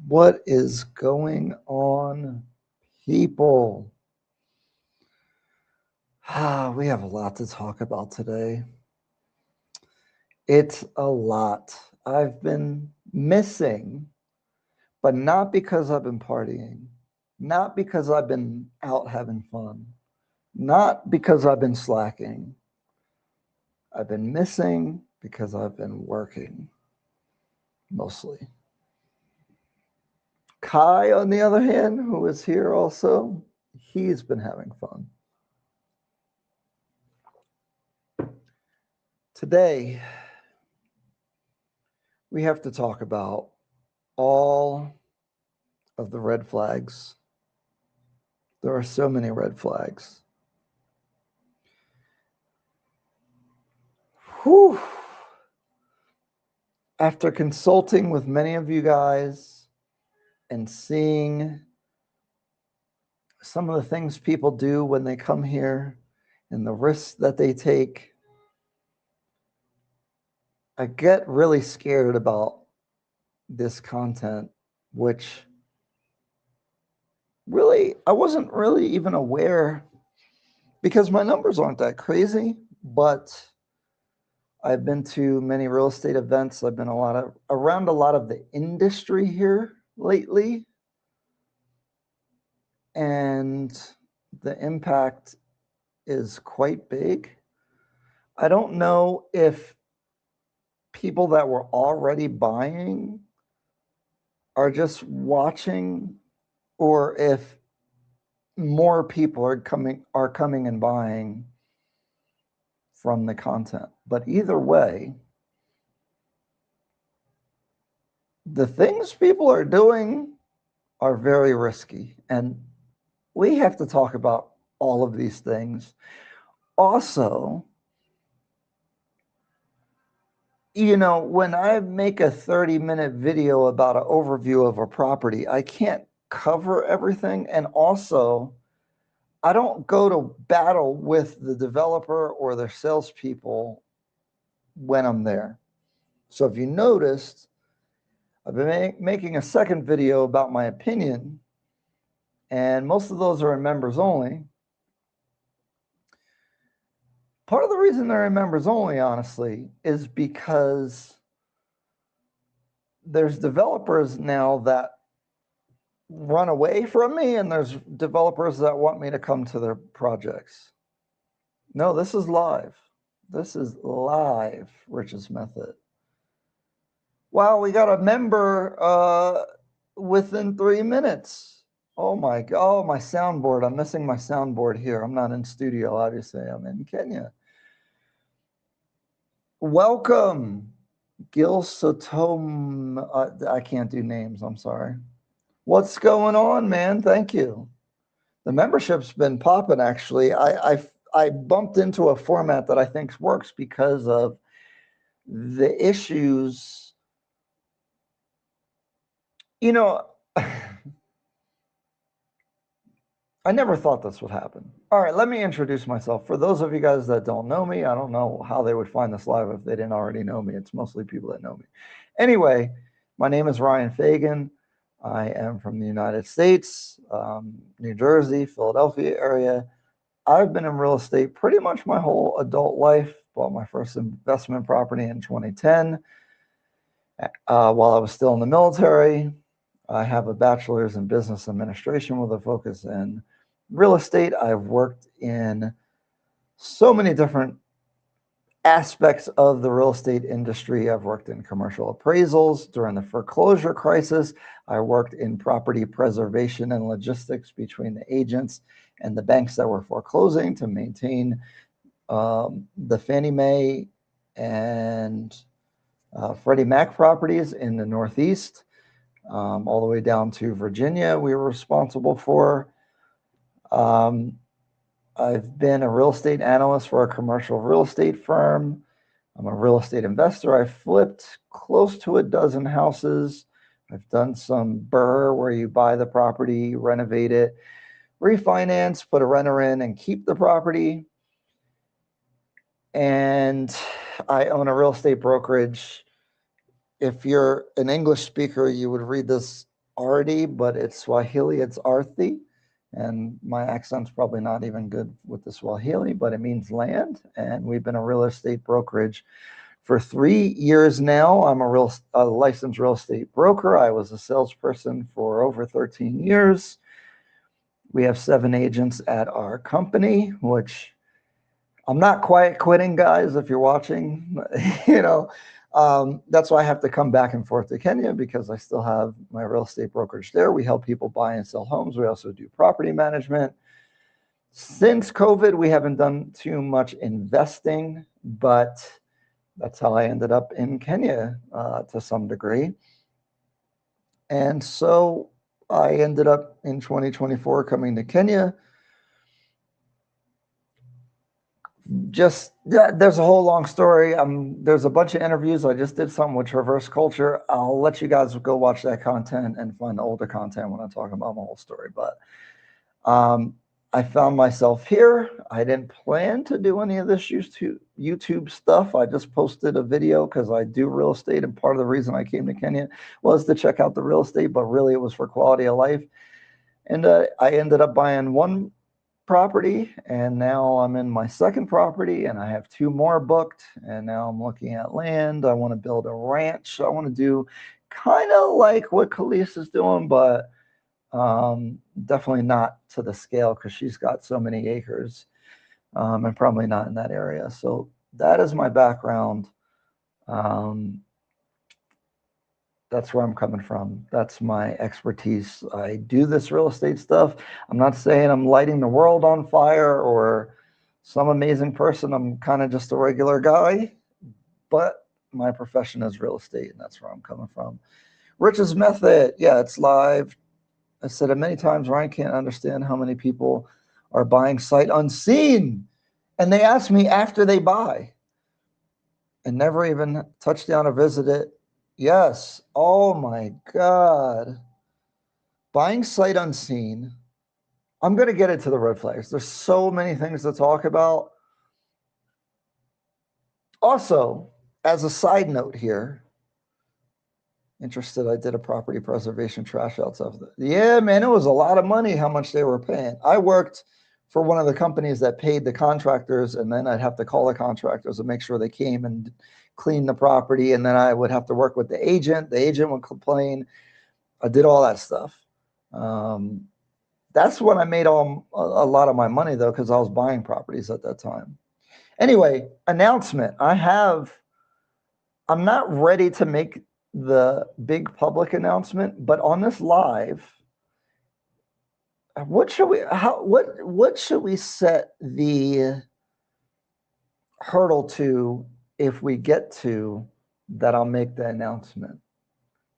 What is going on, people? We have a lot to talk about today. It's a lot. I've been missing, but not because I've been partying, not because I've been out having fun, not because I've been slacking. I've been missing because I've been working mostly. Kai, on the other hand, who is here also, he's been having fun. Today, we have to talk about all of the red flags. There are so many red flags. Whew. After consulting with many of you guys and seeing some of the things people do when they come here and the risks that they take, I get really scared about this content, which really, I wasn't really even aware because my numbers aren't that crazy, but I've been to many real estate events. I've been around a lot of the industry here lately, and the impact is quite big. I don't know if people that were already buying are just watching or if more people are coming and buying from the content. But either way, the things people are doing are very risky, and we have to talk about all of these things. Also, when I make a 30-minute video about an overview of a property, I can't cover everything. And also, I don't go to battle with the developer or their salespeople when I'm there. So if you noticed, I've been making a second video about my opinion, and most of those are in members only. Part of the reason they're in members only, honestly, is because there's developers now that run away from me, and there's developers that want me to come to their projects. No, this is live. This is live, Rich's Method. Wow, we got a member within 3 minutes. Oh my God, oh, my soundboard. I'm missing my soundboard here. I'm not in studio, obviously. I'm in Kenya. Welcome, Gil Sotom. I can't do names. I'm sorry. What's going on, man? Thank you. The membership's been popping, actually. I bumped into a format that I think works because of the issues. You know, I never thought this would happen. All right, let me introduce myself. For those of you guys that don't know me, I don't know how they would find this live if they didn't already know me. It's mostly people that know me. Anyway, my name is Ryan Fagan. I am from the United States, New Jersey, Philadelphia area. I've been in real estate pretty much my whole adult life. Bought my first investment property in 2010 while I was still in the military. I have a bachelor's in business administration with a focus in real estate. I've worked in so many different aspects of the real estate industry. I've worked in commercial appraisals during the foreclosure crisis. I worked in property preservation and logistics between the agents and the banks that were foreclosing to maintain the Fannie Mae and Freddie Mac properties in the Northeast, all the way down to Virginia. We were responsible for. I've been a real estate analyst for a commercial real estate firm. I'm a real estate investor. I flipped close to a dozen houses. I've done some BRRRR where you buy the property, renovate it, refinance, put a renter in, and keep the property. And I own a real estate brokerage. If you're an English speaker, you would read this Artie, but it's Swahili, it's Arthi. And my accent's probably not even good with the Swahili, but it means land. And we've been a real estate brokerage for 3 years now. I'm a licensed real estate broker. I was a salesperson for over 13 years. We have 7 agents at our company, which I'm not quite quitting, guys, if you're watching. That's why I have to come back and forth to Kenya, because I still have my real estate brokerage there. We help people buy and sell homes. We also do property management. Since COVID, we haven't done too much investing, but that's how I ended up in Kenya to some degree. And so I ended up in 2024 coming to Kenya. There's a whole long story. There's a bunch of interviews. I just did something with Traverse Culture. I'll let you guys go watch that content and find the older content when I'm talking about my whole story. But I found myself here. I didn't plan to do any of this YouTube stuff. I just posted a video because I do real estate, and part of the reason I came to Kenya was to check out the real estate, but really it was for quality of life. And I ended up buying one property, and now I'm in my second property, and I have 2 more booked, and now I'm looking at land. I want to build a ranch. I want to do kind of like what Khalees is doing, but definitely not to the scale, because she's got so many acres, and probably not in that area. So that is my background. That's where I'm coming from. That's my expertise. I do this real estate stuff. I'm not saying I'm lighting the world on fire or some amazing person. I'm kind of just a regular guy, but my profession is real estate, and that's where I'm coming from. Rich's Method. Yeah, it's live. I said it many times. Ryan can't understand how many people are buying sight unseen. And they ask me after they buy and never even touch down or visit it. Yes. Oh my God. Buying sight unseen. I'm going to get into the red flags. There's so many things to talk about. Also, as a side note here, interested, I did a property preservation trash outs of it. Yeah, man, it was a lot of money how much they were paying. I worked for one of the companies that paid the contractors, and then I'd have to call the contractors and make sure they came and clean the property, and then I would have to work with the agent. The agent would complain. I did all that stuff. That's when I made a lot of my money, though, because I was buying properties at that time. Anyway, announcement. I'm not ready to make the big public announcement, but on this live, what should we set the hurdle to if we get to that? I'll make the announcement.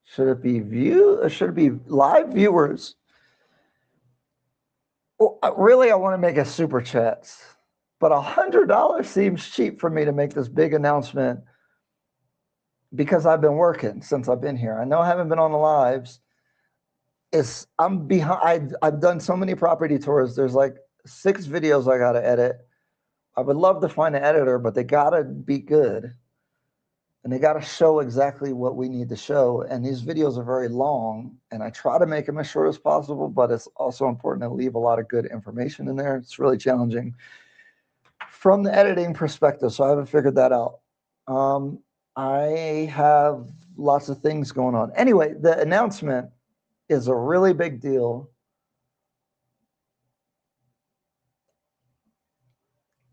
Should it be should it be live viewers? Well, really, I want to make a super chats, but $100 seems cheap for me to make this big announcement, because I've been working since I've been here. I know I haven't been on the lives. I'm behind. I've done so many property tours. There's like 6 videos I got to edit. I would love to find an editor, but they got to be good. And they got to show exactly what we need to show. And these videos are very long, and I try to make them as short as possible, but it's also important to leave a lot of good information in there. It's really challenging from the editing perspective, so I haven't figured that out. I have lots of things going on. Anyway, the announcement is a really big deal.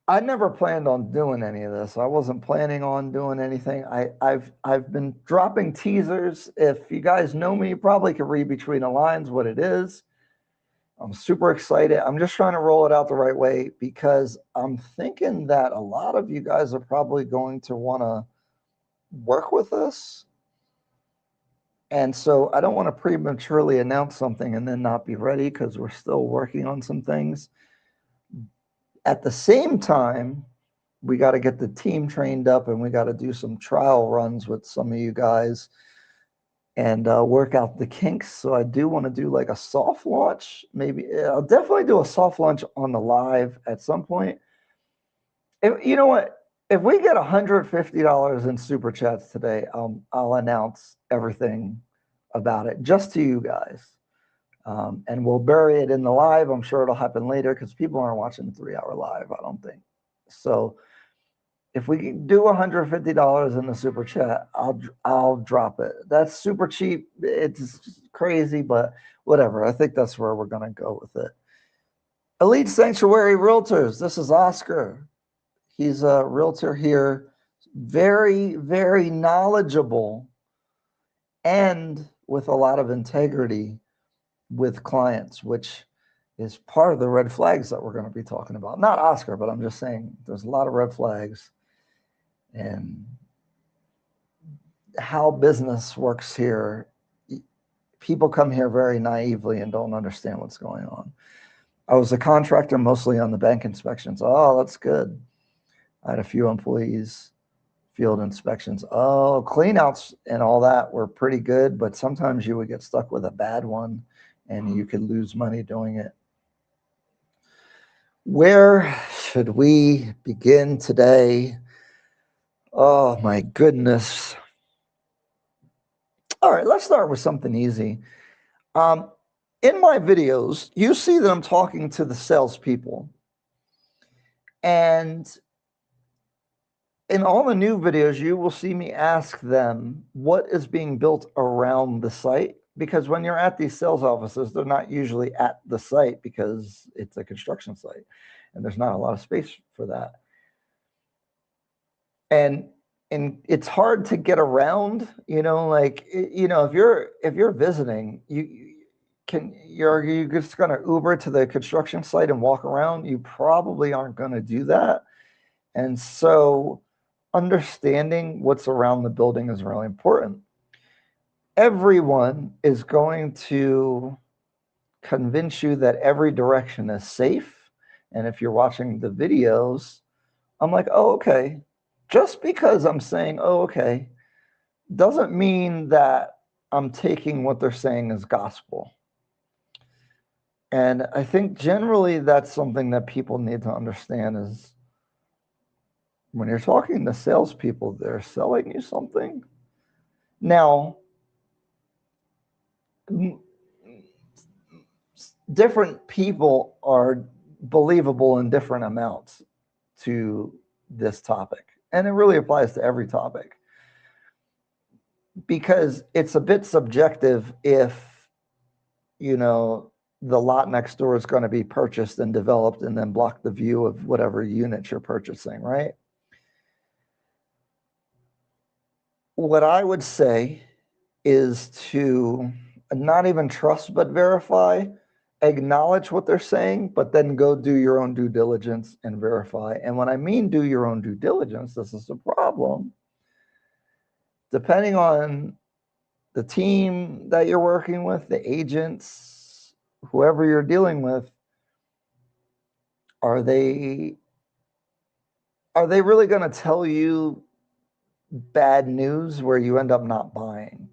I never planned on doing any of this. I wasn't planning on doing anything. I've been dropping teasers. If you guys know me, you probably can read between the lines what it is. I'm super excited. I'm just trying to roll it out the right way, because I'm thinking that a lot of you guys are probably going to want to work with us. And so I don't want to prematurely announce something and then not be ready, because we're still working on some things. At the same time, we got to get the team trained up, and we got to do some trial runs with some of you guys and work out the kinks. So I do want to do like a soft launch. Maybe I'll definitely do a soft launch on the live at some point. You know what? If we get $150 in super chats today, I'll announce everything about it just to you guys. And we'll bury it in the live. I'm sure it'll happen later because people aren't watching the 3-hour live, I don't think. So if we can do $150 in the super chat, I'll drop it. That's super cheap. It's crazy, but whatever. I think that's where we're going to go with it. Elite Sanctuary Realtors. This is Oscar. He's a realtor here. Very, very knowledgeable and with a lot of integrity with clients, which is part of the red flags that we're going to be talking about. Not Oscar, but I'm just saying there's a lot of red flags and how business works here. People come here very naively and don't understand what's going on. I was a contractor mostly on the bank inspections. Oh, that's good. I had a few employees, field inspections. Oh, cleanouts and all that were pretty good, but sometimes you would get stuck with a bad one and you could lose money doing it. Where should we begin today? Oh my goodness. All right, let's start with something easy. In my videos, you see that I'm talking to the salespeople. And in all the new videos, you will see me ask them what is being built around the site. Because when you're at these sales offices, they're not usually at the site because it's a construction site. And there's not a lot of space for that. And it's hard to get around, like, if you're visiting, you're just going to Uber to the construction site and walk around. You probably aren't going to do that. And so understanding what's around the building is really important. Everyone is going to convince you that every direction is safe. And if you're watching the videos, I'm like, oh, okay. Just because I'm saying, oh, okay, doesn't mean that I'm taking what they're saying as gospel. And I think generally that's something that people need to understand is when you're talking to salespeople, they're selling you something. Now, different people are believable in different amounts to this topic. And it really applies to every topic. Because it's a bit subjective if, the lot next door is going to be purchased and developed and then block the view of whatever unit you're purchasing, right? What I would say is to not even trust but verify, acknowledge what they're saying, but then go do your own due diligence and verify. And when I mean do your own due diligence, this is a problem. Depending on the team that you're working with, the agents, whoever you're dealing with, are they really going to tell you bad news where you end up not buying?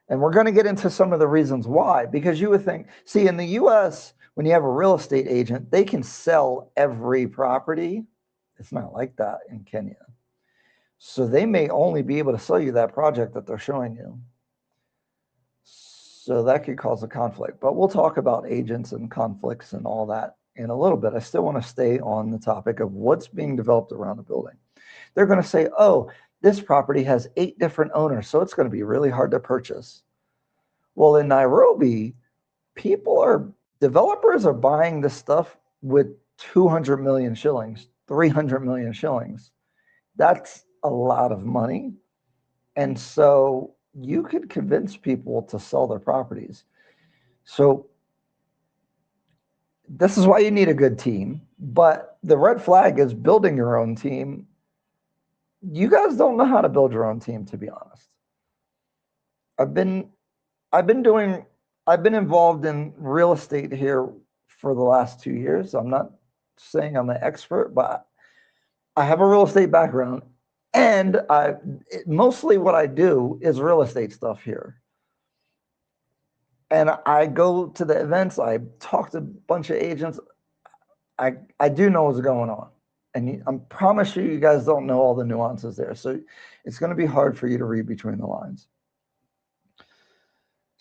And we're going to get into some of the reasons why, because you would think, see, in the US, when you have a real estate agent, they can sell every property. It's not like that in Kenya. So they may only be able to sell you that project that they're showing you. So that could cause a conflict. But we'll talk about agents and conflicts and all that in a little bit. I still want to stay on the topic of what's being developed around the building. They're going to say, oh, this property has 8 different owners, so it's going to be really hard to purchase. Well, in Nairobi, developers are buying this stuff with 200 million shillings, 300 million shillings. That's a lot of money. And so you could convince people to sell their properties. So this is why you need a good team. But the red flag is building your own team. You guys don't know how to build your own team, to be honest. I've been involved in real estate here for the last 2 years. I'm not saying I'm an expert, but I have a real estate background. And mostly what I do is real estate stuff here. And I go to the events. I talk to a bunch of agents. I do know what's going on. And I promise you guys don't know all the nuances there. So it's going to be hard for you to read between the lines.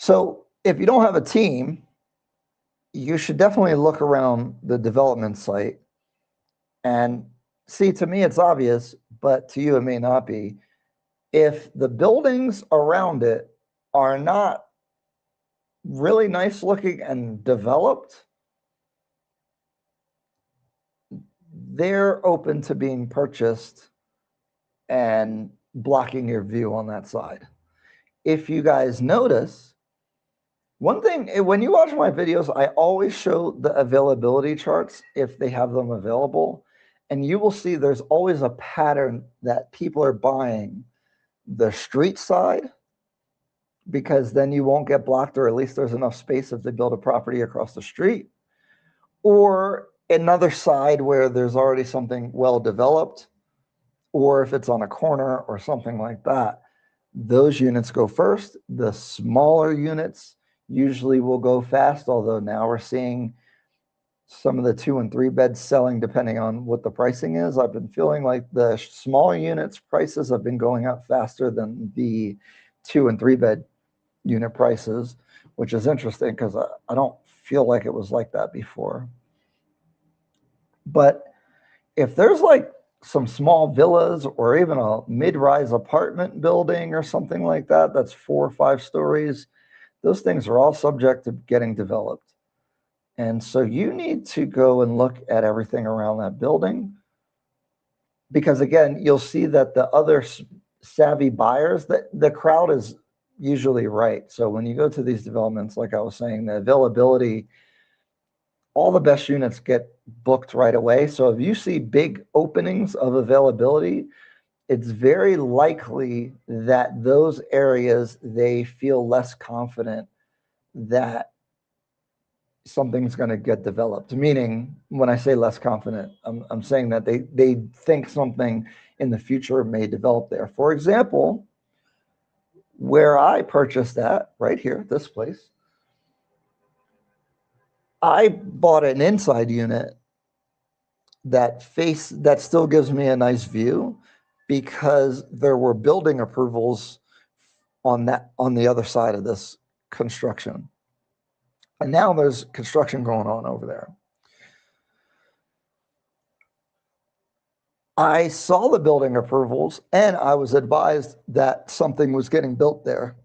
So if you don't have a team, you should definitely look around the development site and see, to me, it's obvious, but to you, it may not be. If the buildings around it are not really nice looking and developed, they're open to being purchased and blocking your view on that side. If you guys notice, one thing, when you watch my videos, I always show the availability charts if they have them available. And you will see there's always a pattern that people are buying the street side, because then you won't get blocked, or at least there's enough space if they build a property across the street, or another side where there's already something well developed, or if it's on a corner or something like that. Those units go first. The smaller units usually will go fast, although now we're seeing some of the 2 and 3 beds selling depending on what the pricing is. I've been feeling like the smaller units prices have been going up faster than the 2 and 3 bed unit prices, which is interesting because I don't feel like it was like that before. But if there's like some small villas or even a mid-rise apartment building or something like that, that's 4 or 5 stories, those things are all subject to getting developed. And so you need to go and look at everything around that building, because again, you'll see that the other savvy buyers, that the crowd is usually right. So when you go to these developments, like I was saying, the availability, all the best units get booked right away. So if you see big openings of availability, it's very likely that those areas, they feel less confident that something's going to get developed. Meaning, when I say less confident, I'm saying that they think something in the future may develop there. For example, where I purchased at, right here, this place, I bought an inside unit that still gives me a nice view, because there were building approvals on the other side of this construction. And now there's construction going on over there. I saw the building approvals and I was advised that something was getting built there.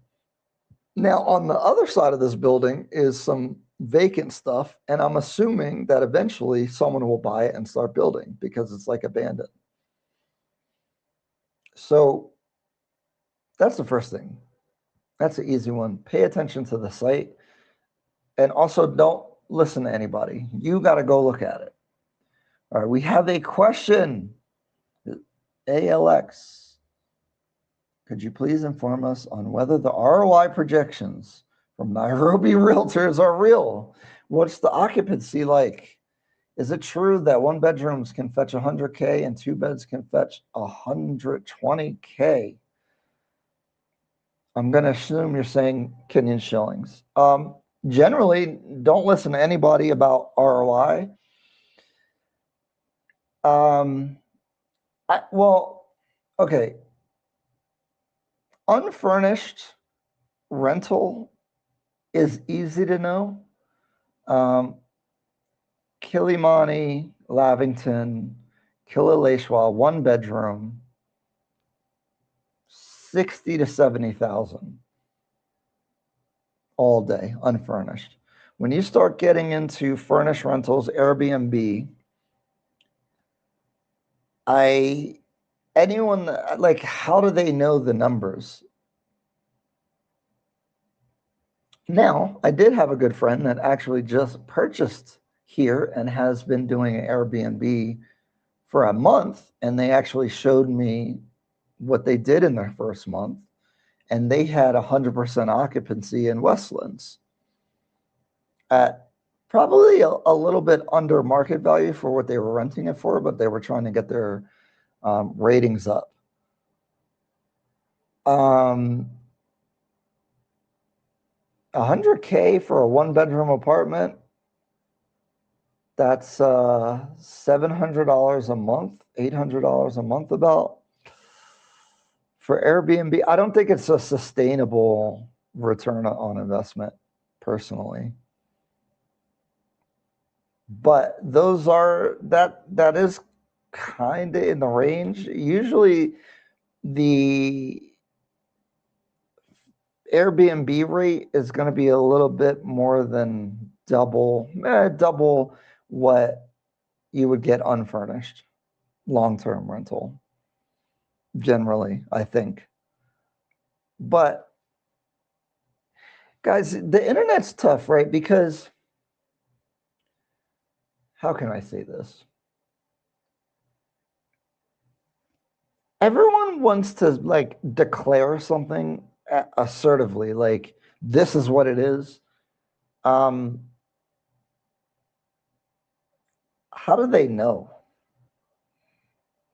Now, on the other side of this building is some vacant stuff, and I'm assuming that eventually someone will buy it and start building because it's like abandoned. So that's the first thing. That's an easy one. Pay attention to the site, and also don't listen to anybody. You got to go look at it. All right, we have a question. ALX, could you please inform us on whether the ROI projections from Nairobi realtors are real? What's the occupancy like? Is it true that 1 bedrooms can fetch 100K and 2 beds can fetch 120K? I'm going to assume you're saying Kenyan shillings. Generally, don't listen to anybody about ROI. Well, okay. Unfurnished rental is easy to know. Kilimani, Lavington, Kilauea, 1 bedroom, 60 to 70,000 all day, unfurnished. When you start getting into furnished rentals, Airbnb, anyone, like, how do they know the numbers? Now, I did have a good friend that actually just purchased here and has been doing an Airbnb for a month, and they actually showed me what they did in their first month, and they had 100% occupancy in Westlands at probably a little bit under market value for what they were renting it for, but they were trying to get their ratings up. 100K for a 1 bedroom apartment, that's $700 a month, $800 a month about. For Airbnb, I don't think it's a sustainable return on investment personally. But those are that is kind of in the range. Usually the Airbnb rate is going to be a little bit more than double what you would get unfurnished long-term rental generally, I think. But guys, the internet's tough, right? Because how can I say this? Everyone wants to like declare something assertively, like this is what it is. How do they know?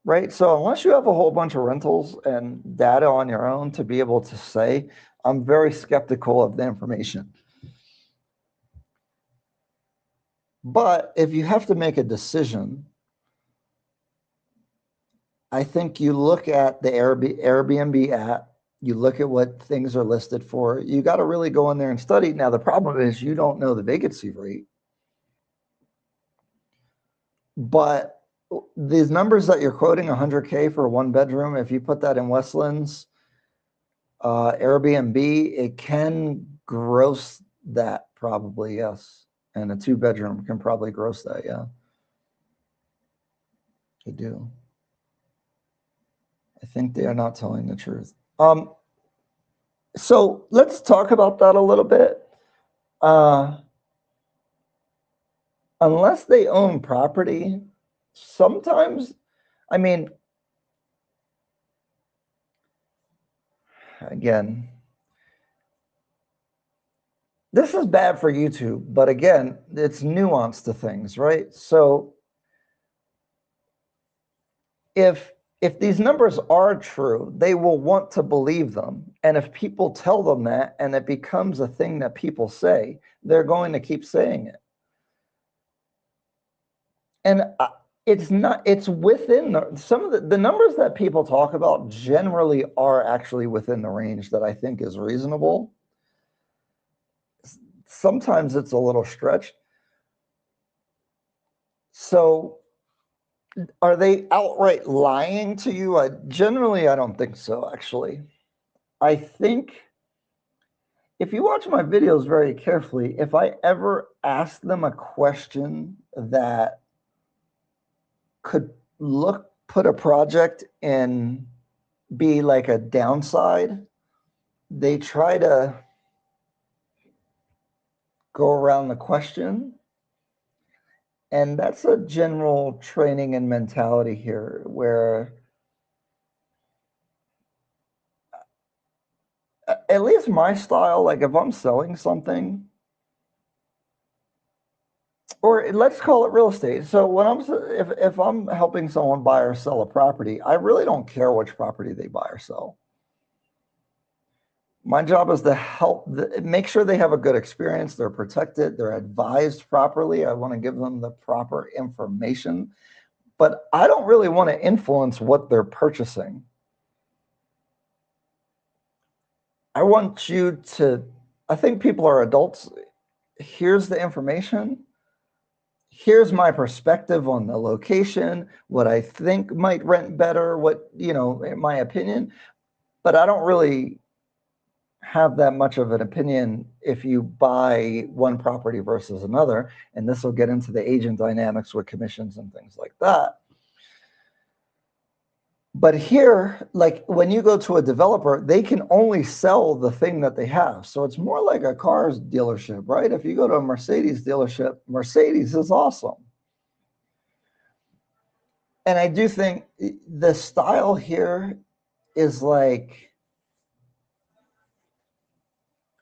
Right? So unless you have a whole bunch of rentals and data on your own to be able to say, I'm very skeptical of the information. But if you have to make a decision, I think you look at the Airbnb app, you look at what things are listed for. You got to really go in there and study. Now, the problem is you don't know the vacancy rate. But these numbers that you're quoting, 100K for a one bedroom, if you put that in Westlands, Airbnb, it can gross that probably, yes. And a two bedroom can probably gross that, yeah. They do. I think they are not telling the truth. So let's talk about that a little bit. Unless they own property, sometimes, I mean, again, this is bad for YouTube, but again, it's nuance to things, right? So if these numbers are true, they will want to believe them. And if people tell them that and it becomes a thing that people say, they're going to keep saying it. And it's within some of the numbers that people talk about generally are actually within the range that I think is reasonable. Sometimes it's a little stretched. So are they outright lying to you? Generally, I don't think so, actually. I think if you watch my videos very carefully, if I ever ask them a question that could put a project in, be like a downside, they try to go around the question. And that's a general training and mentality here, where at least my style, like if I'm selling something, or let's call it real estate. So when if I'm helping someone buy or sell a property, I really don't care which property they buy or sell. My job is to help make sure they have a good experience, they're protected, they're advised properly. I want to give them the proper information, but I don't really want to influence what they're purchasing. I want you to, I think people are adults. Here's the information. Here's my perspective on the location, what I think might rent better, what, in my opinion, but I don't really have that much of an opinion if you buy one property versus another. And this will get into the agent dynamics with commissions and things like that. But here, like when you go to a developer, they can only sell the thing that they have. So it's more like a cars dealership, right? If you go to a Mercedes dealership, Mercedes is awesome. And I do think the style here is like,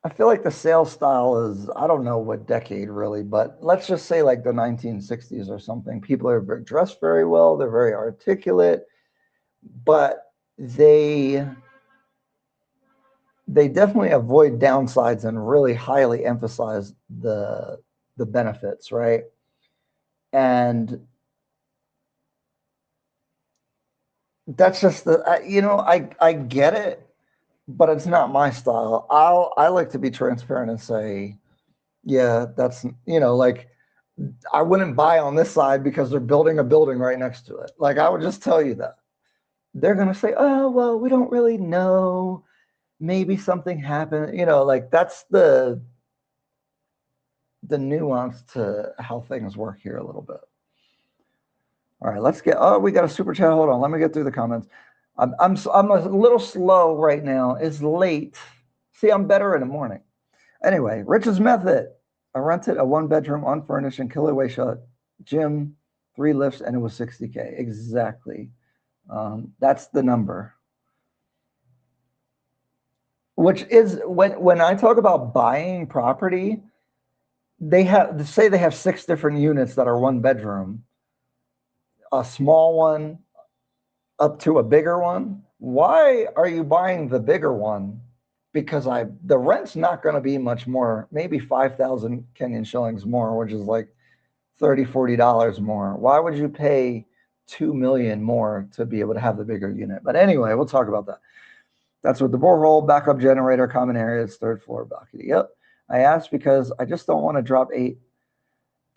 I feel like the sales style is, I don't know what decade really, but let's just say like the 1960s or something. People are dressed very well. They're very articulate, but they definitely avoid downsides and really highly emphasize the benefits, right? And that's just I get it. but it's not my style. I like to be transparent and say, yeah, that's, like, I wouldn't buy on this side because they're building a building right next to it. Like, I would just tell you that. They're going to say, oh, well, we don't really know. Maybe something happened. Like, that's the nuance to how things work here a little bit. All right, let's get, we got a super chat. Hold on. Let me get through the comments. I'm a little slow right now. It's late. See, I'm better in the morning. Anyway, Rich's method. I rented a 1-bedroom, unfurnished, and Kilauea shut gym, 3 lifts, and it was $60K. Exactly. That's the number. Which is, when I talk about buying property, they have 6 different units that are 1 bedroom, a small one up to a bigger one. Why are you buying the bigger one? Because the rent's not going to be much more, maybe 5,000 Kenyan shillings more, which is like $30-$40 more. Why would you pay $2 million more to be able to have the bigger unit? But anyway, we'll talk about that. That's with the borehole, backup generator, common areas, 3rd floor balcony. Yep. I asked because I just don't want to drop 8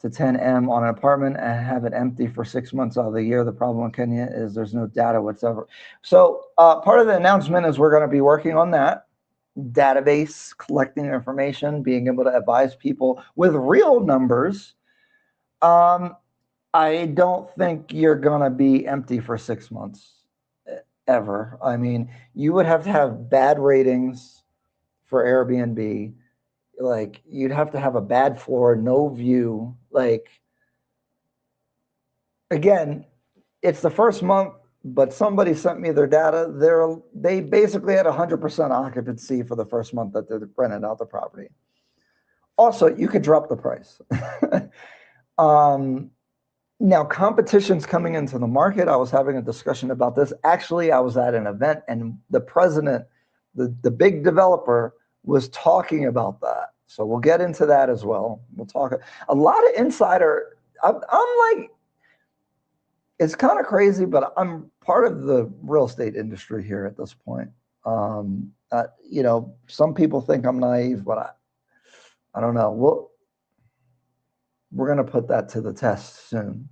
to 10 M on an apartment and have it empty for 6 months out of the year. The problem in Kenya is there's no data whatsoever. So part of the announcement is we're going to be working on that database, collecting information, being able to advise people with real numbers. I don't think you're going to be empty for 6 months ever. I mean, you would have to have bad ratings for Airbnb. Like, you'd have to have a bad floor, no view. Like, again, it's the first month, but somebody sent me their data. They basically had 100% occupancy for the first month that they rented out the property. Also, you could drop the price. Now, competition's coming into the market. I was having a discussion about this. Actually, I was at an event, and the president, the big developer, was talking about that. So we'll get into that as well. We'll talk a lot of insider. I'm like, it's kind of crazy, but I'm part of the real estate industry here at this point. Some people think I'm naive, but I don't know. We're going to put that to the test soon.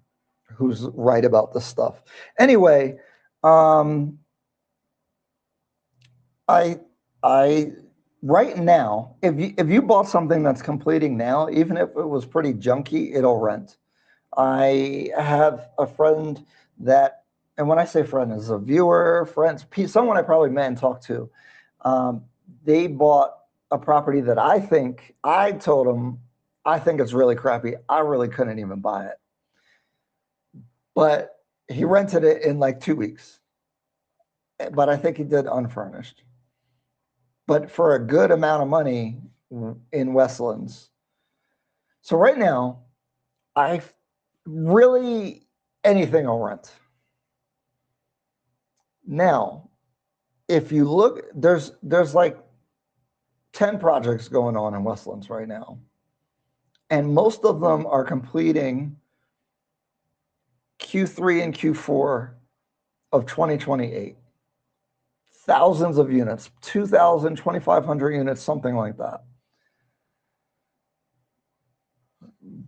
Who's right about this stuff? Anyway, I right now, if you bought something that's completing now, even if it was pretty junky, it'll rent. I have a friend that, and when I say friend, is a viewer, friends, someone I probably met and talked to. They bought a property that I told them, I think it's really crappy. I really couldn't even buy it. But he rented it in like 2 weeks. But I think he did unfurnished. But for a good amount of money in Westlands. So right now, anything will rent. Now, if you look, there's like 10 projects going on in Westlands right now. And most of them are completing Q3 and Q4 of 2028. Thousands of units, 2,000, 2,500 units, something like that.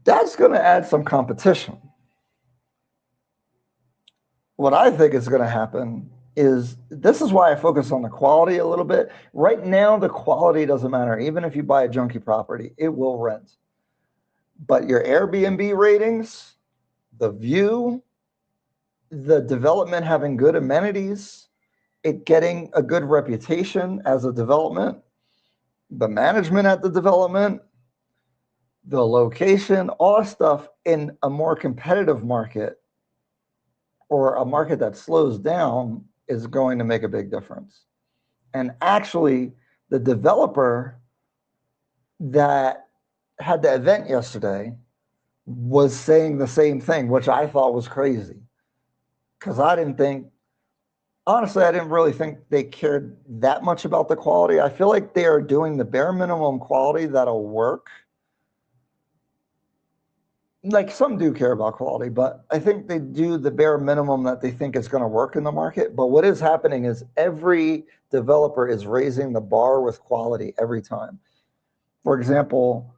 That's going to add some competition. What I think is going to happen is, this is why I focus on the quality a little bit. Right now, the quality doesn't matter. Even if you buy a junky property, it will rent. But your Airbnb ratings, the view, the development having good amenities, it getting a good reputation as a development, the management at the development, the location, all that stuff in a more competitive market or a market that slows down is going to make a big difference. And actually, the developer that had the event yesterday was saying the same thing, which I thought was crazy. Because honestly, I didn't really think they cared that much about the quality. I feel like they are doing the bare minimum quality that'll work. like some do care about quality, but I think they do the bare minimum that they think is going to work in the market. But what is happening is every developer is raising the bar with quality every time. For example,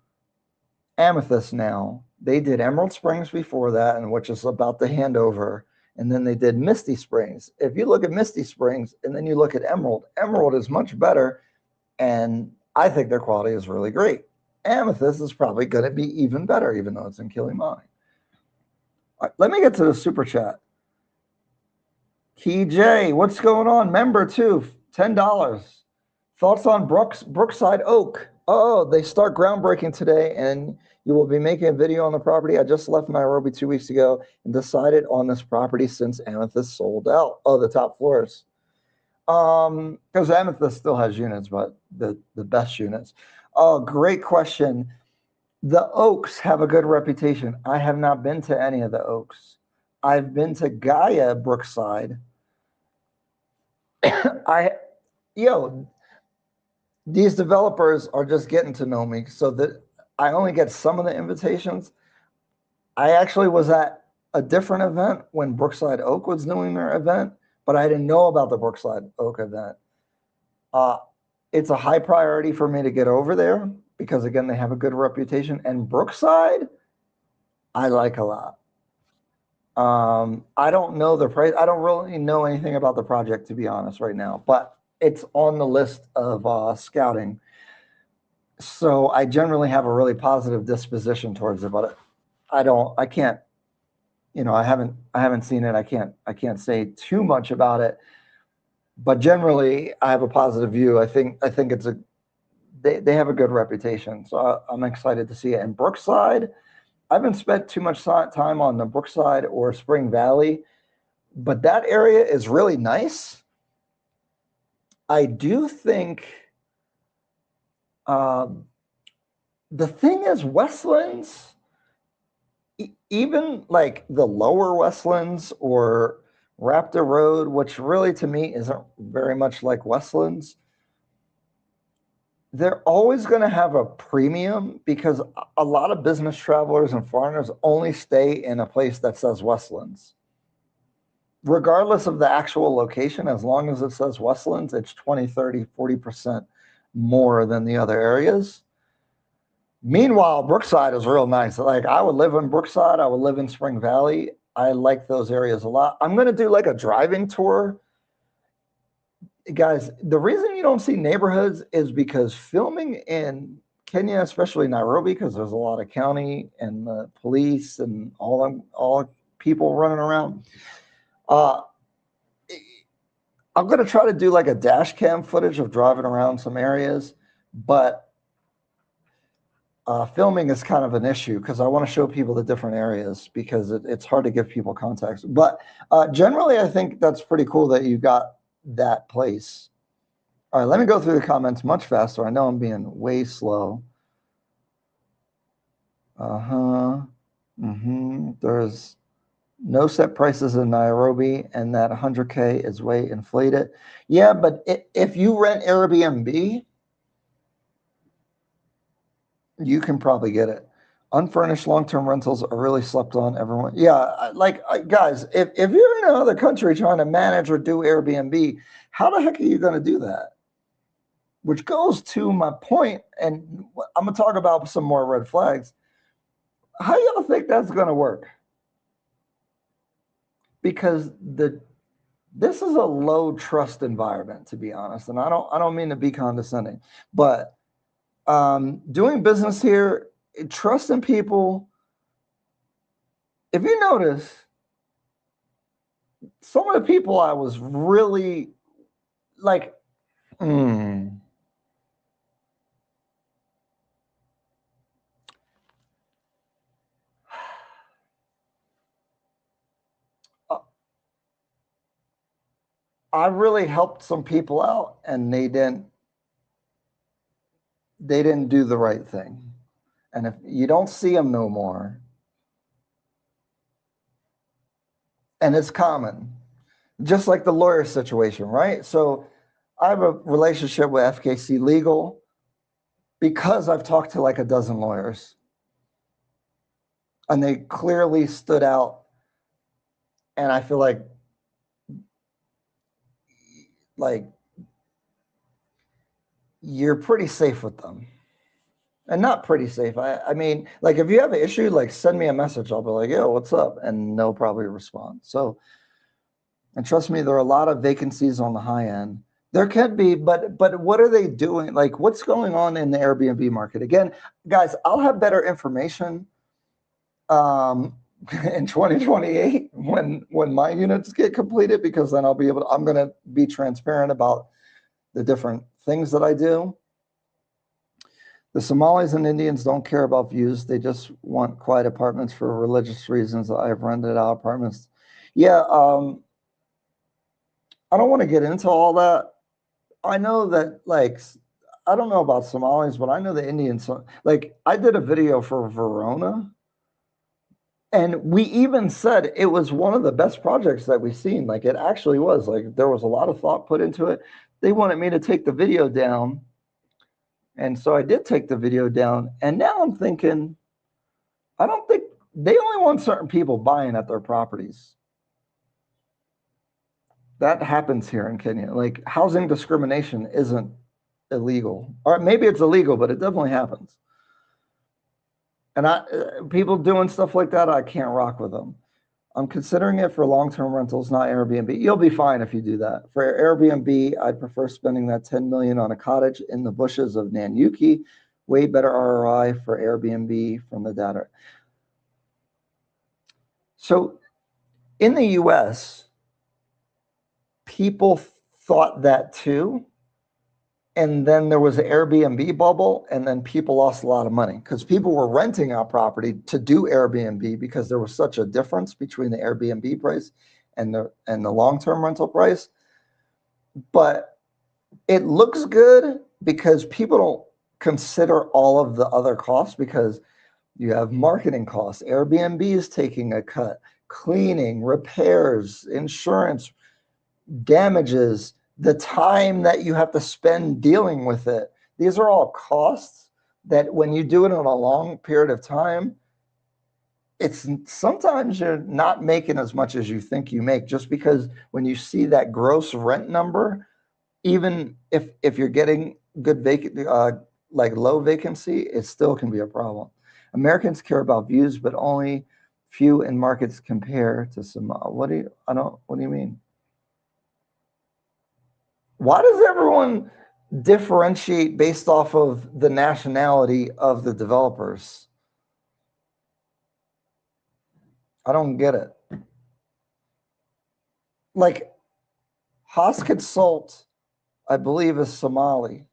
Amethyst now, they did Emerald Springs before that, and which is about the handover. And then they did Misty Springs. If you look at Misty Springs and then you look at Emerald, Emerald is much better. And I think their quality is really great. Amethyst is probably going to be even better, even though it's in Kilimani. Let me get to the super chat. Key J, what's going on? Member too, $10. Thoughts on Brookside Oak? Oh, they start groundbreaking today, and you will be making a video on the property. I just left Nairobi 2 weeks ago and decided on this property since Amethyst sold out. Oh, the top floors. Because Amethyst still has units, but the best units. Oh, great question. The Oaks have a good reputation. I have not been to any of the Oaks. I've been to Gaia Brookside. These developers are just getting to know me, so that I only get some of the invitations. I actually was at a different event when Brookside Oak was doing their event, but I didn't know about the Brookside Oak event. It's a high priority for me to get over there because, again, they have a good reputation. And Brookside, I like a lot. I don't know the price. I don't really know anything about the project, to be honest, right now, but it's on the list of scouting. So I generally have a really positive disposition towards it, but I can't, I haven't seen it. I can't say too much about it, but generally I have a positive view. I think they have a good reputation. So I'm excited to see it. And Brookside, I haven't spent too much time on the Brookside or Spring Valley, but that area is really nice. I do think the thing is Westlands, even like the lower Westlands or Raptor Road, which really to me isn't very much like Westlands, they're always going to have a premium because a lot of business travelers and foreigners only stay in a place that says Westlands. Regardless of the actual location, as long as it says Westlands, it's 20, 30, 40% more than the other areas. Meanwhile, Brookside is real nice. Like, I would live in Brookside. I would live in Spring Valley. I like those areas a lot. I'm going to do like a driving tour. Guys, the reason you don't see neighborhoods is because filming in Kenya, especially Nairobi, because there's a lot of county and the police and all people running around. I'm going to try to do like a dash cam footage of driving around some areas, but filming is kind of an issue because I want to show people the different areas because it's hard to give people context. But generally, I think that's pretty cool that you got that place. All right, let me go through the comments much faster. I know I'm being way slow. There's no set prices in Nairobi, and that 100K is way inflated. Yeah, but if you rent Airbnb, you can probably get it. Unfurnished long-term rentals are really slept on. Everyone, yeah, guys, if you're in another country trying to manage or do Airbnb, how the heck are you going to do that? Which goes to my point, and I'm going to talk about some more red flags. How do y'all think that's going to work? Because this is a low trust environment, to be honest, and I don't mean to be condescending, but doing business here, trusting people. If you notice, some of the people I was really like, I really helped some people out, and they didn't do the right thing. And if you don't see them no more, and it's common, just like the lawyer situation, right? So I have a relationship with FKC Legal because I've talked to like a dozen lawyers. and they clearly stood out. And I feel like you're pretty safe with them. And not pretty safe. I mean, like if you have an issue, like send me a message. I'll be like, yo, what's up? And they'll probably respond. So, and trust me, there are a lot of vacancies on the high end. There can be, but what are they doing? Like, what's going on in the Airbnb market? Again, guys, I'll have better information in 2028 when my units get completed, because then I'll be able to, I'm going to be transparent about the different things that I do. The Somalis and Indians don't care about views. They just want quiet apartments for religious reasons. I've rented out apartments. Yeah, I don't want to get into all that. I know that, like, I don't know about Somalis, but I know the Indians. Like, I did a video for Verona, and we even said it was one of the best projects that we've seen. Like, it actually was. Like, there was a lot of thought put into it. They wanted me to take the video down. And so I did take the video down, and now I'm thinking, I don't think they only want certain people buying at their properties. That happens here in Kenya. Like, housing discrimination isn't illegal, or maybe it's illegal, but it definitely happens. And people doing stuff like that, I can't rock with them. I'm considering it for long-term rentals, not Airbnb. You'll be fine if you do that. For Airbnb, I'd prefer spending that $10 million on a cottage in the bushes of Nanyuki. Way better ROI for Airbnb from the data. So in the US, people thought that too. And then there was an Airbnb bubble, and then people lost a lot of money because people were renting out property to do Airbnb because there was such a difference between the Airbnb price and the long-term rental price. But it looks good because people don't consider all of the other costs, because you have marketing costs. Airbnb is taking a cut, cleaning, repairs, insurance, damages, the time that you have to spend dealing with it. These are all costs that when you do it on a long period of time, it's sometimes you're not making as much as you think you make, just because when you see that gross rent number, even if you're getting good like low vacancy, it still can be a problem. Americans care about views, but only few in markets compare to some. What do you mean? Why does everyone differentiate based off of the nationality of the developers? I don't get it. Like, Haas Consult, I believe, is Somali.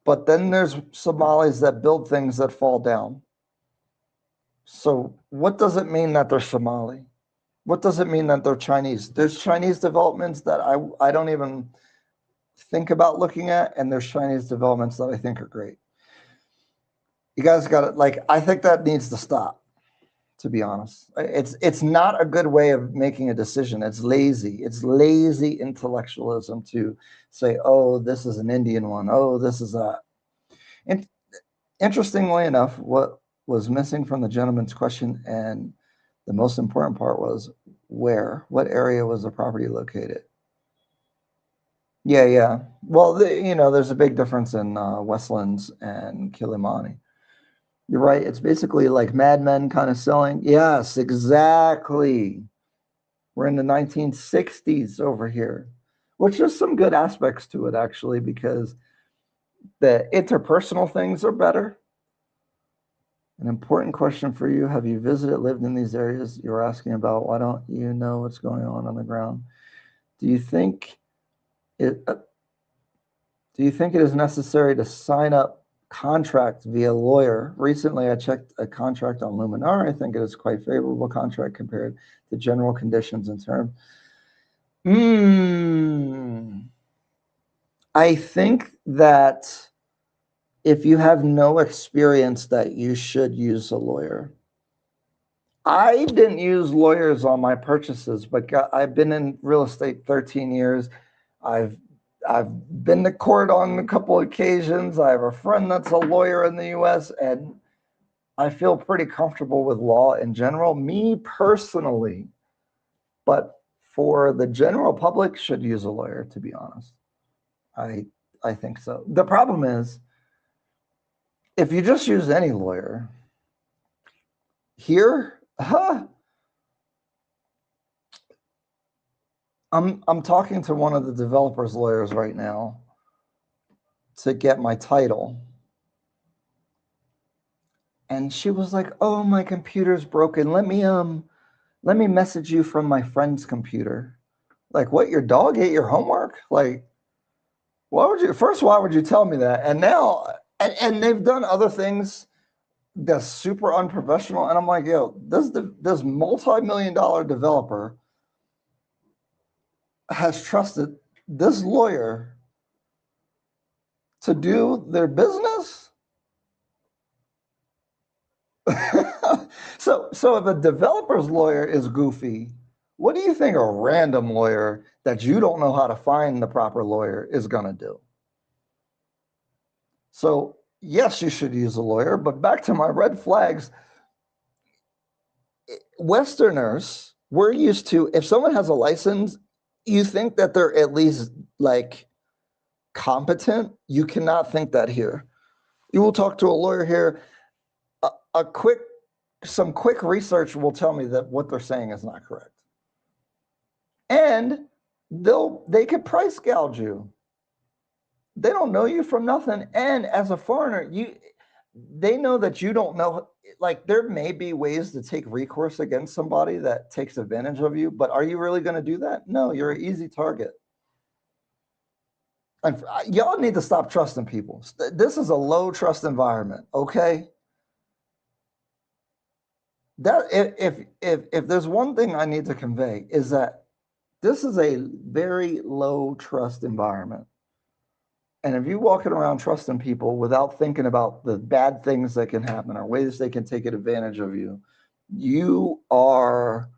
But then there's Somalis that build things that fall down. So what does it mean that they're Somali? What does it mean that they're Chinese? There's Chinese developments that I don't even think about looking at, and there's Chinese developments that I think are great. You guys got it. Like, I think that needs to stop, to be honest. It's not a good way of making a decision. It's lazy. It's lazy intellectualism to say, oh, this is an Indian one. Oh, this is that. And interestingly enough, what was missing from the gentleman's question, and the most important part, was what area was the property located? Yeah. Well, there's a big difference in Westlands and Kilimani. You're right. It's basically like Mad Men kind of selling. Yes, exactly. We're in the 1960s over here, which there's some good aspects to it, actually, because the interpersonal things are better. An important question for you. Have you lived in these areas you're asking about? Why don't you know what's going on the ground? Do you think it is necessary to sign up contract via lawyer? Recently, I checked a contract on Luminar. I think it is quite favorable contract compared to general conditions and terms. I think that if you have no experience, that you should use a lawyer. I didn't use lawyers on my purchases, but I've been in real estate 13 years. I've been to court on a couple of occasions. I have a friend that's a lawyer in the US, and I feel pretty comfortable with law in general, me personally, but for the general public should use a lawyer, to be honest. I think so. The problem is, if you just use any lawyer here, I'm talking to one of the developers' lawyers right now to get my title. And she was like, "Oh, my computer's broken. Let me message you from my friend's computer." Like, what, your dog ate your homework? Like, why would you tell me that? And now, and they've done other things that's super unprofessional. And I'm like, yo, this multi-million-dollar developer has trusted this lawyer to do their business. So if a developer's lawyer is goofy, what do you think a random lawyer that you don't know how to find the proper lawyer is going to do? So yes, you should use a lawyer, but back to my red flags. Westerners, we're used to, if someone has a license, you think that they're at least like competent. You cannot think that here. You will talk to a lawyer here. Some quick research will tell me that what they're saying is not correct. And they could price gouge you. They don't know you from nothing. And as a foreigner, they know that you don't know. Like, there may be ways to take recourse against somebody that takes advantage of you, but are you really going to do that? No, you're an easy target. And y'all need to stop trusting people. This is a low trust environment, okay? That if there's one thing I need to convey is that this is a very low trust environment. And if you're walking around trusting people without thinking about the bad things that can happen or ways they can take advantage of you, you are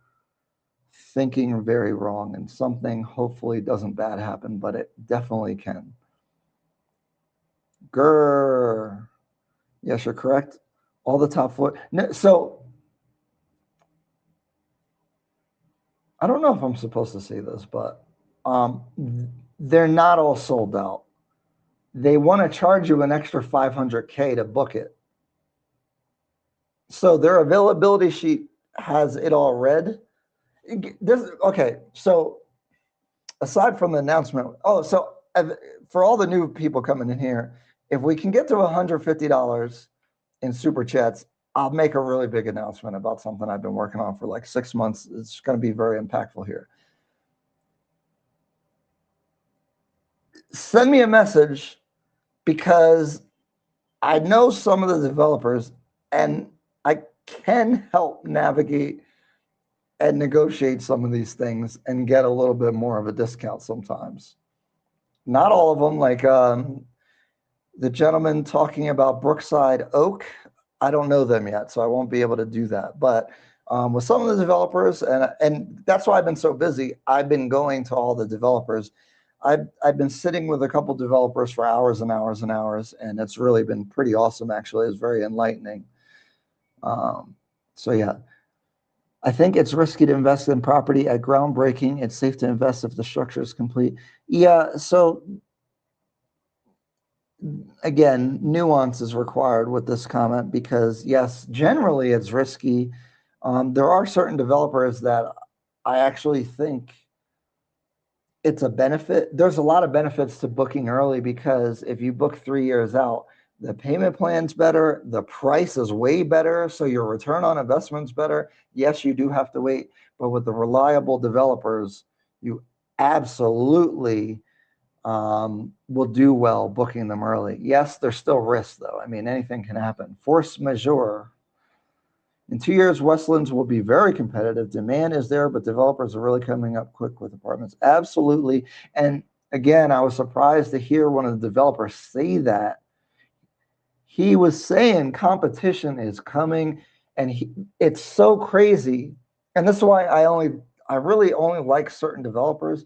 thinking very wrong, and something hopefully doesn't bad happen, but it definitely can. Grr. Yes, you're correct. All the top foot. So I don't know if I'm supposed to say this, but they're not all sold out. They want to charge you an extra $500K to book it. So their availability sheet has it all red. Okay, so aside from the announcement, so for all the new people coming in here, if we can get to $150 in super chats, I'll make a really big announcement about something I've been working on for like 6 months. It's going to be very impactful here. Send me a message, because I know some of the developers and I can help navigate and negotiate some of these things and get a little bit more of a discount sometimes. Not all of them, like the gentleman talking about Brookside Oak. I don't know them yet, so I won't be able to do that. But with some of the developers, and that's why I've been so busy, I've been going to all the developers. I've been sitting with a couple developers for hours and hours and hours, and it's really been pretty awesome, actually. It's very enlightening. So yeah, I think it's risky to invest in property at groundbreaking. It's safe to invest if the structure is complete. Yeah, so again, nuance is required with this comment, because yes, generally it's risky. There are certain developers that I actually think it's a benefit. There's a lot of benefits to booking early, because if you book 3 years out, the payment plan's better, the price is way better, so your return on investment's better. Yes, you do have to wait, but with the reliable developers, you absolutely will do well booking them early. Yes, there's still risk, though. I mean, anything can happen. Force majeure. In 2 years, Westlands will be very competitive. Demand is there, but developers are really coming up quick with apartments. Absolutely. And again, I was surprised to hear one of the developers say that. He was saying competition is coming, and it's so crazy. And this is why I really only like certain developers,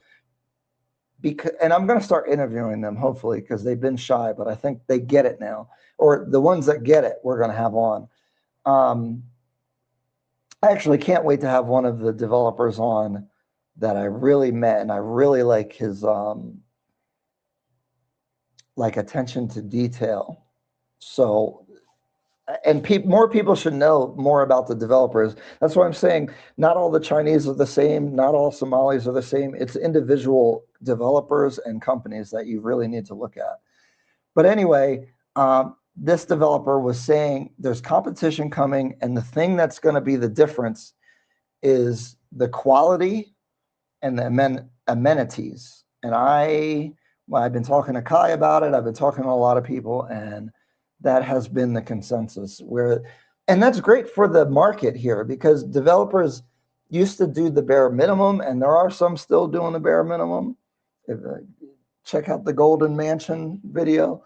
because, and I'm going to start interviewing them, hopefully, because they've been shy, but I think they get it now. Or the ones that get it, we're going to have on. I actually can't wait to have one of the developers on that I really met, and I really like his like attention to detail. So, and more people should know more about the developers. That's why I'm saying not all the Chinese are the same, not all Somalis are the same. It's individual developers and companies that you really need to look at. But anyway, this developer was saying there's competition coming, and the thing that's going to be the difference is the quality and the amenities. And I've been talking to Kai about it. I've been talking to a lot of people, and that has been the consensus. And that's great for the market here, because developers used to do the bare minimum, and there are some still doing the bare minimum. Check out the Golden Mansion video.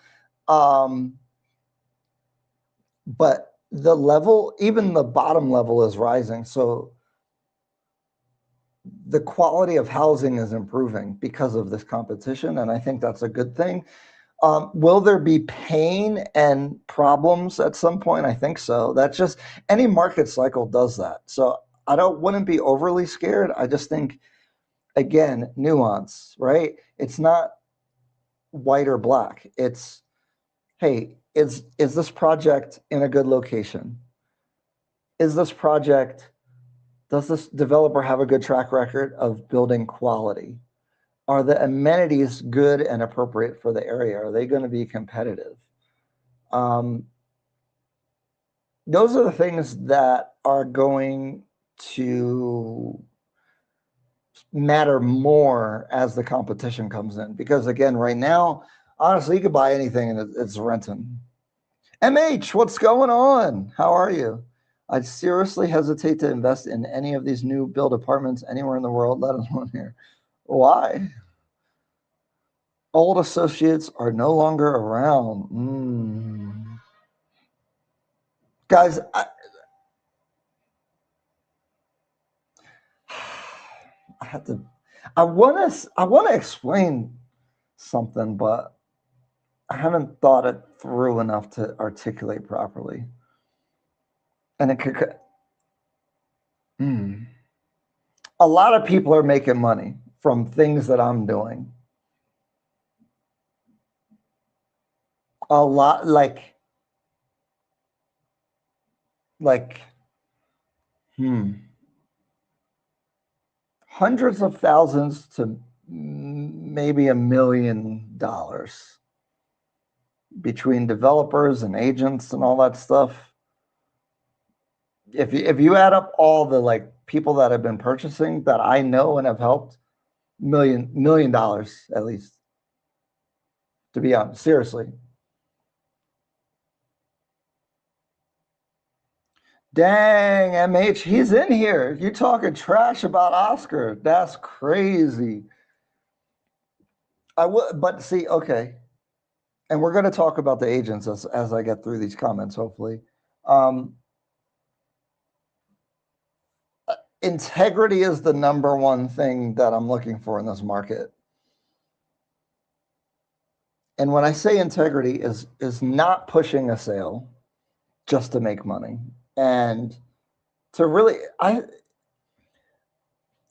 But the level, even the bottom level, is rising. So the quality of housing is improving because of this competition, and I think that's a good thing. Will there be pain and problems at some point? I think so. That's just, any market cycle does that. So I wouldn't be overly scared. I just think, again, nuance, right? It's not white or black. It's, hey, is this project in a good location? Does this developer have a good track record of building quality? Are the amenities good and appropriate for the area? Are they going to be competitive? Those are the things that are going to matter more as the competition comes in. Because again, right now, honestly, you could buy anything and it's renting. MH, what's going on? How are you? I'd seriously hesitate to invest in any of these new build apartments anywhere in the world, let alone here. Why? Old associates are no longer around. Guys, I want to explain something, but I haven't thought it through enough to articulate properly. And it could, a lot of people are making money from things that I'm doing. A lot, hundreds of thousands to maybe $1 million between developers and agents and all that stuff. If you add up all the people that have been purchasing that I know and have helped, $1 million at least. To be honest, seriously. Dang, MH, he's in here. You talking trash about Oscar? That's crazy. I would, but see, okay, and we're going to talk about the agents as I get through these comments, hopefully. Integrity is the number one thing that I'm looking for in this market. And when I say integrity is not pushing a sale just to make money. And to really,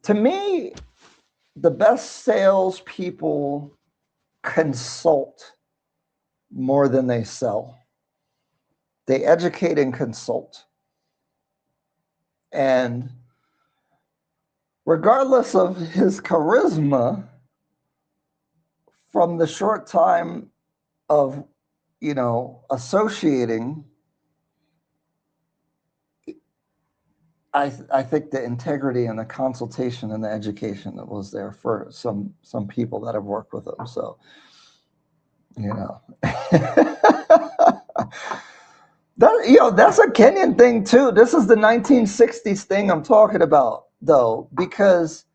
to me, the best salespeople consult more than they sell. They educate and consult. And regardless of his charisma, from the short time of, associating, I think the integrity and the consultation and the education that was there for some people that have worked with him. So, that's a Kenyan thing too. This is the 1960s thing I'm talking about, though, because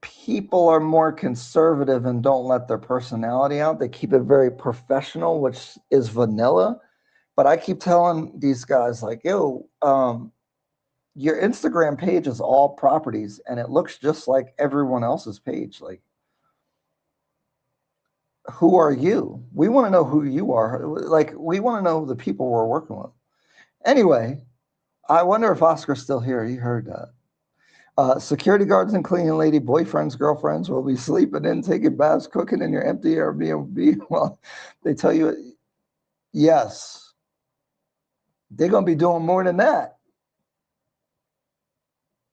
people are more conservative and don't let their personality out. They keep it very professional, which is vanilla. But I keep telling these guys, yo, your Instagram page is all properties and it looks just like everyone else's page. Who are you? We want to know who you are. We want to know the people we're working with. Anyway, I wonder if Oscar's still here. He heard that. Security guards and cleaning lady, boyfriends, girlfriends will be sleeping in, taking baths, cooking in your empty Airbnb. Well, they tell you, yes, they're going to be doing more than that.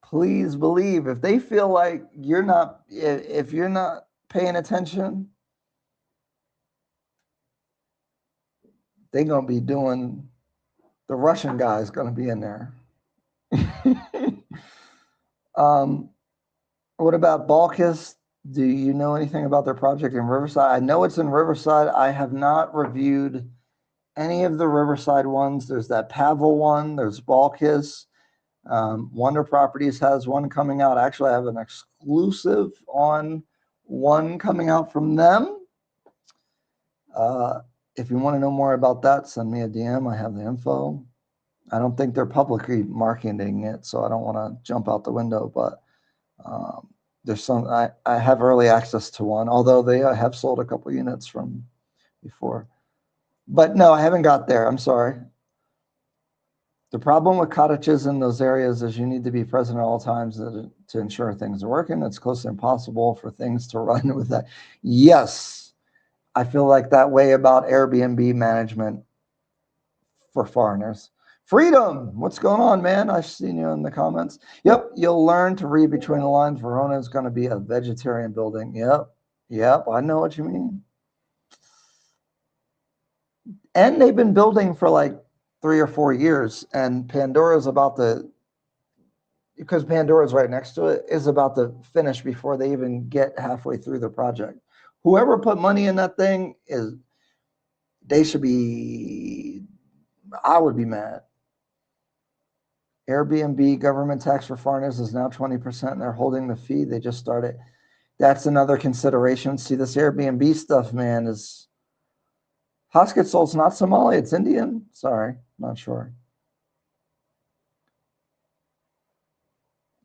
Please believe if they feel like if you're not paying attention, they're going to be doing, the Russian guy is going to be in there. What about Balkis? Do you know anything about their project in Riverside? I know it's in Riverside. I have not reviewed any of the Riverside ones. There's that Pavel one. There's Balkis. Wonder Properties has one coming out. Actually, I have an exclusive on one coming out from them. If you want to know more about that, send me a DM. I have the info. I don't think they're publicly marketing it, so I don't want to jump out the window, but there's some, I have early access to one, although they have sold a couple units from before. But no, I haven't got there. I'm sorry. The problem with cottages in those areas is you need to be present at all times to ensure things are working. It's close to impossible for things to run with that. Yes, I feel like that way about Airbnb management for foreigners. Freedom, what's going on, man? I've seen you in the comments. Yep, you'll learn to read between the lines. Verona is going to be a vegetarian building. Yep, I know what you mean. And they've been building for like 3 or 4 years, and Pandora's about to, because Pandora's right next to it, is about to finish before they even get halfway through the project. Whoever put money in that thing they should be, I would be mad. Airbnb government tax for foreigners is now 20%, and they're holding the fee. They just started. That's another consideration. See, this Airbnb stuff, man, is Hosketsol's not Somali, it's Indian. Sorry, not sure.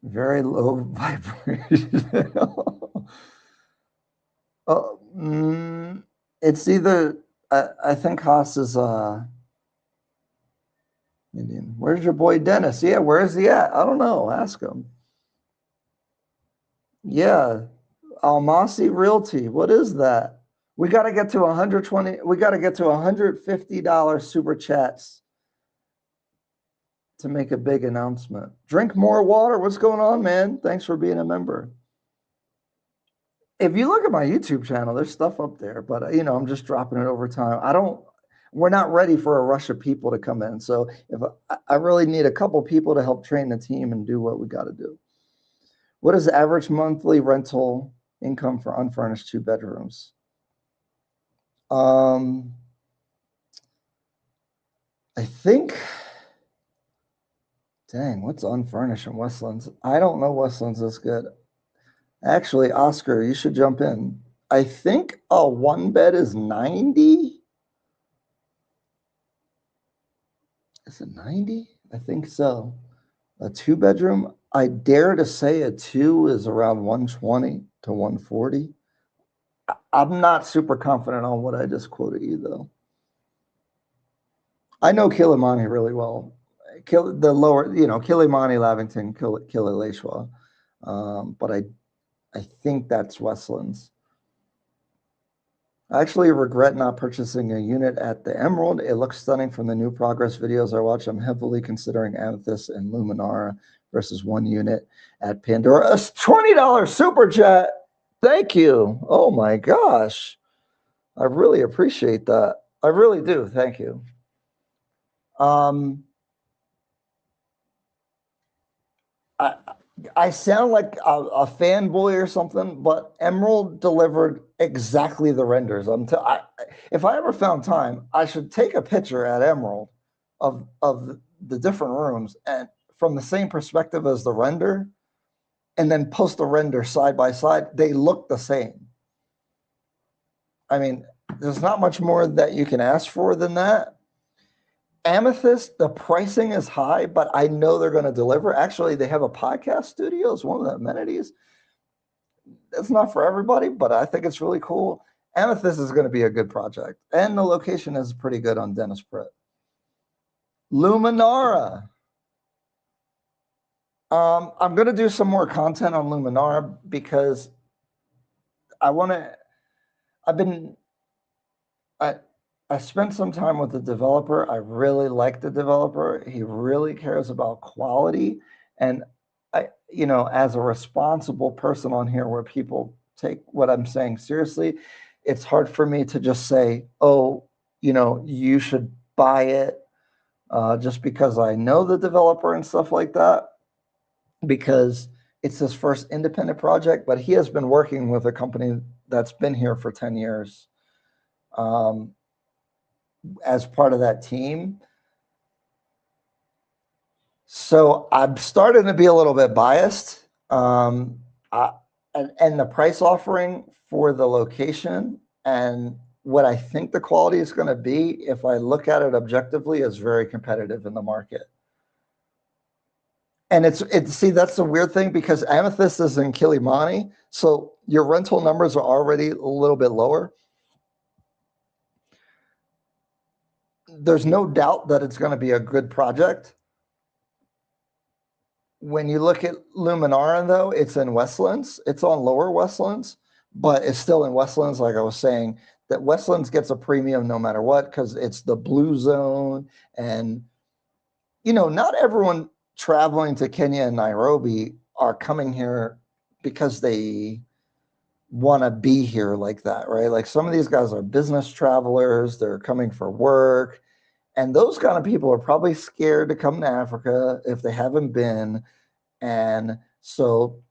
Very low vibration. It's either, I think Haas is Indian. Where's your boy Dennis? Yeah, where is he at? I don't know. Ask him. Yeah, Almasi Realty. What is that? We got to get to 120. We got to get to $150 super chats to make a big announcement. Drink more water. What's going on, man? Thanks for being a member. If you look at my YouTube channel, there's stuff up there, but I'm just dropping it over time. We're not ready for a rush of people to come in. So if I really need a couple people to help train the team and do what we got to do. What is the average monthly rental income for unfurnished 2 bedrooms? I think, dang, what's unfurnished in Westlands? I don't know Westlands is good. Actually, Oscar, you should jump in. I think a 1 bed is 90. Is it 90? I think so. A 2 bedroom, I dare to say a 2 is around 120 to 140. I'm not super confident on what I just quoted you, though. I know Kilimani really well. The lower, Kilimani, Lavington, Kilileshwa. But I think that's Westlands. I actually regret not purchasing a unit at the Emerald. It looks stunning from the new progress videos I watch. I'm heavily considering Amethyst and Luminara versus 1 unit at Pandora. A $20 super chat. Thank you. Oh my gosh. I really appreciate that. I really do. Thank you. I sound like a fanboy or something, but Emerald delivered exactly the renders. If I ever found time, I should take a picture at Emerald of the different rooms and from the same perspective as the render, and then post the render side by side. They look the same. I mean, there's not much more that you can ask for than that. Amethyst, the pricing is high, but I know they're going to deliver. Actually, they have a podcast studio as one of the amenities. That's not for everybody, but I think it's really cool. Amethyst is going to be a good project, and the location is pretty good on Dennis Pritt. Luminara. I'm going to do some more content on Luminara because I want to, I spent some time with the developer. I really like the developer. He really cares about quality. And as a responsible person on here where people take what I'm saying seriously, it's hard for me to just say, oh, you should buy it just because I know the developer and stuff like that, because it's his first independent project, but he has been working with a company that's been here for 10 years as part of that team. So I'm starting to be a little bit biased. And the price offering for the location and what I think the quality is going to be, if I look at it objectively, is very competitive in the market. And see, that's the weird thing, because Amethyst is in Kilimani, so your rental numbers are already a little bit lower. There's no doubt that it's going to be a good project. When you look at Luminara, though, it's in Westlands. It's on Lower Westlands, but it's still in Westlands. Like I was saying, that Westlands gets a premium no matter what, because it's the blue zone. And, not everyone traveling to Kenya and Nairobi are coming here because they want to be here like that, right? Like, some of these guys are business travelers. They're coming for work. And those kind of people are probably scared to come to Africa if they haven't been. And so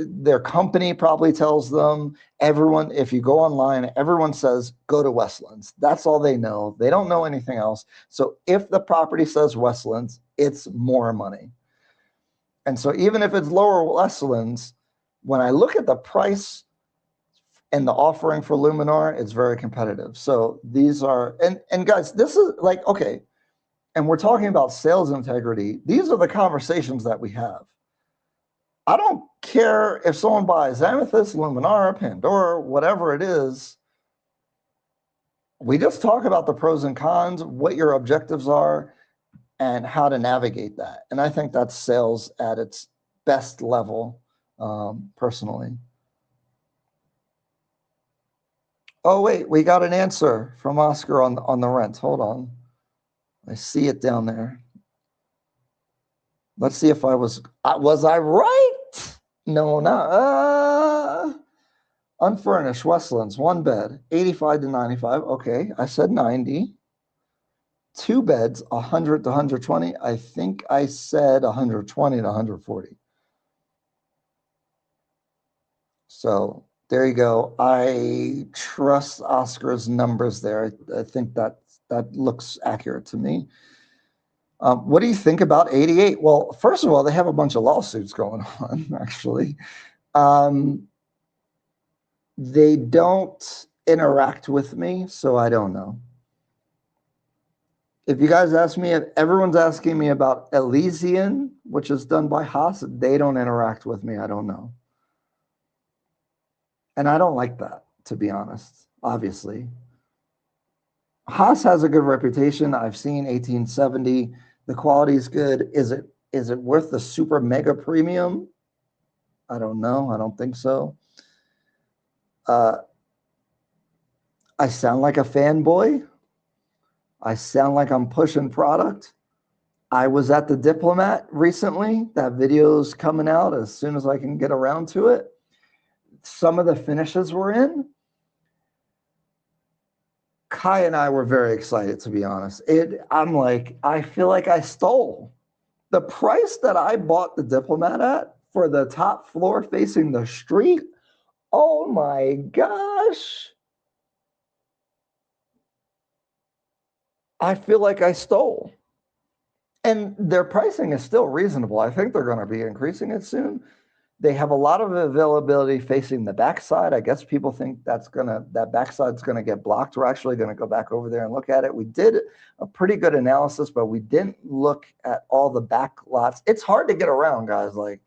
their company probably tells them, everyone, if you go online, everyone says, go to Westlands. That's all they know. They don't know anything else. So if the property says Westlands, it's more money. And so even if it's Lower Westlands, when I look at the price and the offering for Luminar, it's very competitive. So these are, and guys, this is like, okay, and we're talking about sales integrity. These are the conversations that we have. I don't care if someone buys Amethyst, Luminara, Pandora, whatever it is. We just talk about the pros and cons, what your objectives are, and how to navigate that. And I think that's sales at its best level, personally. Oh, wait, we got an answer from Oscar on the rent. Hold on. I see it down there. Let's see if was I right? No, not, unfurnished, Westlands, 1 bed, 85 to 95. Okay, I said 90. 2 beds, 100 to 120. I think I said 120 to 140. So there you go. I trust Oscar's numbers there. I think that looks accurate to me. What do you think about 88? Well, first of all, they have a bunch of lawsuits going on, actually. They don't interact with me, so I don't know. If you guys ask me, if everyone's asking me about Elysian, which is done by Haas, they don't interact with me. I don't know. And I don't like that, to be honest, obviously. Haas has a good reputation. I've seen 1870. The quality is good. Is it worth the super mega premium? I don't know. I don't think so. I sound like a fanboy. I sound like I'm pushing product. I was at the Diplomat recently. That video's coming out as soon as I can get around to it. Some of the finishes were in. Kai and I were very excited, to be honest. I'm like, I feel like I stole. The price that I bought the Diplomat at for the top floor facing the street, oh my gosh. I feel like I stole. And their pricing is still reasonable. I think they're going to be increasing it soon. They have a lot of availability facing the backside. I guess people think that backside's going to get blocked. We're actually going to go back over there and look at it. We did a pretty good analysis, but we didn't look at all the back lots. It's hard to get around, guys. Like,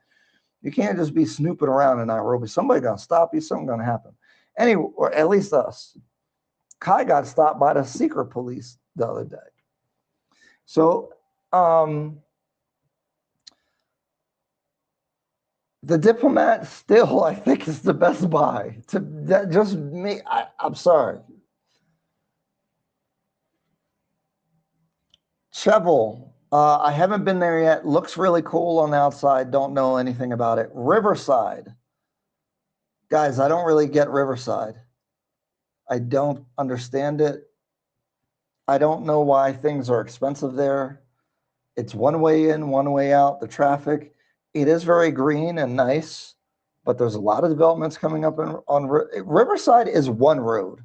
you can't just be snooping around in Nairobi. Somebody's going to stop you. Something's going to happen. Anyway, or at least us. Kai got stopped by the secret police the other day. So the Diplomat still, I think, is the best buy. That just me. I'm sorry. Cheval. I haven't been there yet. Looks really cool on the outside. Don't know anything about it. Riverside. Guys, I don't really get Riverside. I don't understand it. I don't know why things are expensive there. It's one way in, one way out. The traffic. It is very green and nice, but there's a lot of developments coming up on Riverside is one road.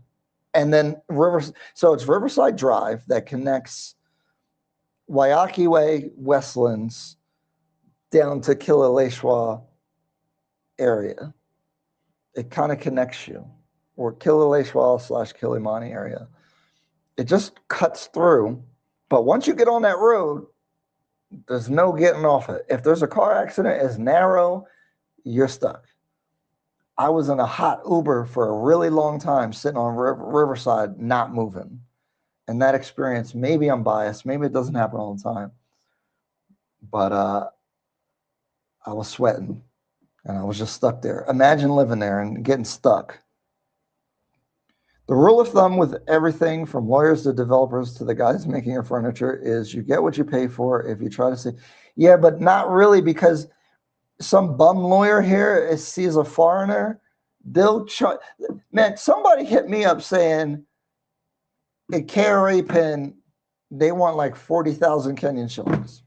And then so it's Riverside Drive that connects Waiyaki Way, Westlands, down to Kilauea area. It kind of connects you, or Kilauea/Kilimani area. It just cuts through. But once you get on that road, there's no getting off it. If there's a car accident, it's narrow, you're stuck. I was in a hot Uber for a really long time, sitting on Riverside, not moving. And that experience, maybe I'm biased, maybe it doesn't happen all the time, but I was sweating and I was just stuck there. Imagine living there and getting stuck. The rule of thumb with everything from lawyers to developers to the guys making your furniture is you get what you pay for. If you try to say, yeah, but not really, because some bum lawyer here sees a foreigner, they'll try. Man, somebody hit me up saying a KRA pin, they want like 40,000 Kenyan shillings.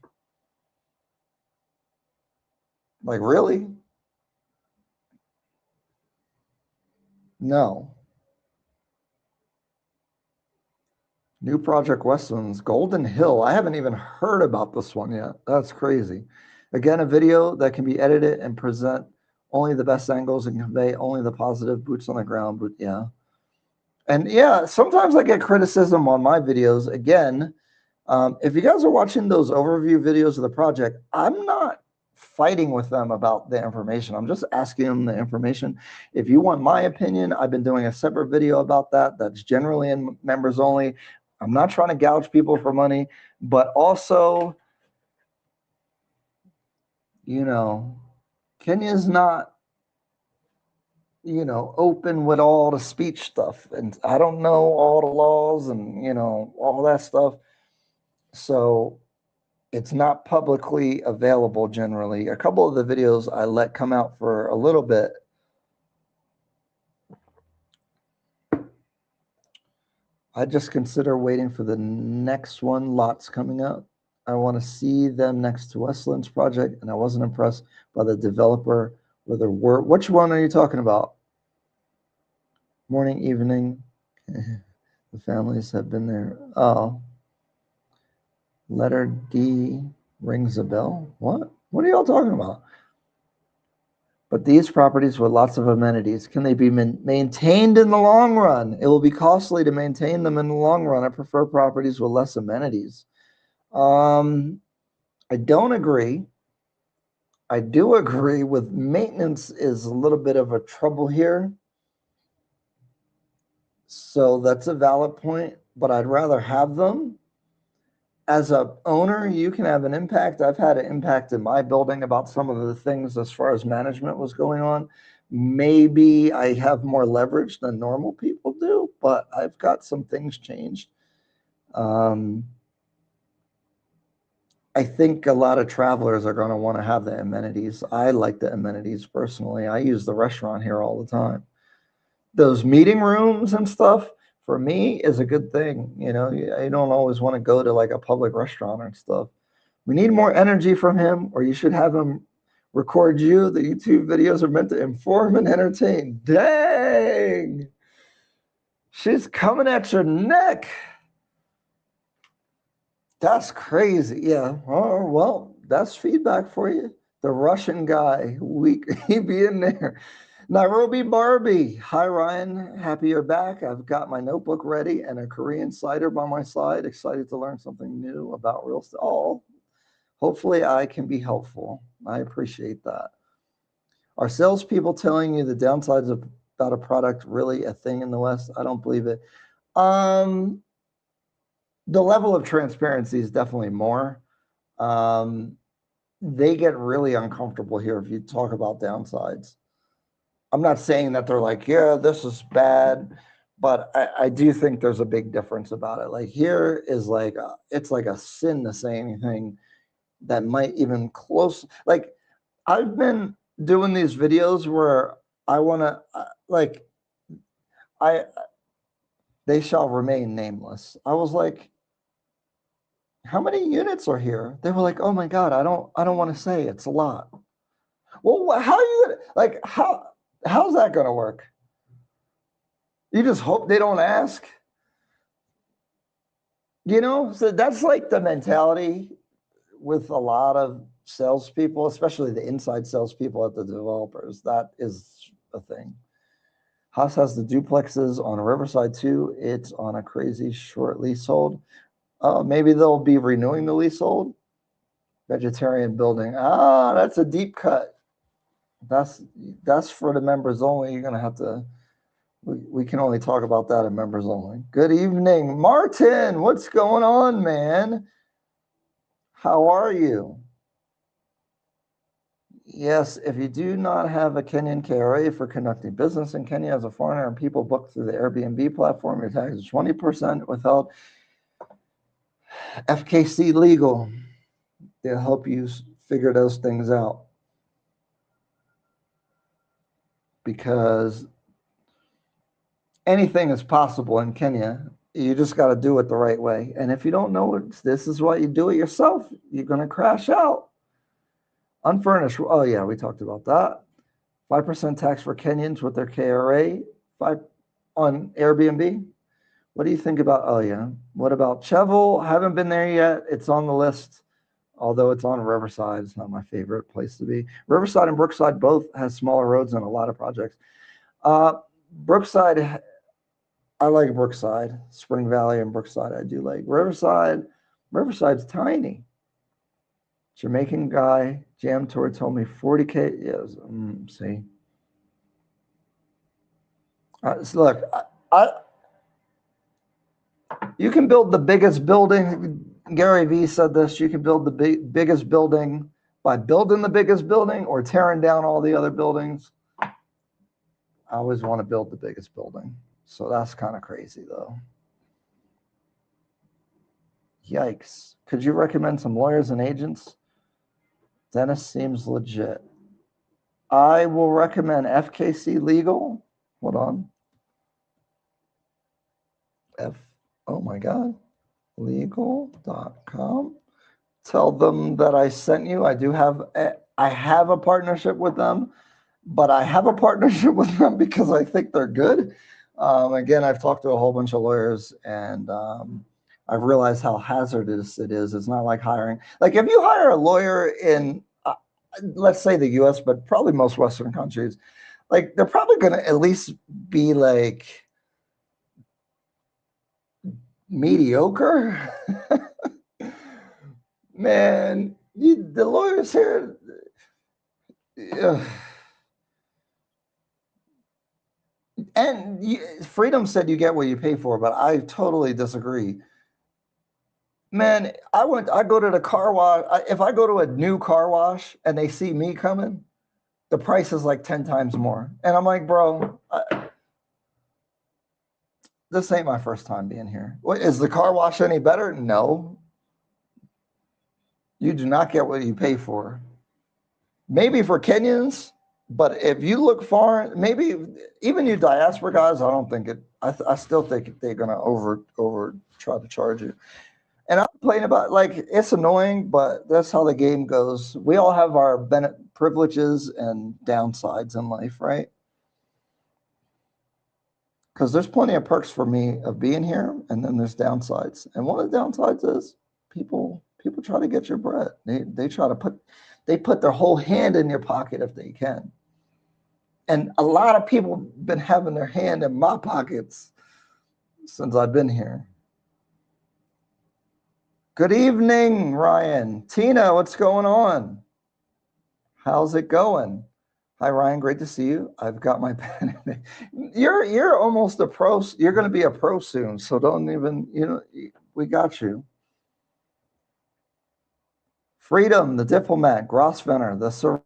Like, really? No. New Project Westlands, Golden Hill. I haven't even heard about this one yet. That's crazy. Again, a video that can be edited and present only the best angles and convey only the positive, boots on the ground. But yeah. And yeah, sometimes I get criticism on my videos. Again, if you guys are watching those overview videos of the project, I'm not fighting with them about the information. I'm just asking them the information. If you want my opinion, I've been doing a separate video about that. That's generally in members only. I'm not trying to gouge people for money, but also, you know, Kenya's not, you know, open with all the speech stuff. And I don't know all the laws and, you know, all that stuff. So it's not publicly available generally. A couple of the videos I let come out for a little bit. I just consider waiting for the next one. Lots coming up. I want to see them next to Westland's project, and I wasn't impressed by the developer with their work. Which one are you talking about? Morning, evening. The families have been there. Oh. Letter D rings a bell. What? What are y'all talking about? But these properties with lots of amenities, can they be maintained in the long run? It will be costly to maintain them in the long run. I prefer properties with less amenities. I don't agree. I do agree with maintenance is a little bit of a trouble here. So that's a valid point, but I'd rather have them. As a owner, you can have an impact. I've had an impact in my building about some of the things as far as management was going on. Maybe I have more leverage than normal people do, but I've got some things changed. I think a lot of travelers are going to want to have the amenities. I like the amenities personally. I use the restaurant here all the time. Those meeting rooms and stuff, for me, is a good thing. You know, you don't always want to go to like a public restaurant and stuff. We need more energy from him, or you should have him record you. The YouTube videos are meant to inform and entertain. Dang! She's coming at your neck. That's crazy. Yeah. Oh, well, that's feedback for you. The Russian guy, he be in there. Nairobi Barbie. Hi, Ryan. Happy you're back. I've got my notebook ready and a Korean cider by my side. Excited to learn something new about real estate. Oh, hopefully I can be helpful. I appreciate that. Are salespeople telling you the downsides about a product really a thing in the West? I don't believe it. the level of transparency is definitely more. They get really uncomfortable here if you talk about downsides. I'm not saying that they're like, yeah, this is bad, but I do think there's a big difference about it. Like here is like, it's like a sin to say anything that might even close. Like I've been doing these videos where I want to, like, I, they shall remain nameless. I was like, how many units are here? They were like, oh my God, I don't want to say, it's a lot. Well, how are you like, how's that going to work? You just hope they don't ask, you know? So that's like the mentality with a lot of salespeople, especially the inside salespeople at the developers. That is a thing. Haas has the duplexes on Riverside too. It's on a crazy short leasehold. Maybe they'll be renewing the leasehold. Vegetarian building. Ah, that's a deep cut. That's for the members only. You're gonna have to. We can only talk about that in members only. Good evening, Martin. What's going on, man? How are you? Yes, if you do not have a Kenyan KRA for conducting business in Kenya as a foreigner and people book through the Airbnb platform, your tax is 20% withheld. FKC Legal, they'll help you figure those things out. Because anything is possible in Kenya. You just got to do it the right way. And if you don't know it, this is why you do it yourself. You're going to crash out. Unfurnished. Oh, yeah, we talked about that. 5% tax for Kenyans with their KRA 5 on Airbnb. What do you think about, oh, yeah. What about Cheval? Haven't been there yet. It's on the list, although it's on Riverside. It's not my favorite place to be. Riverside and Brookside both has smaller roads and a lot of projects. Brookside, I like Brookside. Spring Valley and Brookside, I do like. Riverside's tiny. Jamaican guy, Jam Tour told me 40K. Yes, see. So look, you can build the biggest building. Gary Vee said this. You can build the biggest building by building the biggest building or tearing down all the other buildings. I always want to build the biggest building. So that's kind of crazy, though. Yikes. Could you recommend some lawyers and agents? Dennis seems legit. I will recommend FKC Legal. Hold on. Oh my God. Legal.com. Tell them that I sent you. I have a partnership with them, but I have a partnership with them because I think they're good. Again, I've talked to a whole bunch of lawyers, and I've realized how hazardous it is. It's not like hiring. Like if you hire a lawyer in, let's say the U.S., but probably most Western countries, like they're probably going to at least be like mediocre. Man, the lawyers here. And Freedom said you get what you pay for, but I totally disagree. Man, I go to the car wash. If I go to a new car wash and they see me coming, the price is like 10 times more. And I'm like, bro, this ain't my first time being here. What, is the car wash any better? No. You do not get what you pay for. Maybe for Kenyans, but if you look foreign, maybe even you diaspora guys, I don't think it. I still think they're gonna over try to charge you. And I'm complaining about, like, it's annoying, but that's how the game goes. We all have our privileges and downsides in life, right? Because there's plenty of perks for me of being here, and then there's downsides. And one of the downsides is people try to get your bread. They try to put their whole hand in your pocket if they can. And a lot of people have been having their hand in my pockets since I've been here. Good evening, Ryan. Tina, what's going on? How's it going? Hi, Ryan. Great to see you. I've got my pen. You're almost a pro. You're going to be a pro soon. So don't even, We got you. Freedom, the diplomat, Grosvenor, the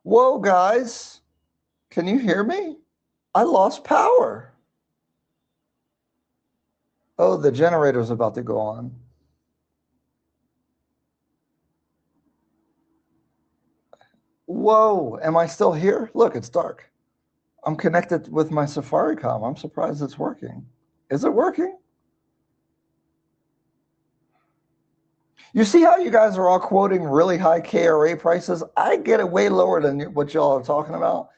Whoa, guys. Can you hear me? I lost power. Oh, the generator's about to go on. Whoa, am I still here? Look, it's dark. I'm connected with my Safaricom. I'm surprised it's working. Is it working? You see how you guys are all quoting really high KRA prices? I get it way lower than what y'all are talking about.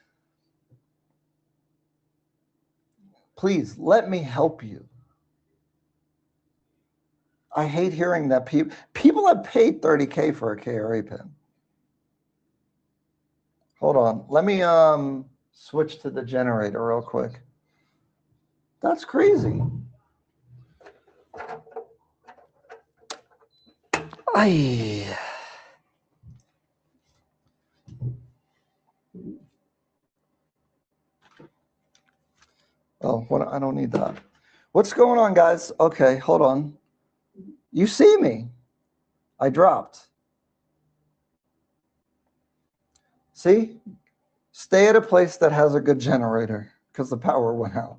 Please, let me help you. I hate hearing that people have paid 30K for a KRA pin. Hold on. Let me switch to the generator real quick. That's crazy. Aye. Oh, what? I don't need that. What's going on, guys? Okay, hold on. You see me? I dropped. See? Stay at a place that has a good generator because the power went out.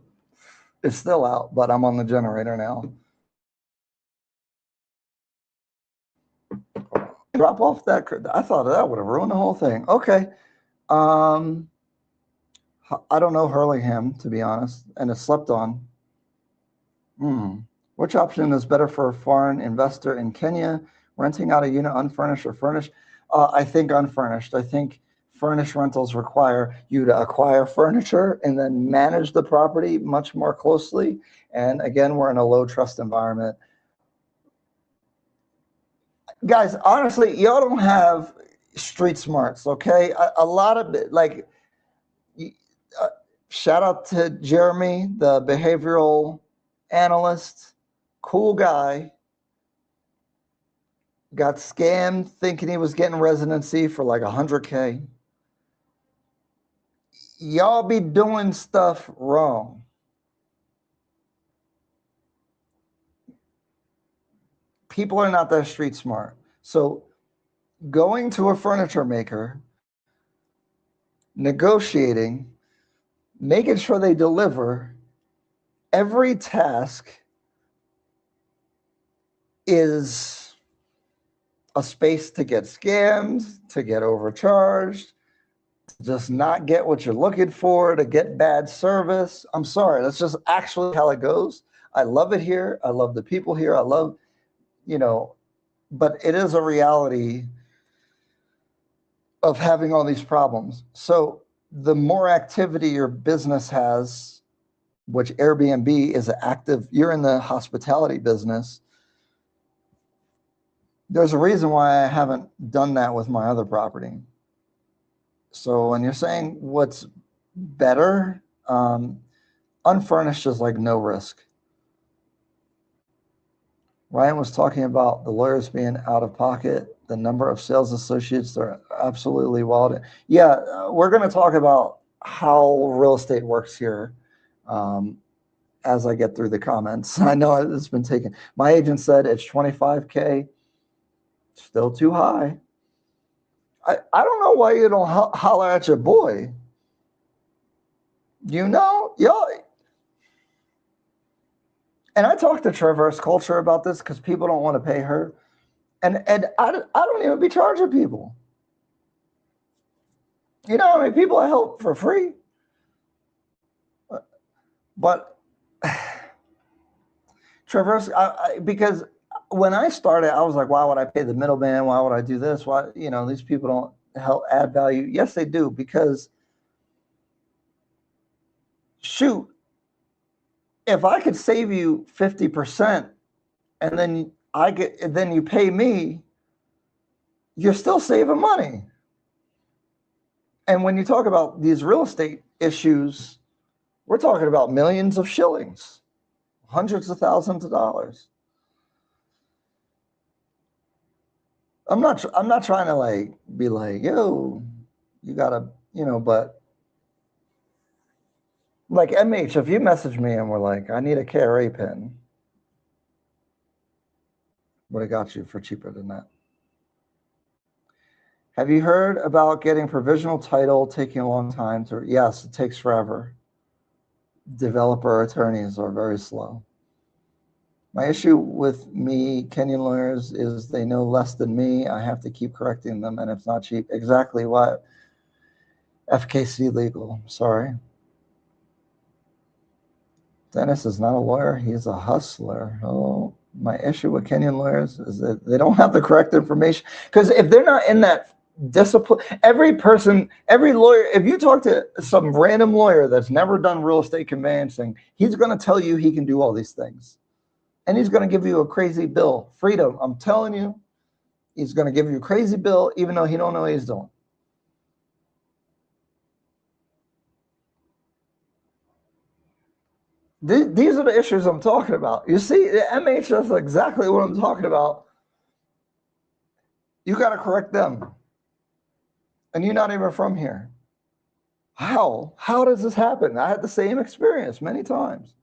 It's still out, but I'm on the generator now. Drop off that. I thought that would have ruined the whole thing. Okay. I don't know Hurlingham, to be honest, and it's slept on. Which option is better for a foreign investor in Kenya? Renting out a unit unfurnished or furnished? I think unfurnished. I think furnished rentals require you to acquire furniture and then manage the property much more closely. And again, we're in a low trust environment. Guys, honestly, y'all don't have street smarts, okay? A lot of it, like, shout out to Jeremy, the behavioral analyst, cool guy. Got scammed thinking he was getting residency for like 100K. Y'all be doing stuff wrong. People are not that street smart. So going to a furniture maker, negotiating, making sure they deliver, every task is a space to get scammed, to get overcharged, to just not get what you're looking for, to get bad service. I'm sorry, that's just actually how it goes. I love it here. I love the people here. I love, but it is a reality of having all these problems. So the more activity your business has, which Airbnb is active, you're in the hospitality business. There's a reason why I haven't done that with my other property. So when you're saying what's better, unfurnished is like no risk. Ryan was talking about the lawyers being out of pocket, the number of sales associates, they're absolutely wild. Yeah, we're going to talk about how real estate works here as I get through the comments. I know it's been taken. My agent said it's 25K, still too high. I don't know why you don't holler at your boy. Y'all. And I talked to Traverse Culture about this because people don't want to pay her. And I don't even be charging people. You know how many people I help for free? But Traverse, because when I started, I was like, why would I pay the middleman? Why would I do this? Why, you know, these people don't help add value. Yes, they do, because shoot, if I could save you 50% and then you pay me, you're still saving money. And when you talk about these real estate issues, we're talking about millions of shillings, hundreds of thousands of dollars. I'm not trying to like be like, yo, you gotta, you know, but like MH, if you message me and we're like, I need a KRA pin, would have got you for cheaper than that. Have you heard about getting provisional title taking a long time? Yes, it takes forever. Developer attorneys are very slow. My issue with me, Kenyan lawyers, is they know less than me. I have to keep correcting them, and it's not cheap. Exactly what? FKC Legal, sorry. Dennis is not a lawyer. He's a hustler. Oh, my issue with Kenyan lawyers is that they don't have the correct information. Because if they're not in that discipline, every lawyer, if you talk to some random lawyer that's never done real estate conveyancing, he's going to tell you he can do all these things. And he's going to give you a crazy bill. Freedom, I'm telling you, he's going to give you a crazy bill even though he don't know what he's doing. These are the issues I'm talking about. You see, the MH, that's exactly what I'm talking about. You got to correct them. And you're not even from here. How? How does this happen? I had the same experience many times.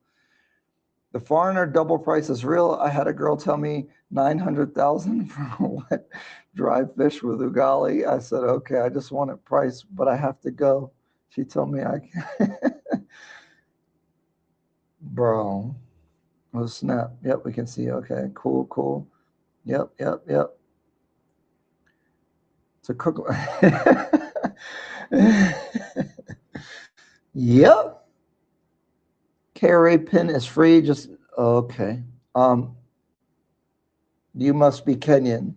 The foreigner double price is real. I had a girl tell me 900,000 for what? Dried fish with ugali. I said, okay, I just want a price, but I have to go. She told me I can't. Bro. Oh, snap. Yep, we can see. Okay, cool, cool. Yep. To cook. Yep. KRA pin is free. Just okay. You must be Kenyan.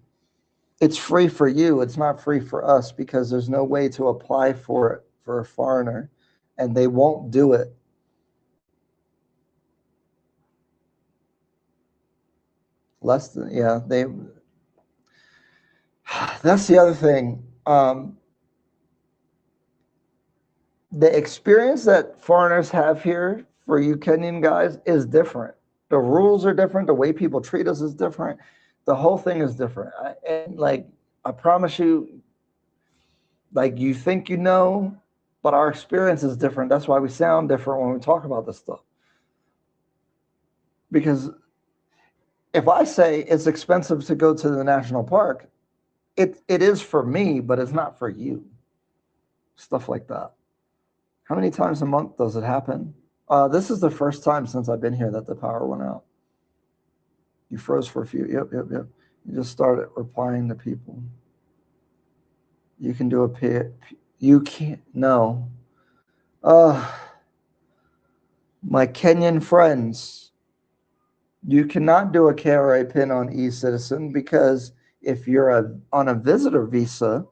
It's free for you. It's not free for us because there's no way to apply for it for a foreigner, and they won't do it. Less than, yeah, they. That's the other thing. The experience that foreigners have here for you Kenyan guys is different. The rules are different. The way people treat us is different. The whole thing is different. And like, I promise you, like you think you know, but our experience is different. That's why we sound different when we talk about this stuff. Because if I say it's expensive to go to the national park, it is for me, but it's not for you. Stuff like that. How many times a month does it happen? This is the first time since I've been here that the power went out. You froze for a few. Yep. You just started replying to people. You can do a you can't. No. My Kenyan friends, you cannot do a KRA pin on eCitizen because if you're on a visitor visa,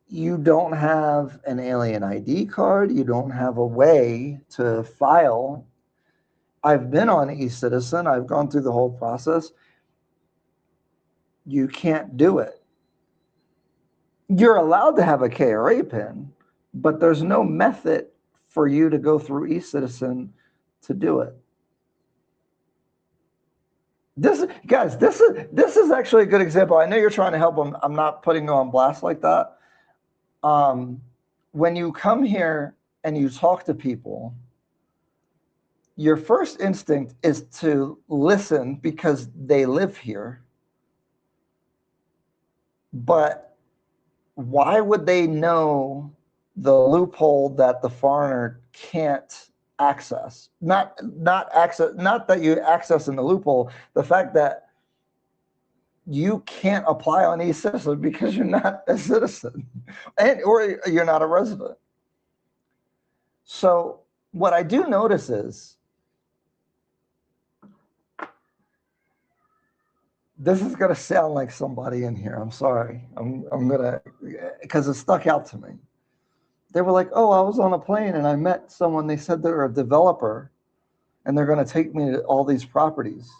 you don't have an alien ID card. You don't have a way to file. I've been on eCitizen. I've gone through the whole process. You can't do it. You're allowed to have a KRA pin, but there's no method for you to go through eCitizen to do it. This is actually a good example. I know you're trying to help them. I'm not putting you on blast like that. When you come here and you talk to people, your first instinct is to listen because they live here. But why would they know the loophole that the foreigner can't access? Not that you access in the loophole, the fact that you can't apply on eCitizen because you're not a citizen or you're not a resident. So what I do notice is This is going to sound like somebody in here. I'm sorry. I'm going to, because it stuck out to me. They were like, oh, I was on a plane and I met someone. They said they're a developer and they're going to take me to all these properties.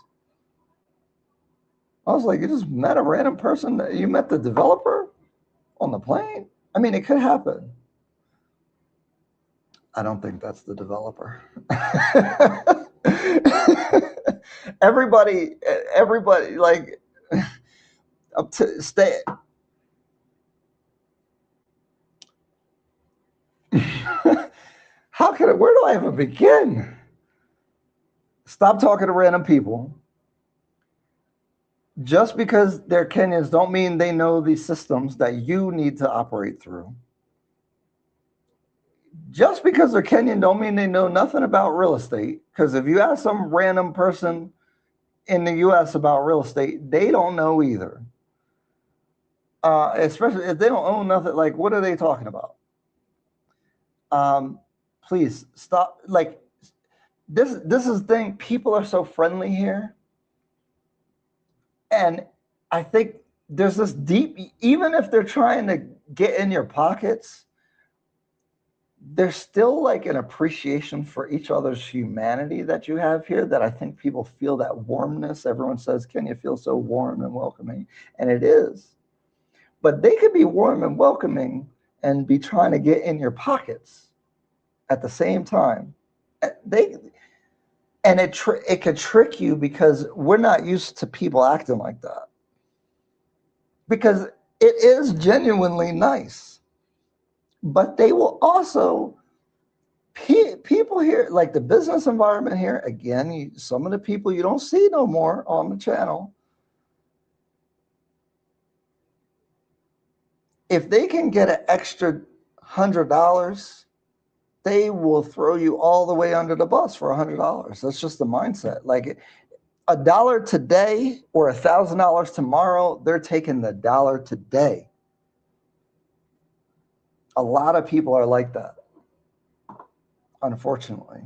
I was like, you just met a random person? You met the developer on the plane? I mean, it could happen. I don't think that's the developer. everybody, like, up to stay. How can where do I even begin? Stop talking to random people. Just because they're Kenyans don't mean they know the systems that you need to operate through. Just because they're Kenyan don't mean they know nothing about real estate. Because if you ask some random person in the US about real estate, they don't know either. Especially if they don't own nothing, like what are they talking about? Please stop. Like this is the thing. People are so friendly here. And I think there's this deep, even if they're trying to get in your pockets, there's still like an appreciation for each other's humanity that you have here that I think people feel that warmness. Everyone says, can you feel so warm and welcoming? And it is. But they could be warm and welcoming and be trying to get in your pockets at the same time. It could trick you because we're not used to people acting like that. Because it is genuinely nice. But they will also, people here, like the business environment here, again, some of the people you don't see no more on the channel, if they can get an extra $100, they will throw you all the way under the bus for $100. That's just the mindset. Like $1 today or $1,000 tomorrow, they're taking the dollar today. A lot of people are like that, unfortunately.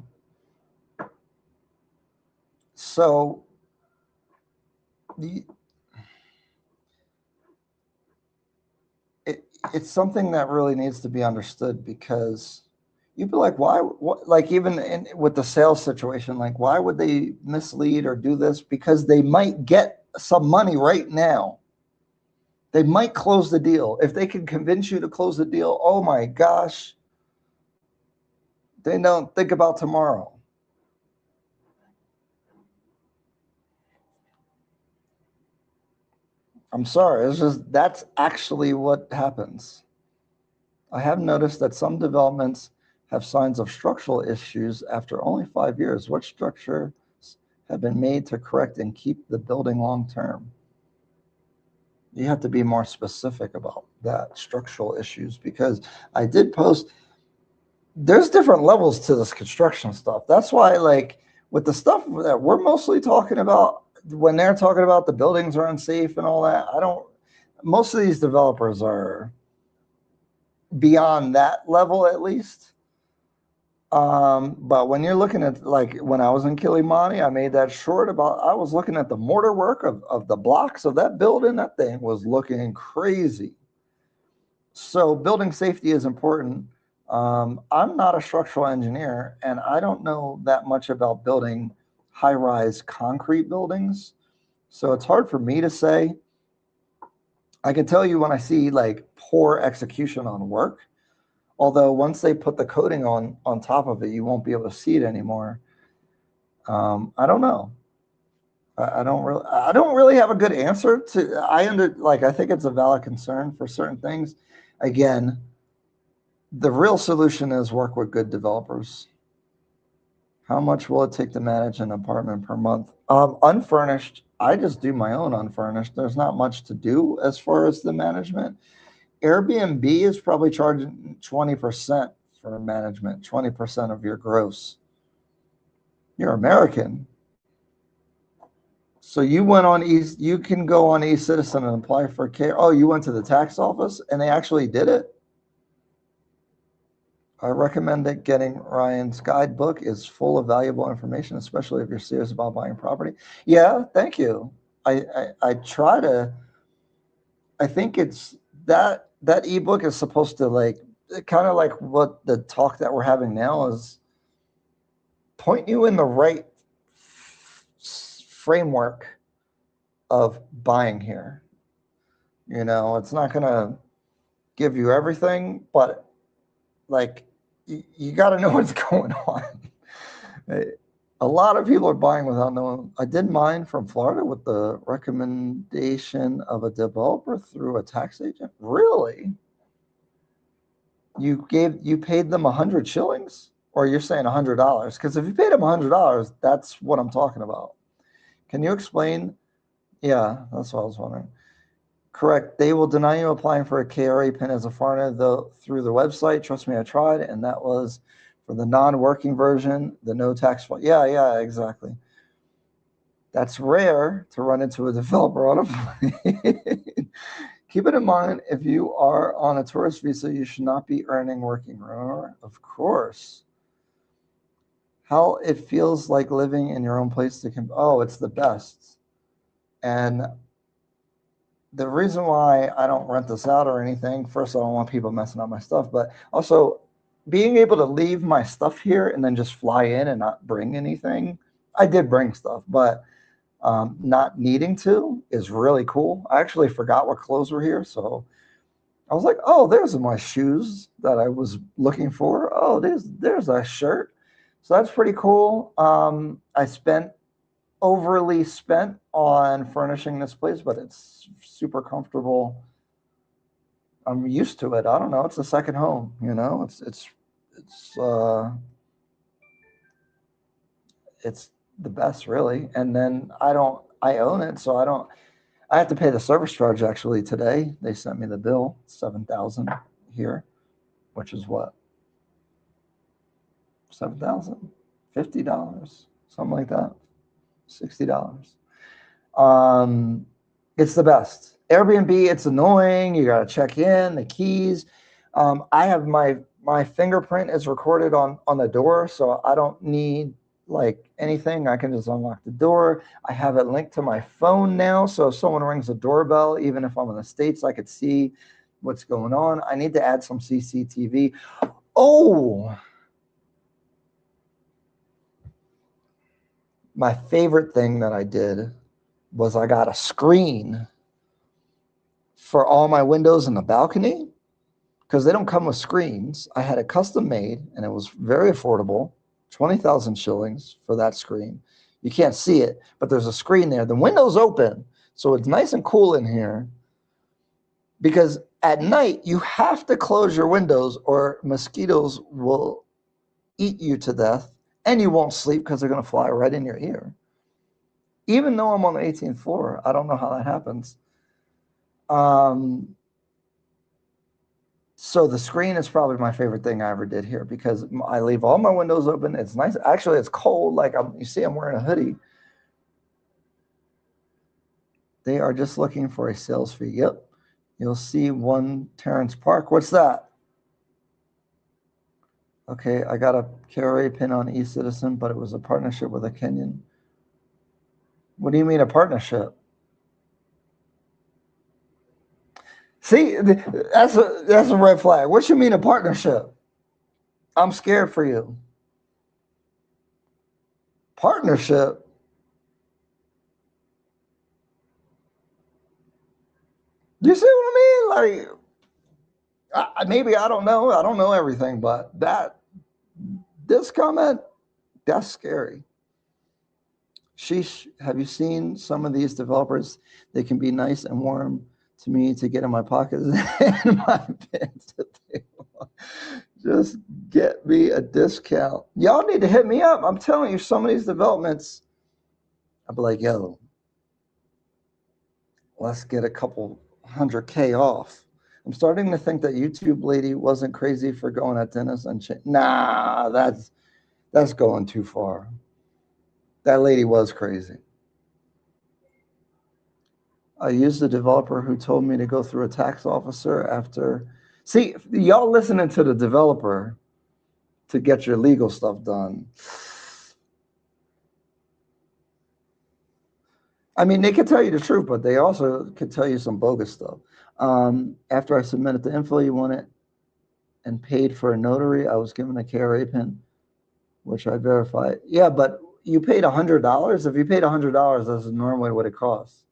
So it's something that really needs to be understood, because you'd be like, why, like even with the sales situation, like why would they mislead or do this? Because they might get some money right now. They might close the deal. If they can convince you to close the deal, oh my gosh, they don't think about tomorrow. I'm sorry, it's just, that's actually what happens. I have noticed that some developments have signs of structural issues after only 5 years. What structures have been made to correct and keep the building long term? You have to be more specific about that, structural issues, because I did post, there's different levels to this construction stuff. That's why, like, with the stuff that we're mostly talking about, when they're talking about the buildings are unsafe and all that, most of these developers are beyond that level at least. But when you're looking at, like when I was in Kilimani, I made that short about, I was looking at the mortar work of the blocks of that building. That thing was looking crazy. So building safety is important. I'm not a structural engineer, and I don't know that much about building high-rise concrete buildings. So it's hard for me to say. I can tell you when I see like poor execution on work, although once they put the coating on top of it, you won't be able to see it anymore. I don't know. I don't really have a good answer to. I think it's a valid concern for certain things. Again, the real solution is work with good developers. How much will it take to manage an apartment per month? Unfurnished, I just do my own unfurnished. There's not much to do as far as the management. Airbnb is probably charging 20% for management, 20% of your gross. You're American. So you went on you can go on eCitizen and apply for care. Oh, you went to the tax office and they actually did it? I recommend that getting Ryan's guidebook is full of valuable information, especially if you're serious about buying property. Yeah, thank you. I try to, I think it's that ebook is supposed to like, kind of like what the talk that we're having now is, point you in the right framework of buying here. You know, it's not going to give you everything, but like you got to know what's going on. A lot of people are buying without knowing. I did mine from Florida with the recommendation of a developer through a tax agent. Really? You paid them 100 shillings? Or you're saying $100? Because if you paid them $100, that's what I'm talking about. Can you explain? Yeah, that's what I was wondering. Correct. They will deny you applying for a KRA PIN as a foreigner through the website. Trust me, I tried, and that was for the non-working version, the no tax file. Yeah, exactly. That's rare to run into a developer on a plane. Keep it in mind, if you are on a tourist visa, you should not be earning working. Remember? Of course. How it feels like living in your own place it's the best. And the reason why I don't rent this out or anything, first, I don't want people messing up my stuff, but also being able to leave my stuff here and then just fly in and not bring anything. I did bring stuff, but not needing to is really cool. I actually forgot what clothes were here, so I was like, oh, there's my shoes that I was looking for. Oh, there's a shirt. So that's pretty cool. I overly spent on furnishing this place, but it's super comfortable. I'm used to it. I don't know. It's a second home, you know. It's the best, really. And then I own it, so I have to pay the service charge actually today. They sent me the bill, 7,000 here, which is what? 7,000, $50, something like that. $60. It's the best. Airbnb, it's annoying. You got to check in, the keys. I have my fingerprint is recorded on the door, so I don't need like anything. I can just unlock the door. I have it linked to my phone now, so if someone rings the doorbell, even if I'm in the States, I could see what's going on. I need to add some CCTV. Oh, my favorite thing that I did was I got a screen for all my windows in the balcony because they don't come with screens. I had it custom made and it was very affordable, 20,000 shillings for that screen. You can't see it, but there's a screen there. The window's open, so it's nice and cool in here because at night you have to close your windows or mosquitoes will eat you to death and you won't sleep because they're going to fly right in your ear. Even though I'm on the 18th floor, I don't know how that happens. So the screen is probably my favorite thing I ever did here because I leave all my windows open. It's nice. Actually, it's cold. Like you see, I'm wearing a hoodie. They are just looking for a sales fee. Yep. You'll see one Terrence Park. What's that? Okay, I got a KRA pin on eCitizen, but it was a partnership with a Kenyan. What do you mean a partnership? See, that's a red flag. What you mean a partnership? I'm scared for you. Partnership? You see what I mean? Like, maybe I don't know. I don't know everything, but this comment, that's scary. Sheesh, have you seen some of these developers? They can be nice and warm to me to get in my pockets and my pants. Just get me a discount. Y'all need to hit me up. I'm telling you, some of these developments, I'll be like, yo, let's get a couple 100K off. I'm starting to think that YouTube lady wasn't crazy for going at Dennis and nah, that's going too far. That lady was crazy. I used a developer who told me to go through a tax officer after. See, y'all listening to the developer to get your legal stuff done. I mean, they could tell you the truth, but they also could tell you some bogus stuff. After I submitted the info you wanted and paid for a notary, I was given a KRA pin, which I verified. Yeah, but you paid $100. If you paid $100, that's normally what it costs.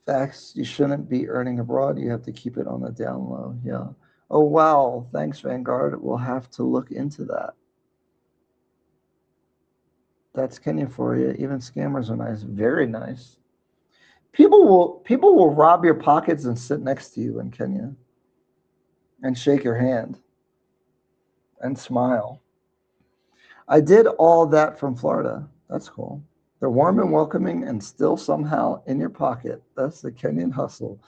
Facts, you shouldn't be earning abroad. You have to keep it on the down low. Yeah. Oh, wow. Thanks, Vanguard. We'll have to look into that. That's Kenya for you. Even scammers are nice. Very nice. People will rob your pockets and sit next to you in Kenya and shake your hand and smile. I did all that from Florida. That's cool. They're warm and welcoming and still somehow in your pocket. That's the Kenyan hustle.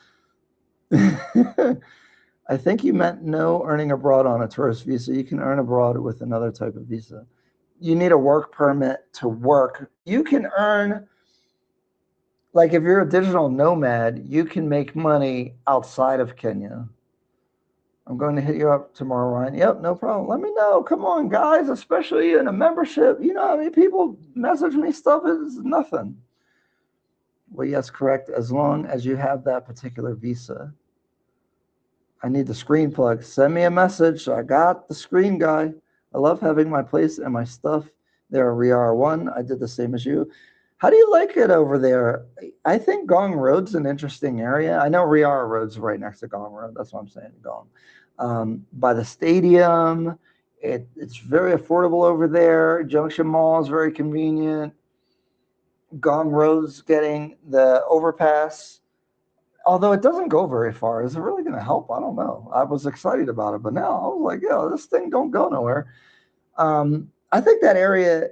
I think you meant no earning abroad on a tourist visa. You can earn abroad with another type of visa. You need a work permit to work. You can earn, like if you're a digital nomad, you can make money outside of Kenya. I'm going to hit you up tomorrow, Ryan. Yep, no problem. Let me know. Come on, guys, especially in a membership. You know how many people message me stuff is nothing. Well, yes, correct. As long as you have that particular visa. I need the screen plug. Send me a message. I got the screen guy. I love having my place and my stuff there at RIAR1. I did the same as you. How do you like it over there? I think Gong Road's an interesting area. I know RIAR Road's right next to Gong Road. That's what I'm saying, Gong. By the stadium, it's very affordable over there. Junction Mall is very convenient. Gong Road's getting the overpass. Although it doesn't go very far. Is it really going to help? I don't know. I was excited about it, but now I was like, yeah, this thing don't go nowhere. I think that area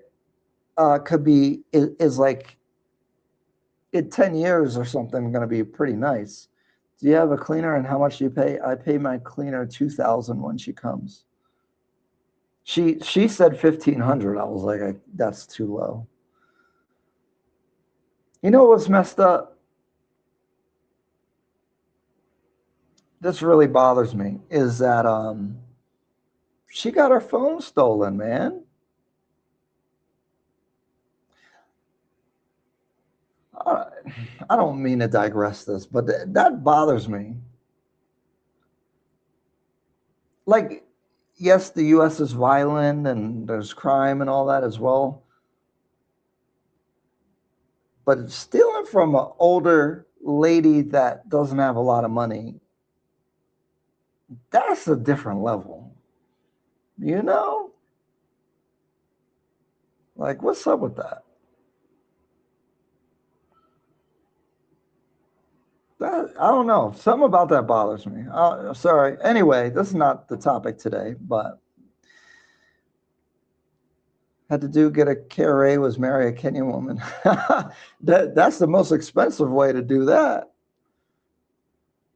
could be, is like in 10 years or something going to be pretty nice. Do you have a cleaner and how much do you pay? I pay my cleaner $2,000 when she comes. She said $1,500. I was like, that's too low. You know what's messed up? This really bothers me is that she got her phone stolen, man. I don't mean to digress this, but that bothers me. Like, yes, the U.S. is violent and there's crime and all that as well. But stealing from an older lady that doesn't have a lot of money, that's a different level. You know? Like, what's up with that? I don't know. Something about that bothers me. Sorry. Anyway, this is not the topic today, but had to get a KRA was marry a Kenyan woman. That's the most expensive way to do that.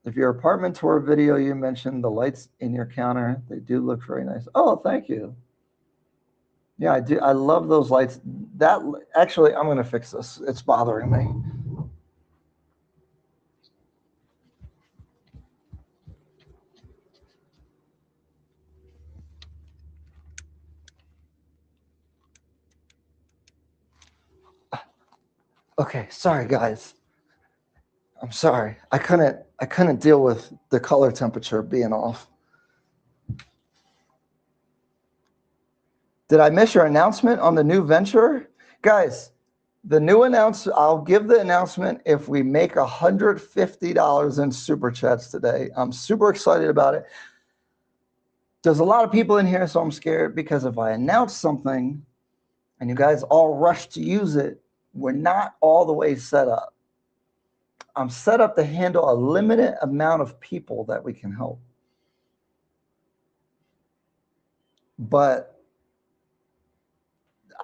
If your apartment tour video you mentioned the lights in your counter, they do look very nice. Oh, thank you. Yeah, I do. I love those lights. That actually, I'm going to fix this. It's bothering me. Okay, sorry guys. I'm sorry. I couldn't deal with the color temperature being off. Did I miss your announcement on the new venture? Guys, the new announcement, I'll give the announcement if we make $150 in super chats today. I'm super excited about it. There's a lot of people in here, so I'm scared because if I announce something and you guys all rush to use it, we're not all the way set up. I'm set up to handle a limited amount of people that we can help. But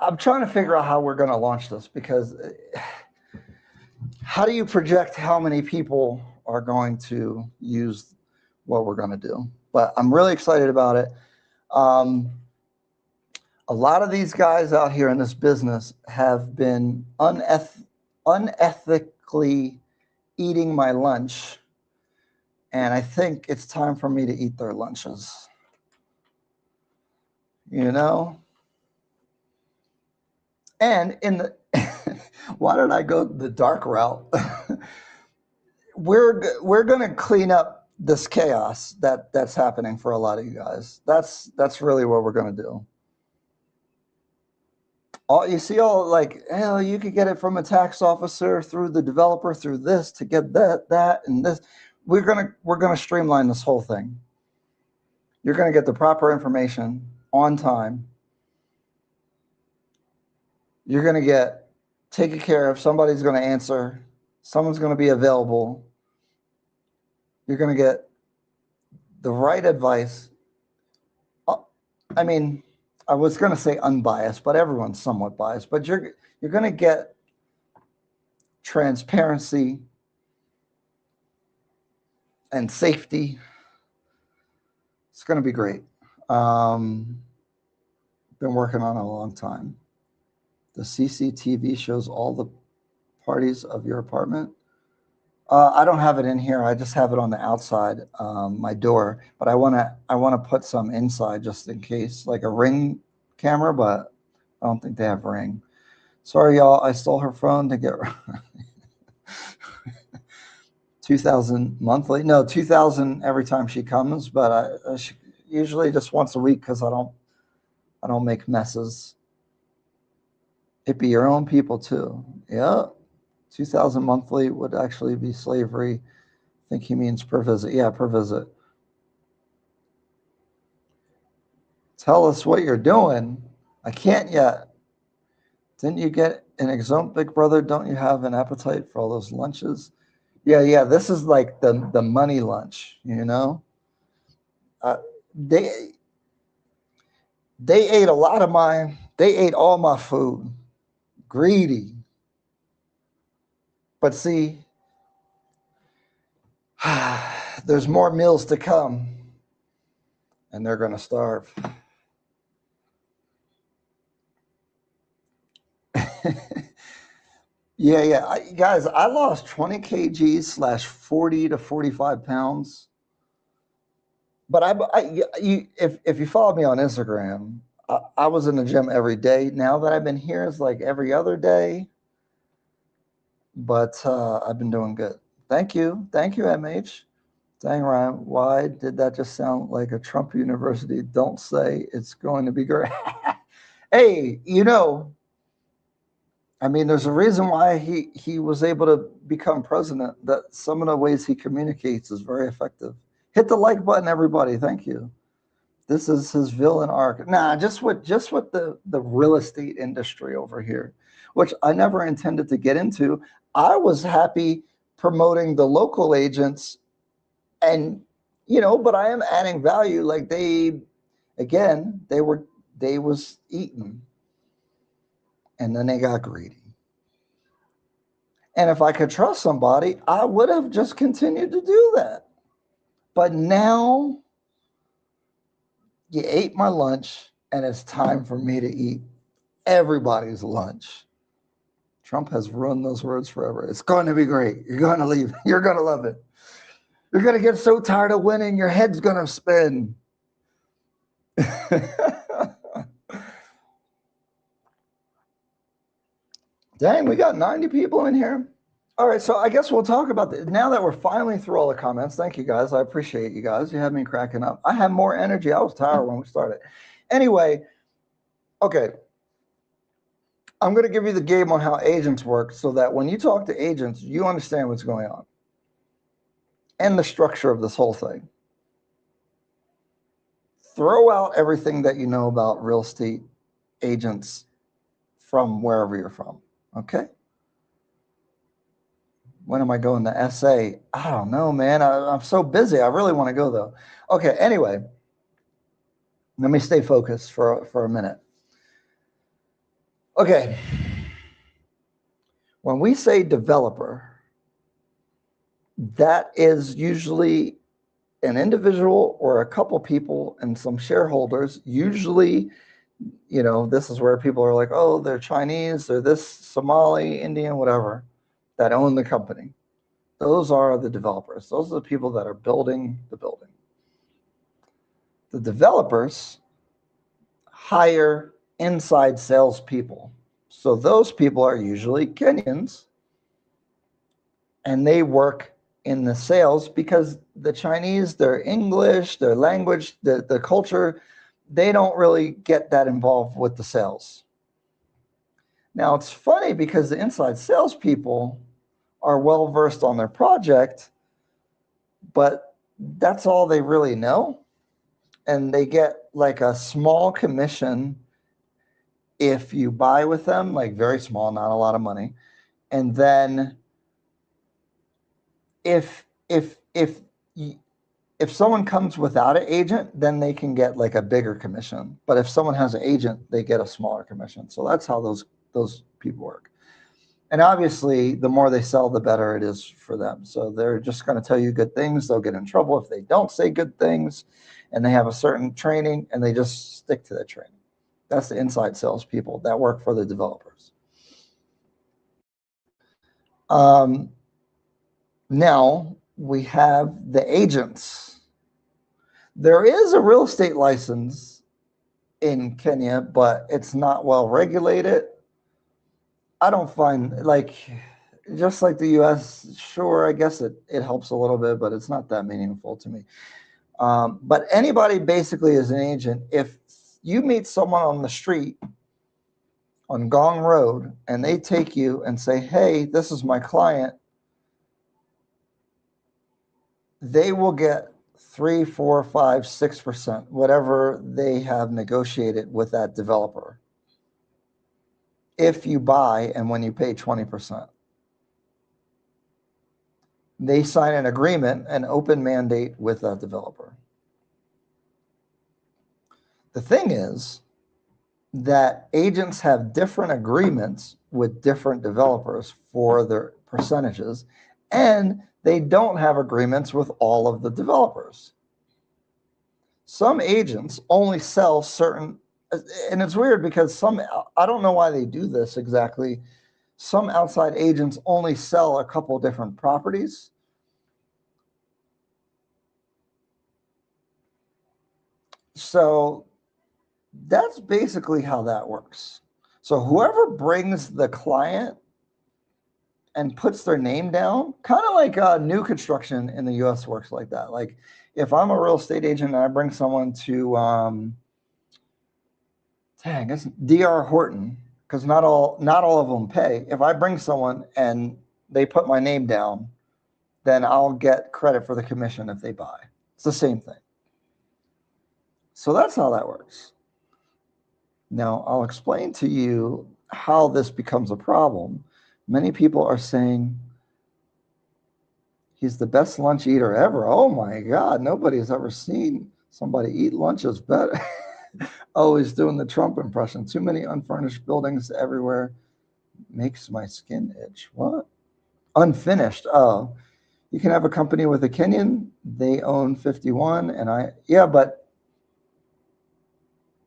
I'm trying to figure out how we're going to launch this because how do you project how many people are going to use what we're going to do? But I'm really excited about it. A lot of these guys out here in this business have been unethically eating my lunch, and I think it's time for me to eat their lunches. You know? And in the, why did I go the dark route? we're going to clean up this chaos that's happening for a lot of you guys. That's really what we're going to do. All you see, all like, hell, you could get it from a tax officer through the developer through this to get that and this. We're gonna streamline this whole thing. You're gonna get the proper information on time. You're gonna get taken care of. Somebody's gonna answer. Someone's gonna be available. You're gonna get the right advice. I mean, I was gonna say unbiased, but everyone's somewhat biased. But you're gonna get transparency and safety. It's going to be great. Been working on it a long time. The CCTV shows all the parties of your apartment. I don't have it in here. I just have it on the outside, my door. But I want to put some inside just in case, like a Ring camera. But I don't think they have Ring. Sorry, y'all. I stole her phone to get 2,000 monthly. No, 2,000 every time she comes. But she, usually just once a week because I don't make messes. It be your own people too. Yeah. 2,000 monthly would actually be slavery. I think he means per visit. Yeah, per visit. Tell us what you're doing. I can't yet. Didn't you get an exempt, Big Brother? Don't you have an appetite for all those lunches? Yeah. This is like the money lunch, you know? They ate a lot of mine. They ate all my food. Greedy. But see, there's more meals to come, and they're going to starve. Yeah. Guys, I lost 20 kgs / 40 to 45 pounds. But if you follow me on Instagram, I was in the gym every day. Now that I've been here, it's like every other day. But I've been doing good. Thank you, MH. Dang, Ryan, why did that just sound like a Trump university? Don't say it's going to be great. Hey, I mean, there's a reason why he was able to become president. That some of the ways he communicates is very effective. Hit the like button, everybody. Thank you. This is his villain arc. Nah, just with the real estate industry over here, which I never intended to get into. I was happy promoting the local agents, and but I am adding value. Like they was eaten, and then they got greedy. And if I could trust somebody, I would have just continued to do that. But now you ate my lunch, and it's time for me to eat everybody's lunch. Trump has ruined those words forever. It's going to be great. You're going to leave. You're going to love it. You're going to get so tired of winning, your head's going to spin. Dang, we got 90 people in here. All right, so I guess we'll talk about this. Now that we're finally through all the comments, thank you guys. I appreciate you guys. You had me cracking up. I have more energy. I was tired when we started. Anyway, okay. I'm going to give you the game on how agents work so that when you talk to agents, you understand what's going on and the structure of this whole thing. Throw out everything that you know about real estate agents from wherever you're from, okay? When am I going to SA? I don't know, man. I'm so busy. I really want to go, though. Okay, anyway, let me stay focused for a minute. Okay. When we say developer, that is usually an individual or a couple people and some shareholders. Usually, this is where people are like, oh, they're Chinese, they're this Somali, Indian, whatever, that own the company. Those are the developers. Those are the people that are building the building. The developers hire inside salespeople So those people are usually Kenyans, and they work in the sales because the Chinese, their English, their language, the culture, they don't really get that involved with the sales. Now, it's funny because the inside salespeople are well versed on their project, but that's all they really know. And they get like a small commission if you buy with them, like very small, not a lot of money. And then if someone comes without an agent, then they can get like a bigger commission. But if someone has an agent, they get a smaller commission. So that's how those people work. And obviously, the more they sell, the better it is for them. So they're just going to tell you good things. They'll get in trouble if they don't say good things, and they have a certain training, and they just stick to that training. That's the inside salespeople that work for the developers. Now we have the agents. There is a real estate license in Kenya, but it's not well regulated. I don't find, like, just like the US, sure, I guess it helps a little bit, but it's not that meaningful to me. But anybody basically is an agent. If you meet someone on the street on Gong Road and they take you and say, hey, this is my client, they will get 3, 4, 5, 6%, whatever they have negotiated with that developer, if you buy and when you pay 20%. They sign an agreement, an open mandate with that developer. The thing is that agents have different agreements with different developers for their percentages, and they don't have agreements with all of the developers. Some agents only sell certain, and it's weird because I don't know why they do this exactly. Some outside agents only sell a couple different properties. So that's basically how that works. So whoever brings the client and puts their name down, kind of like new construction in the US works like that. Like if I'm a real estate agent and I bring someone to, it's DR Horton, because not all of them pay. If I bring someone and they put my name down, then I'll get credit for the commission if they buy. It's the same thing. So that's how that works. Now, I'll explain to you how this becomes a problem. Many people are saying he's the best lunch eater ever. Oh my God, nobody's ever seen somebody eat lunches better. Always doing the Trump impression. Too many unfurnished buildings everywhere makes my skin itch. What? Unfinished. Oh, you can have a company with a Kenyan. They own 51, and yeah, but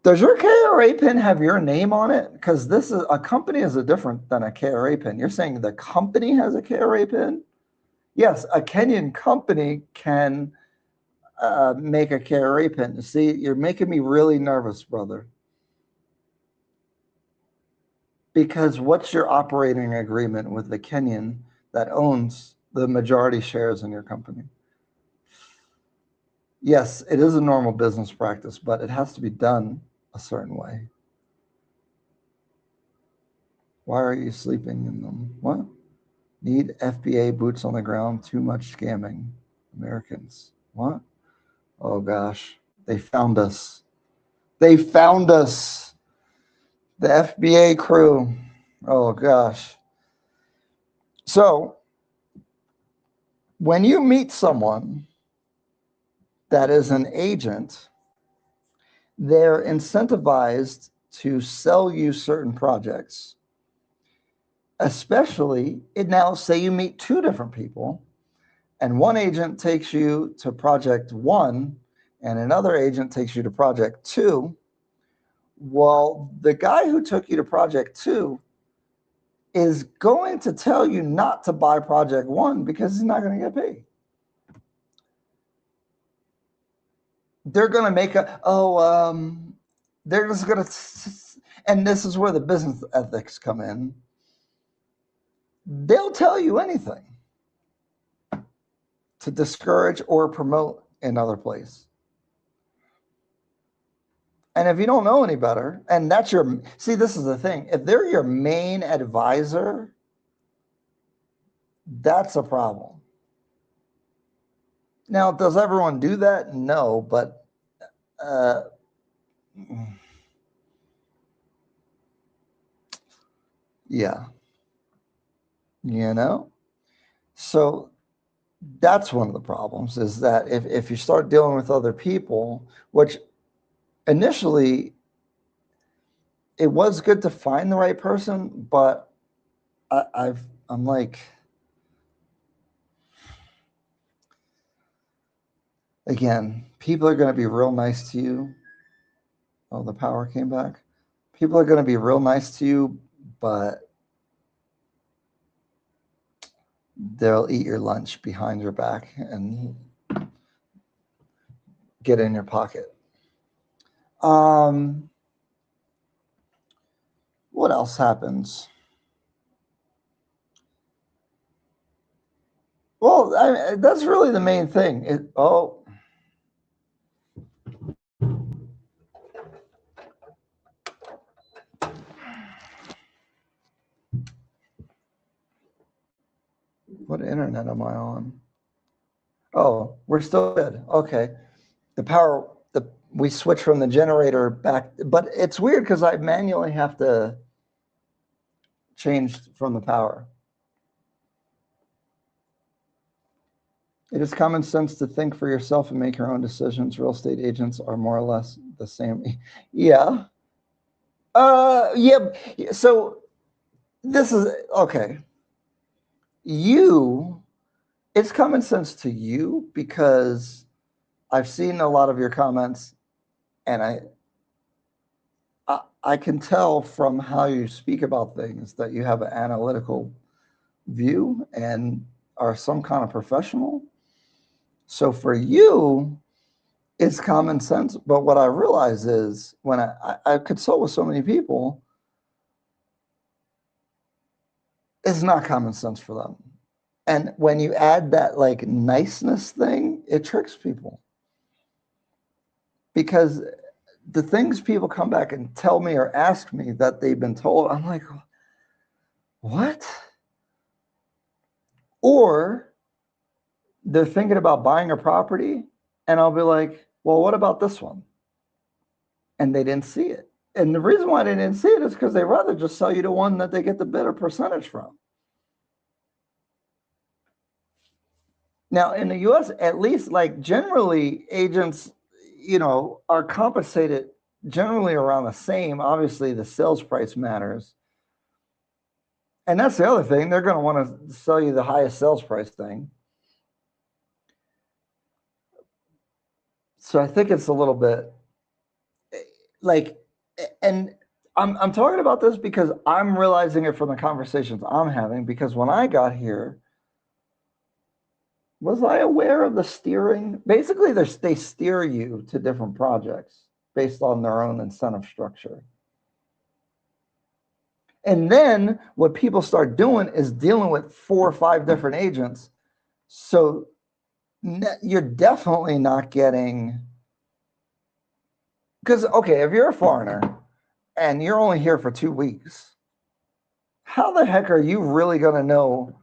does your KRA pin have your name on it? Because this is a company is different than a KRA pin. You're saying the company has a KRA pin? Yes, a Kenyan company can make a KRA pin. See, you're making me really nervous, brother. Because what's your operating agreement with the Kenyan that owns the majority shares in your company? Yes, it is a normal business practice, but it has to be done a certain way. Why are you sleeping in them? What? Need FBA boots on the ground, too much scamming. Americans. What? Oh gosh, they found us. They found us. The FBA crew. Oh gosh. So when you meet someone that is an agent, they're incentivized to sell you certain projects. Especially, now say you meet two different people, and one agent takes you to project 1 and another agent takes you to project 2. Well, the guy who took you to project 2 is going to tell you not to buy project 1 because he's not going to get paid. They're going to make they're just going to, And this is where the business ethics come in. They'll tell you anything to discourage or promote another place. And if you don't know any better, and that's your, see, this is the thing. If they're your main advisor, that's a problem. Now, does everyone do that? No, but yeah, you know? So that's one of the problems, is that if you start dealing with other people, which initially it was good to find the right person, but I'm like, again, people are going to be real nice to you. Oh, the power came back. People are going to be real nice to you, but they'll eat your lunch behind your back and get in your pocket. What else happens? Well, that's really the main thing. What internet am I on? Oh, we're still good. Okay. We switch from the generator back, but it's weird because I manually have to change from the power. It is common sense to think for yourself and make your own decisions. Real estate agents are more or less the same. Yeah. Yeah. So this is okay. It's common sense to you because I've seen a lot of your comments, and I can tell from how you speak about things that you have an analytical view and are some kind of professional. So for you, it's common sense. But what I realize is when I consult with so many people, it's not common sense for them. And when you add that like niceness thing, it tricks people. Because the things people come back and tell me or ask me that they've been told, I'm like, what? Or they're thinking about buying a property, and I'll be like, well, what about this one? And they didn't see it. And the reason why they didn't see it is because they rather just sell you the one that they get the better percentage from. Now, in the US, at least, like generally, agents, are compensated generally around the same. Obviously, the sales price matters. And that's the other thing. They're going to want to sell you the highest sales price thing. So I think it's a little bit like, and I'm talking about this because I'm realizing it from the conversations I'm having, because when I got here, was I aware of the steering? Basically, they steer you to different projects based on their own incentive structure. And then what people start doing is dealing with 4 or 5 different agents. So you're definitely not getting, because, okay, if you're a foreigner and you're only here for 2 weeks, how the heck are you really going to know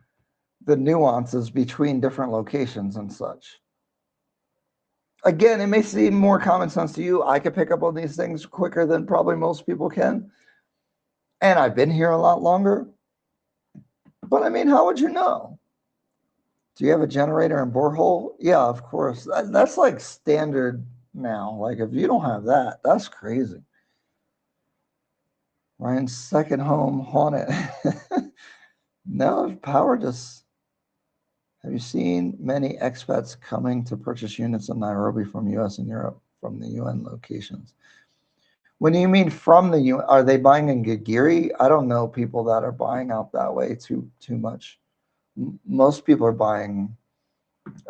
the nuances between different locations and such? Again, it may seem more common sense to you. I could pick up on these things quicker than probably most people can. And I've been here a lot longer. But I mean, how would you know? Do you have a generator and borehole? Yeah, of course. That's like standard now. Like if you don't have that, that's crazy. Ryan's second home haunted. No, power just. Have you seen many expats coming to purchase units in Nairobi from US and Europe from the UN locations? When you mean from the UN, are they buying in Gigiri? I don't know people that are buying out that way too much. Most people are buying,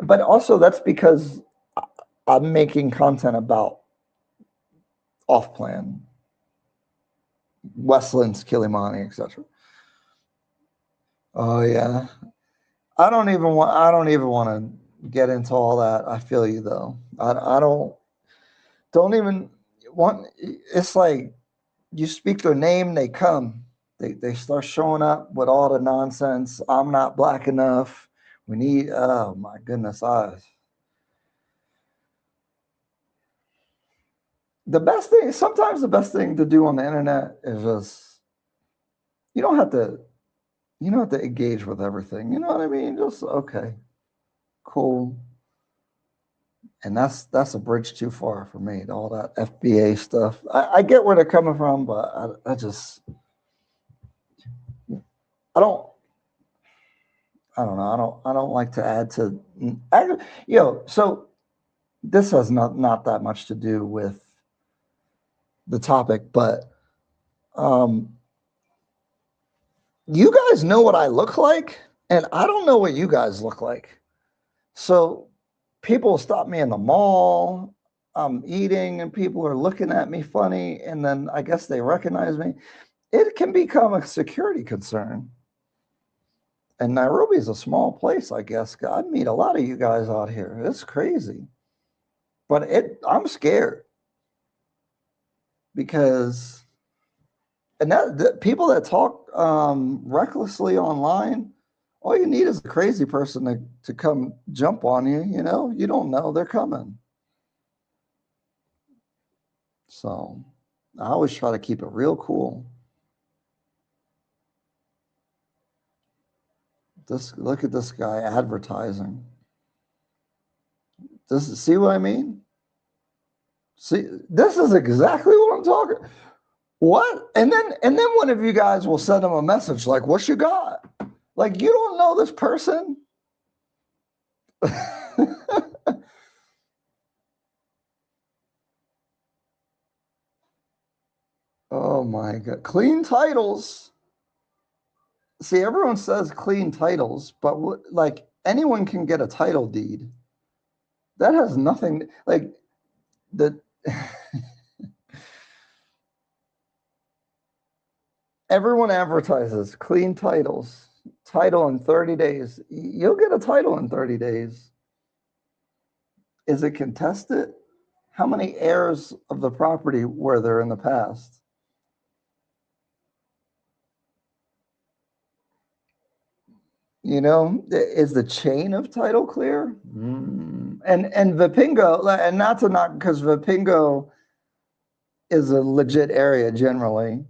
but also that's because I'm making content about off-plan. Westlands, Kilimani, etc. Oh yeah. I don't even want to get into all that. I feel you though. I don't even want, it's like you speak their name, they come. They start showing up with all the nonsense. I'm not black enough. We need, oh my goodness, sometimes the best thing to do on the internet is just, you don't have to, you don't have to engage with everything. You know what I mean? Just, okay, cool. And that's a bridge too far for me. All that FBA stuff. I get where they're coming from, but I just, I don't, I don't know. I don't like to add to, so this has not that much to do with the topic, but you guys know what I look like, and I don't know what you guys look like. So people stop me in the mall. I'm eating, and people are looking at me funny, and then I guess they recognize me. It can become a security concern. And Nairobi is a small place, I guess. I meet a lot of you guys out here. It's crazy. But I'm scared because, and the people that talk recklessly online, all you need is a crazy person to come jump on you. You know, you don't know they're coming. So I always try to keep it real cool. Look at this guy advertising. See what I mean? See, this is exactly what I'm talking. What? And then one of you guys will send them a message like, "What you got?" Like, you don't know this person. Oh my God. Clean titles. See, everyone says clean titles, but like anyone can get a title deed. That has nothing, like the everyone advertises clean titles, title in 30 days. You'll get a title in 30 days. Is it contested? How many heirs of the property were there in the past? You know, is the chain of title clear? And Vipingo, and not to knock, because Vipingo is a legit area generally,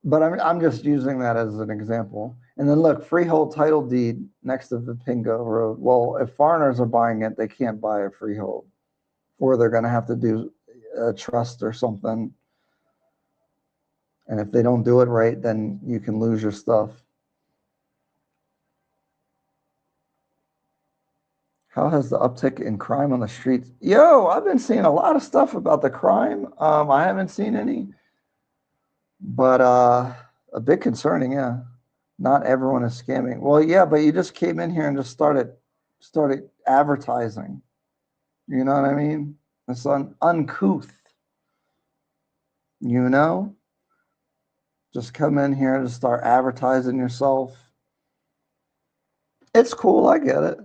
but I'm just using that as an example. And then look, freehold title deed next to Vipingo Road. Well, if foreigners are buying it, they can't buy a freehold, or they're going to have to do a trust or something. And if they don't do it right, then you can lose your stuff. How has the uptick in crime on the streets? Yo, I've been seeing a lot of stuff about the crime. I haven't seen any, but a bit concerning, yeah. Not everyone is scamming. Well, yeah, but you just came in here and just started advertising. You know what I mean? It's uncouth. You know? Just come in here and just start advertising yourself. It's cool, I get it.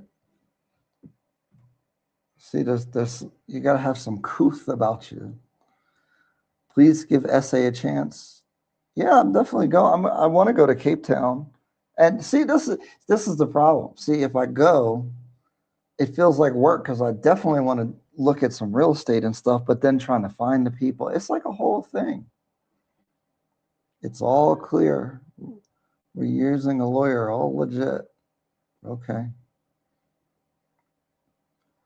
See, there's you gotta have some couth about you. Please give SA a chance. Yeah, I'm definitely going. I want to go to Cape Town, and see, this is the problem. See, if I go, it feels like work because I definitely want to look at some real estate and stuff, but then trying to find the people, it's like a whole thing. It's all clear. We're using a lawyer, all legit. Okay.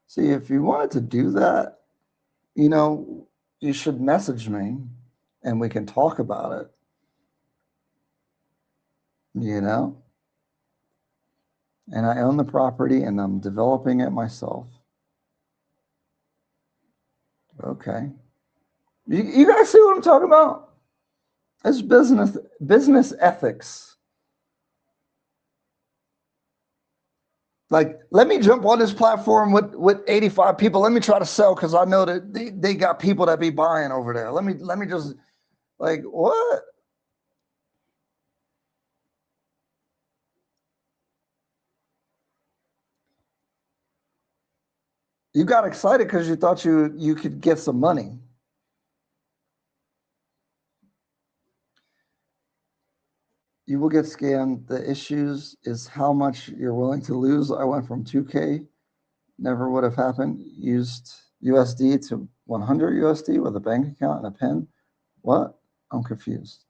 See, if you wanted to do that, you know, you should message me and we can talk about it. You know? And I own the property and I'm developing it myself. Okay. You guys see what I'm talking about? It's business ethics. Like, let me jump on this platform with 85 people. Let me try to sell because I know that they got people that be buying over there. Let me just Like, what? You got excited because you thought you could get some money. You will get scammed. The issues is how much you're willing to lose. I went from 2K, never would have happened. Used USD to 100 USD with a bank account and a PIN. What? I'm confused.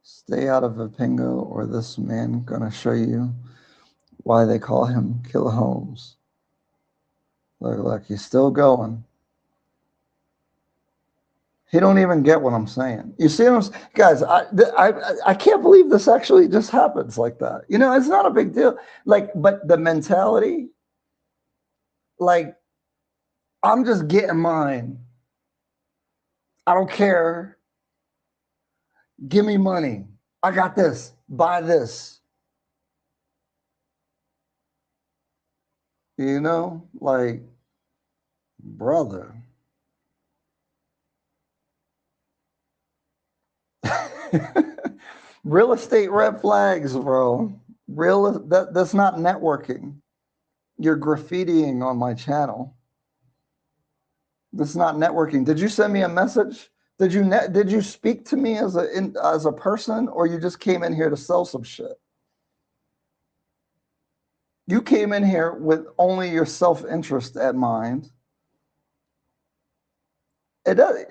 Stay out of Vipingo or this man gonna show you why they call him Killer Holmes. Look, he's still going. He don't even get what I'm saying. You see what I'm guys, I can't believe this actually just happens like that. You know, it's not a big deal. Like, but the mentality, like, I'm just getting mine. I don't care. Give me money. I got this. Buy this. You know, like, brother. Real estate red flags, bro. That's not networking. You're graffitiing on my channel. That's not networking. Did you send me a message? Did you speak to me as a person, or you just came in here to sell some shit? You came in here with only your self-interest at mind. It does.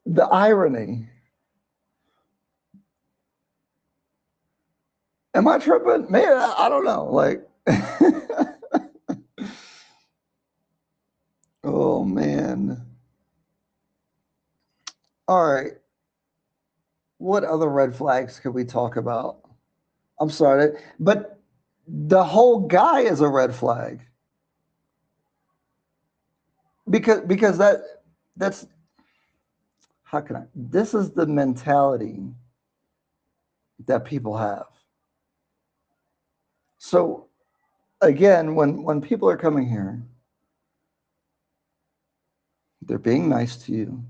The irony. Am I tripping? Man, I don't know. Like, oh man. All right. What other red flags could we talk about? I'm sorry, but the whole guy is a red flag because that's how can I? This is the mentality that people have. So again, when people are coming here, they're being nice to you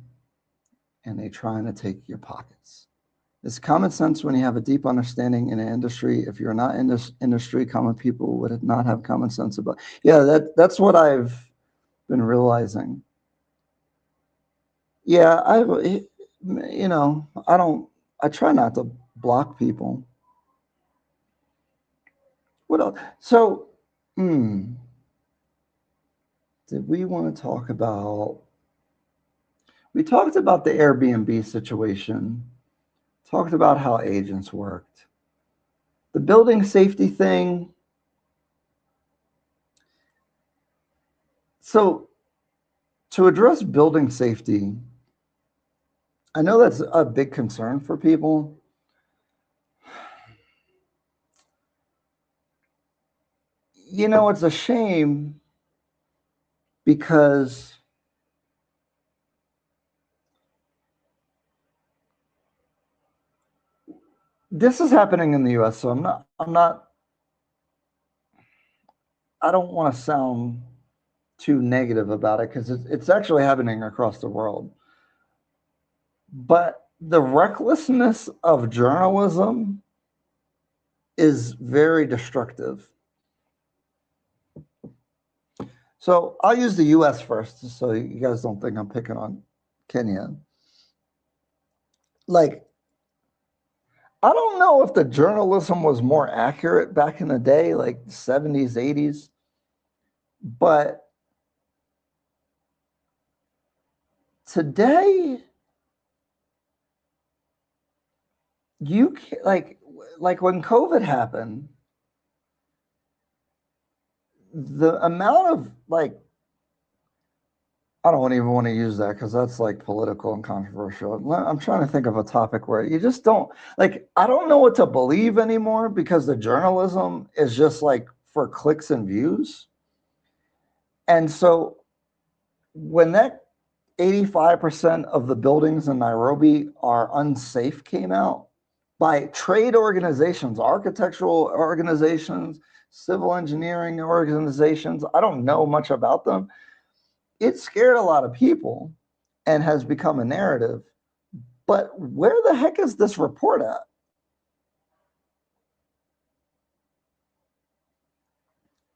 and they're trying to take your pockets. It's common sense when you have a deep understanding in an industry. If you're not in this industry, common people would not have common sense about. Yeah, that's what I've been realizing. Yeah, you know, I try not to block people. What else? So, did we want to talk about? We talked about the Airbnb situation, talked about how agents worked. The building safety thing. So, to address building safety, I know that's a big concern for people. You know, it's a shame because this is happening in the US, so I don't want to sound too negative about it because it's actually happening across the world. But the recklessness of journalism is very destructive. So I'll use the US first, so you guys don't think I'm picking on Kenya. Like, I don't know if the journalism was more accurate back in the day, like 70s, 80s, but today, you can, like when COVID happened, the amount of like, I don't even want to use that because that's like political and controversial. I'm trying to think of a topic where you just don't like, I don't know what to believe anymore because the journalism is just like for clicks and views. And so when that 85% of the buildings in Nairobi are unsafe came out by trade organizations, architectural organizations, civil engineering organizations. I don't know much about them. It scared a lot of people and has become a narrative. But where the heck is this report at?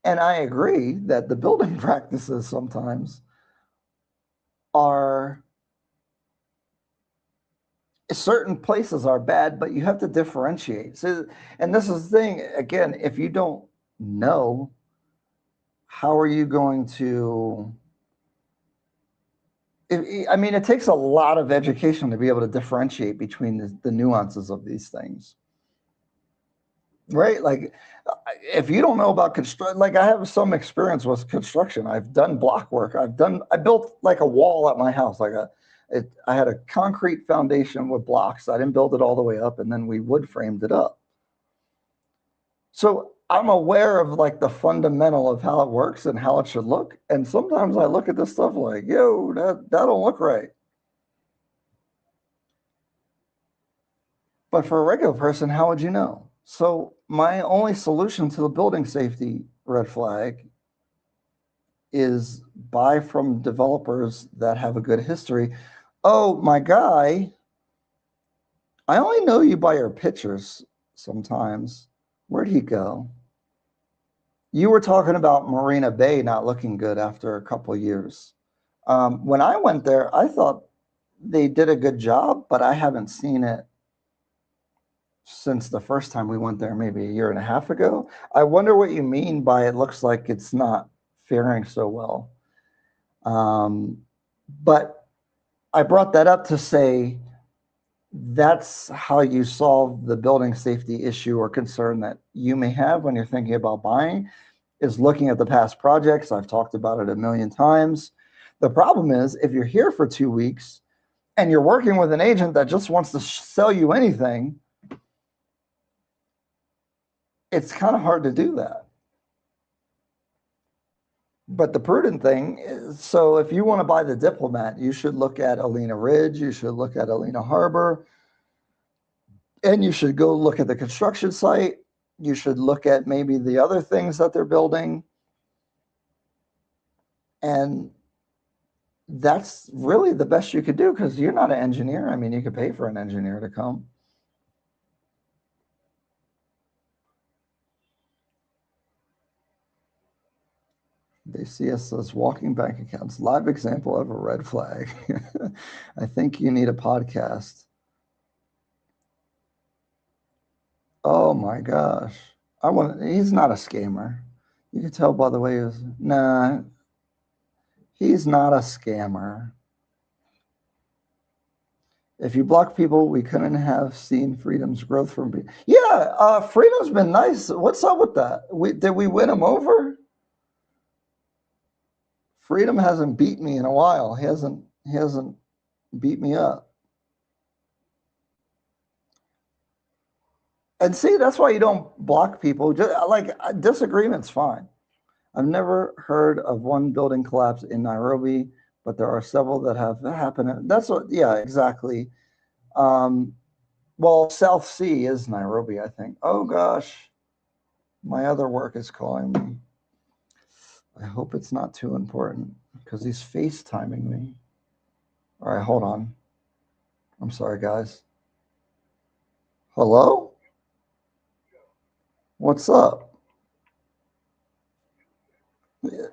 And I agree that the building practices sometimes are, certain places are bad, but you have to differentiate. So, and this is the thing, again, if you don't know, how are you going to, I mean, it takes a lot of education to be able to differentiate between the nuances of these things. Right? Like, if you don't know about construction, like I have some experience with construction. I've done block work. I built like a wall at my house. I had a concrete foundation with blocks. I didn't build it all the way up, and then we wood framed it up. So I'm aware of like the fundamental of how it works and how it should look. And sometimes I look at this stuff like, yo, that don't look right. But for a regular person, how would you know? So my only solution to the building safety red flag is buy from developers that have a good history. Oh, my guy, I only know you by your pictures sometimes. Where'd he go? You were talking about Marina Bay not looking good after a couple years. When I went there, I thought they did a good job, but I haven't seen it since the first time we went there, maybe a year and a half ago. I wonder what you mean by it looks like it's not faring so well. But I brought that up to say that's how you solve the building safety issue or concern that you may have when you're thinking about buying, is looking at the past projects. I've talked about it a million times. The problem is if you're here for 2 weeks and you're working with an agent that just wants to sell you anything, it's kind of hard to do that. But the prudent thing is, so if you want to buy the Diplomat, you should look at Alina Ridge, you should look at Alina Harbor, and you should go look at the construction site. You should look at maybe the other things that they're building. And that's really the best you could do because you're not an engineer. I mean, you could pay for an engineer to come. They see us as walking bank accounts. Live example of a red flag. I think you need a podcast. Oh my gosh. He's not a scammer. You can tell by the way nah, he's not a scammer. If you block people, we couldn't have seen Freedom's growth from. Yeah, Freedom's been nice. What's up with that? Did we win him over? Freedom hasn't beat me in a while. He hasn't beat me up. And see, that's why you don't block people. Just like disagreement's fine. I've never heard of one building collapse in Nairobi, but there are several that have happened. That's what, yeah, exactly. Well, South Sea is Nairobi, I think. Oh gosh, my other work is calling me. I hope it's not too important because he's FaceTiming me. All right, hold on. I'm sorry, guys. Hello? What's up?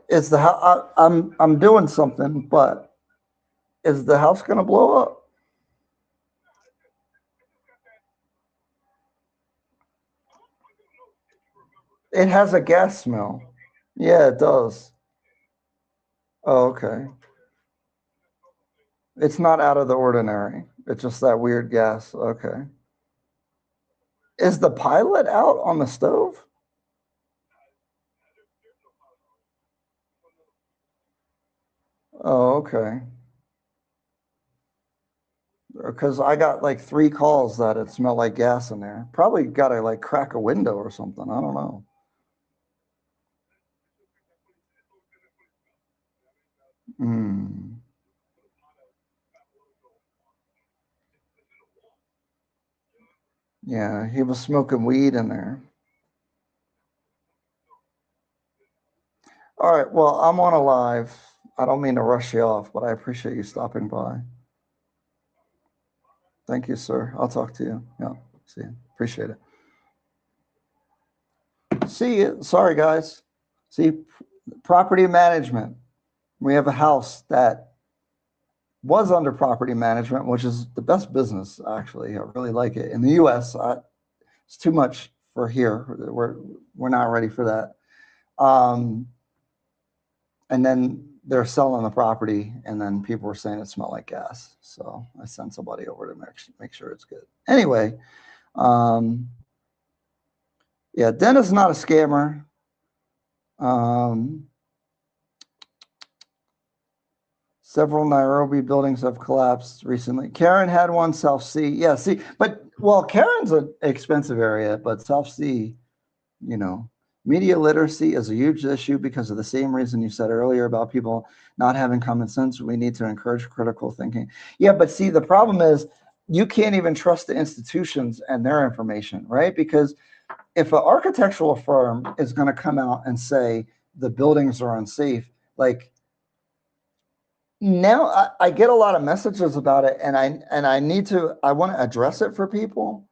Is the house? I'm doing something, but is the house gonna blow up? It has a gas smell. Yeah, it does. Oh, okay. It's not out of the ordinary. It's just that weird gas. Okay. Is the pilot out on the stove? Oh, okay. Because I got like 3 calls that it smelled like gas in there. Probably got to like crack a window or something. I don't know. Hmm. Yeah, he was smoking weed in there. All right. Well, I'm on a live. I don't mean to rush you off, but I appreciate you stopping by. Thank you, sir. I'll talk to you. Yeah. See you. Appreciate it. See you. Sorry, guys. See, property management. We have a house that was under property management, which is the best business, actually. I really like it. In the U.S., it's too much for here. We're not ready for that. And then they're selling the property, and then people were saying it smelled like gas. So I sent somebody over to make sure it's good. Anyway, yeah, Dennis not a scammer. Several Nairobi buildings have collapsed recently. Karen had one, South Sea. Yeah, see, but, well, Karen's an expensive area, but South Sea, you know, media literacy is a huge issue because of the same reason you said earlier about people not having common sense. We need to encourage critical thinking. Yeah, but see, the problem is you can't even trust the institutions and their information, right? Because if an architectural firm is going to come out and say the buildings are unsafe, like, now I get a lot of messages about it, and I want to address it for people,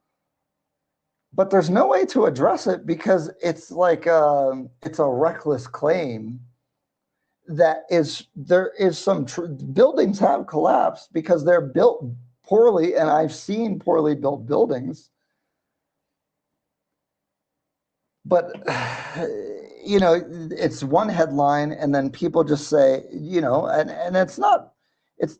but there's no way to address it because it's like it's a reckless claim that there is some buildings have collapsed because they're built poorly, and I've seen poorly built buildings. But you know, it's one headline, and then people just say, you know, and it's not, it's,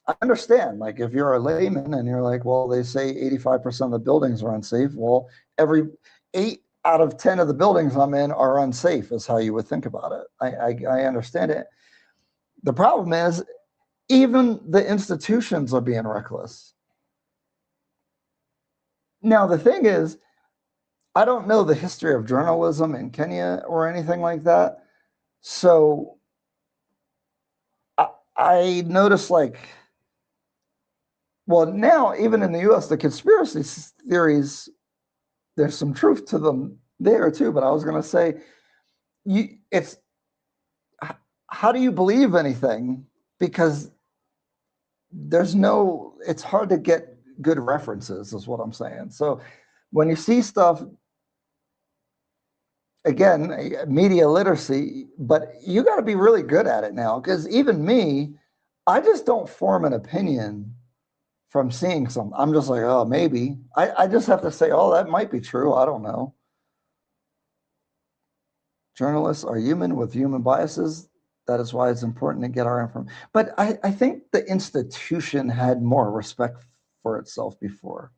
I understand, like, if you're a layman and you're like, well, they say 85% of the buildings are unsafe. Well, every 8 out of 10 of the buildings I'm in are unsafe, is how you would think about it. I understand it. The problem is, even the institutions are being reckless. Now, the thing is, I don't know the history of journalism in Kenya or anything like that. So I noticed, like, well, now even in the US, the conspiracy theories, there's some truth to them there too. But I was going to say, it's, how do you believe anything? Because it's hard to get good references, is what I'm saying. So when you see stuff, again, media literacy, but you got to be really good at it now, because even me, I just don't form an opinion from seeing something. I'm just like, oh, maybe. I just have to say, oh, that might be true. I don't know. Journalists are human with human biases. That is why it's important to get our information. But I think the institution had more respect for itself before.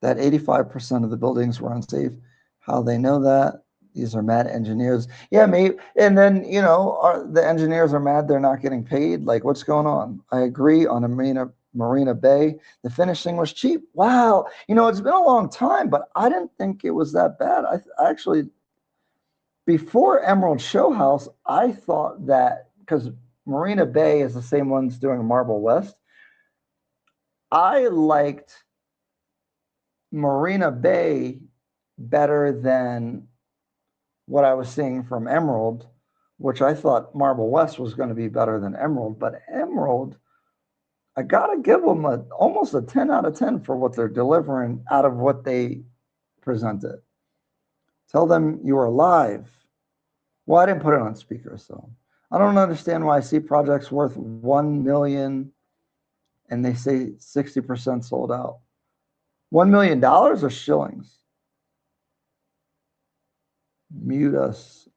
That 85% of the buildings were unsafe. How they know that? These are mad engineers. Yeah, maybe. And then, you know, the engineers are mad they're not getting paid. Like, what's going on? I agree on a Marina Bay. The finishing was cheap. Wow. You know, it's been a long time, but I didn't think it was that bad. I actually, before Emerald Show House, I thought that, because Marina Bay is the same ones doing Marble West, I liked Marina Bay better than what I was seeing from Emerald, which I thought Marble West was going to be better than Emerald. But Emerald, I got to give them almost a 10 out of 10 for what they're delivering out of what they presented. Tell them you are live. Well, I didn't put it on speaker, so I don't understand why I see projects worth $1 million and they say 60% sold out. $1 million or shillings? Mute us.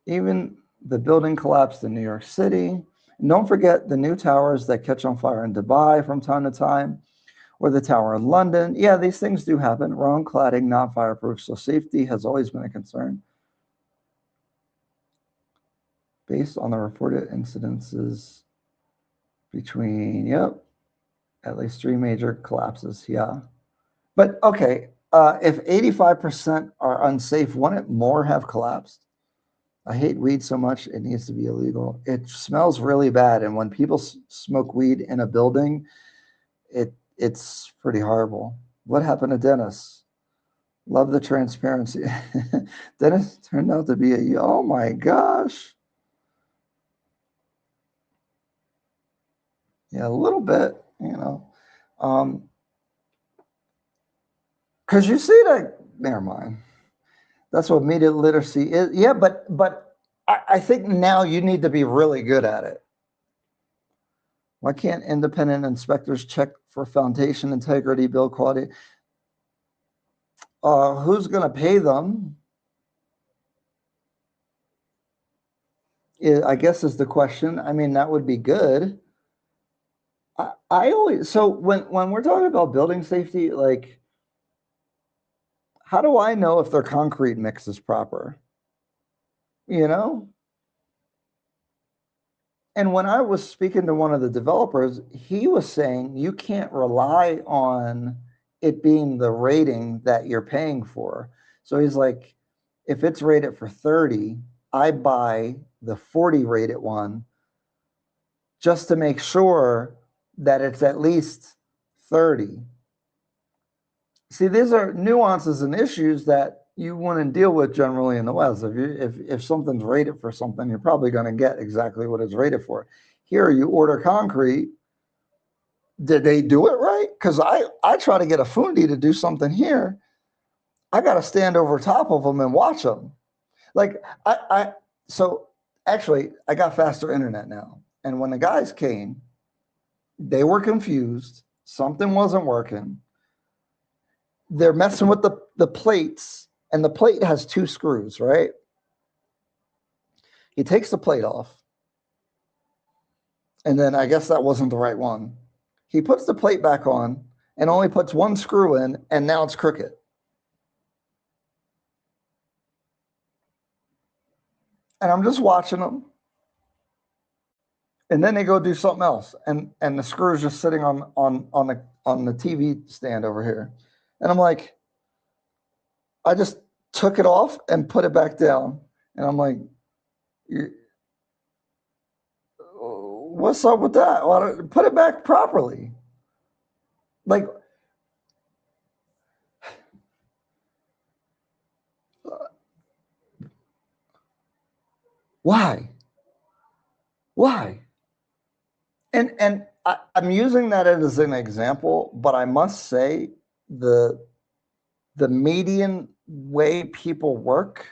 Even the building collapsed in New York City. And don't forget the new towers that catch on fire in Dubai from time to time, or the tower in London. Yeah, these things do happen. Wrong cladding, not fireproof, so safety has always been a concern. Based on the reported incidences between, yep, at least 3 major collapses, yeah. But okay, if 85% are unsafe, wouldn't more have collapsed? I hate weed so much, it needs to be illegal. It smells really bad, and when people smoke weed in a building, it's pretty horrible. What happened to Dennis? Love the transparency. Dennis turned out to be oh my gosh. Yeah, a little bit, you know. Because you see that, never mind. That's what media literacy is. Yeah, but I think now you need to be really good at it. Why can't independent inspectors check for foundation integrity, build quality? Who's going to pay them? I guess is the question. I mean, that would be good. I always, so when we're talking about building safety, like, how do I know if their concrete mix is proper? You know? And when I was speaking to one of the developers, he was saying you can't rely on it being the rating that you're paying for. So he's like, if it's rated for 30, I buy the 40 rated one just to make sure that it's at least 30. See, these are nuances and issues that you wouldn't deal with generally in the West. If something's rated for something, you're probably going to get exactly what it's rated for. Here, you order concrete. Did they do it right? Because I try to get a fundi to do something here. I got to stand over top of them and watch them. Like so actually, I got faster internet now. And when the guys came, they were confused. Something wasn't working. They're messing with the plates, and the plate has 2 screws, right? He takes the plate off, and then I guess that wasn't the right one. He puts the plate back on and only puts 1 screw in, and now it's crooked. And I'm just watching them. And then they go do something else, and the screw is just sitting on the TV stand over here. And I'm like, I just took it off and put it back down. And I'm like, what's up with that? Well, put it back properly. Like, why? Why? And I'm using that as an example, but I must say the median way people work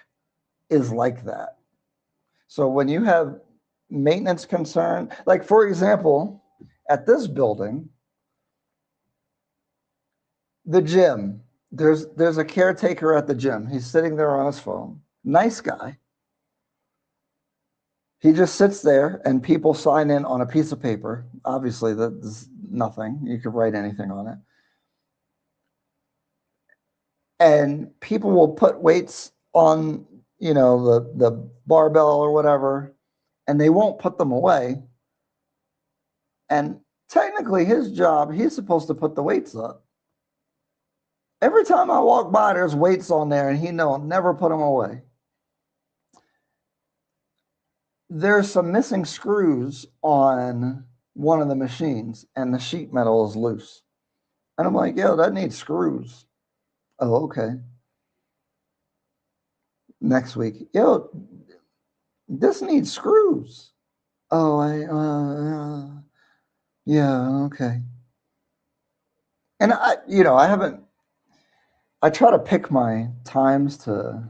is like that. So when you have maintenance concern, like for example, at this building, the gym, there's a caretaker at the gym. He's sitting there on his phone. Nice guy. He just sits there and people sign in on a piece of paper. Obviously, that's nothing. You could write anything on it. And people will put weights on, the barbell or whatever, and they won't put them away. And technically his job, he's supposed to put the weights up. Every time I walk by, there's weights on there, and he never put them away. There's some missing screws on one of the machines, and the sheet metal is loose. And I'm like, yo, that needs screws. Oh, okay. Next week, yo, this needs screws. Oh, yeah, okay. And I try to pick my times to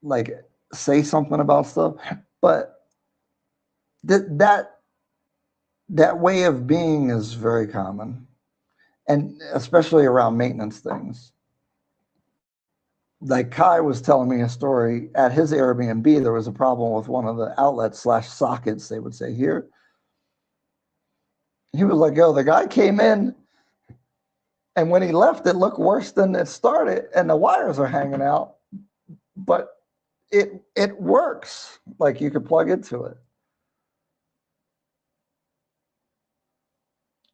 like say something about stuff, but that way of being is very common, and especially around maintenance things. Like Kai was telling me a story at his Airbnb. There was a problem with one of the outlets / sockets, they would say here. He was like, yo, the guy came in, and when he left, it looked worse than it started, and the wires are hanging out, but it works. Like you could plug into it.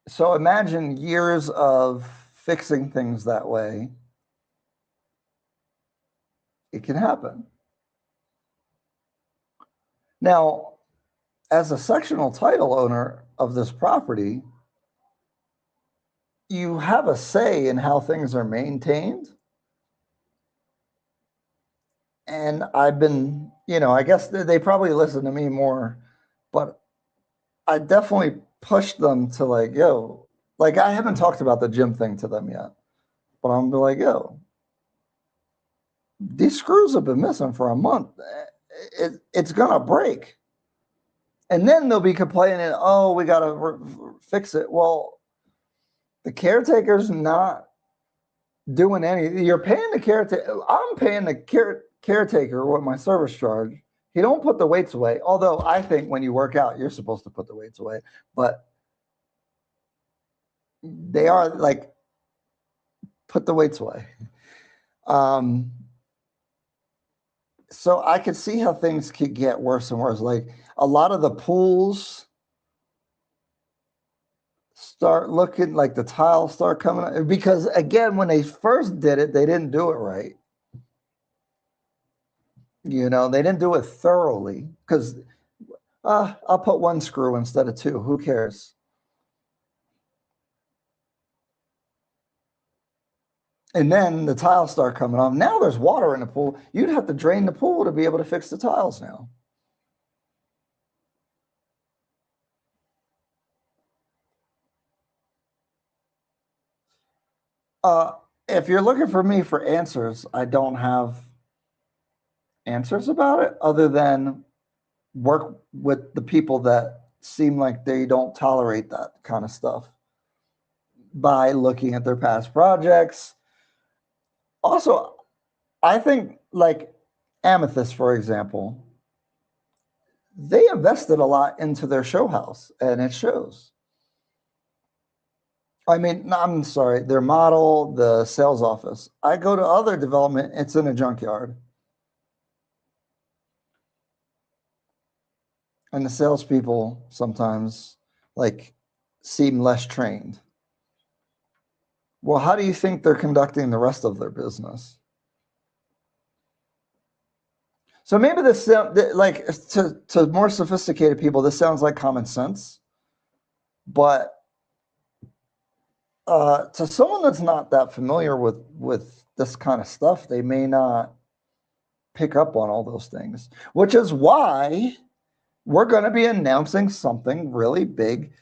So imagine years of fixing things that way. It can happen. Now, as a sectional title owner of this property, you have a say in how things are maintained. And I've been, I guess they probably listen to me more, but I definitely pushed them to like, yo, like I haven't talked about the gym thing to them yet, but I'm like, yo, these screws have been missing for a month. It's gonna break. And then they'll be complaining, oh, we gotta fix it. Well, the caretaker's not doing anything. You're paying the caretaker. I'm paying the caretaker with my service charge. He don't put the weights away. Although I think when you work out, you're supposed to put the weights away. But they are like, put the weights away. So I could see how things could get worse and worse. Like a lot of the pools start looking like the tiles start coming up. Because again, when they first did it, they didn't do it right. They didn't do it thoroughly because I'll put one screw instead of two. Who cares? And then the tiles start coming off. Now there's water in the pool. You'd have to drain the pool to be able to fix the tiles now. If you're looking for me for answers, I don't have answers about it other than work with the people that seem like they don't tolerate that kind of stuff by looking at their past projects. Also, I think like Amethyst, for example, they invested a lot into their show house and it shows. I mean, no, I'm sorry, their model, the sales office. I go to other development, it's in a junkyard. And the salespeople sometimes like seem less trained. Well, how do you think they're conducting the rest of their business? So maybe this, like to more sophisticated people, this sounds like common sense, but to someone that's not that familiar with this kind of stuff, they may not pick up on all those things, which is why we're going to be announcing something really big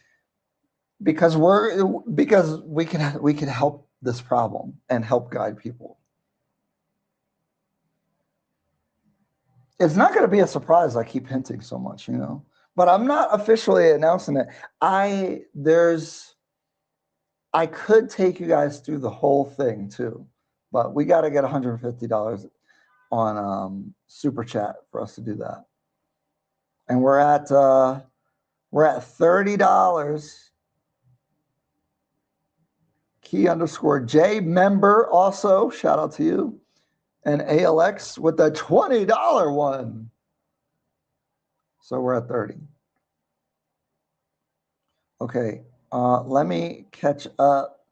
because we can help this problem and help guide people. It's not going to be a surprise. I keep hinting so much, but I'm not officially announcing it. I could take you guys through the whole thing too, but we got to get $150 on Super Chat for us to do that. And we're at $30. Key_J member also, shout out to you. And ALX with the $20 one. So we're at 30. Okay, let me catch up.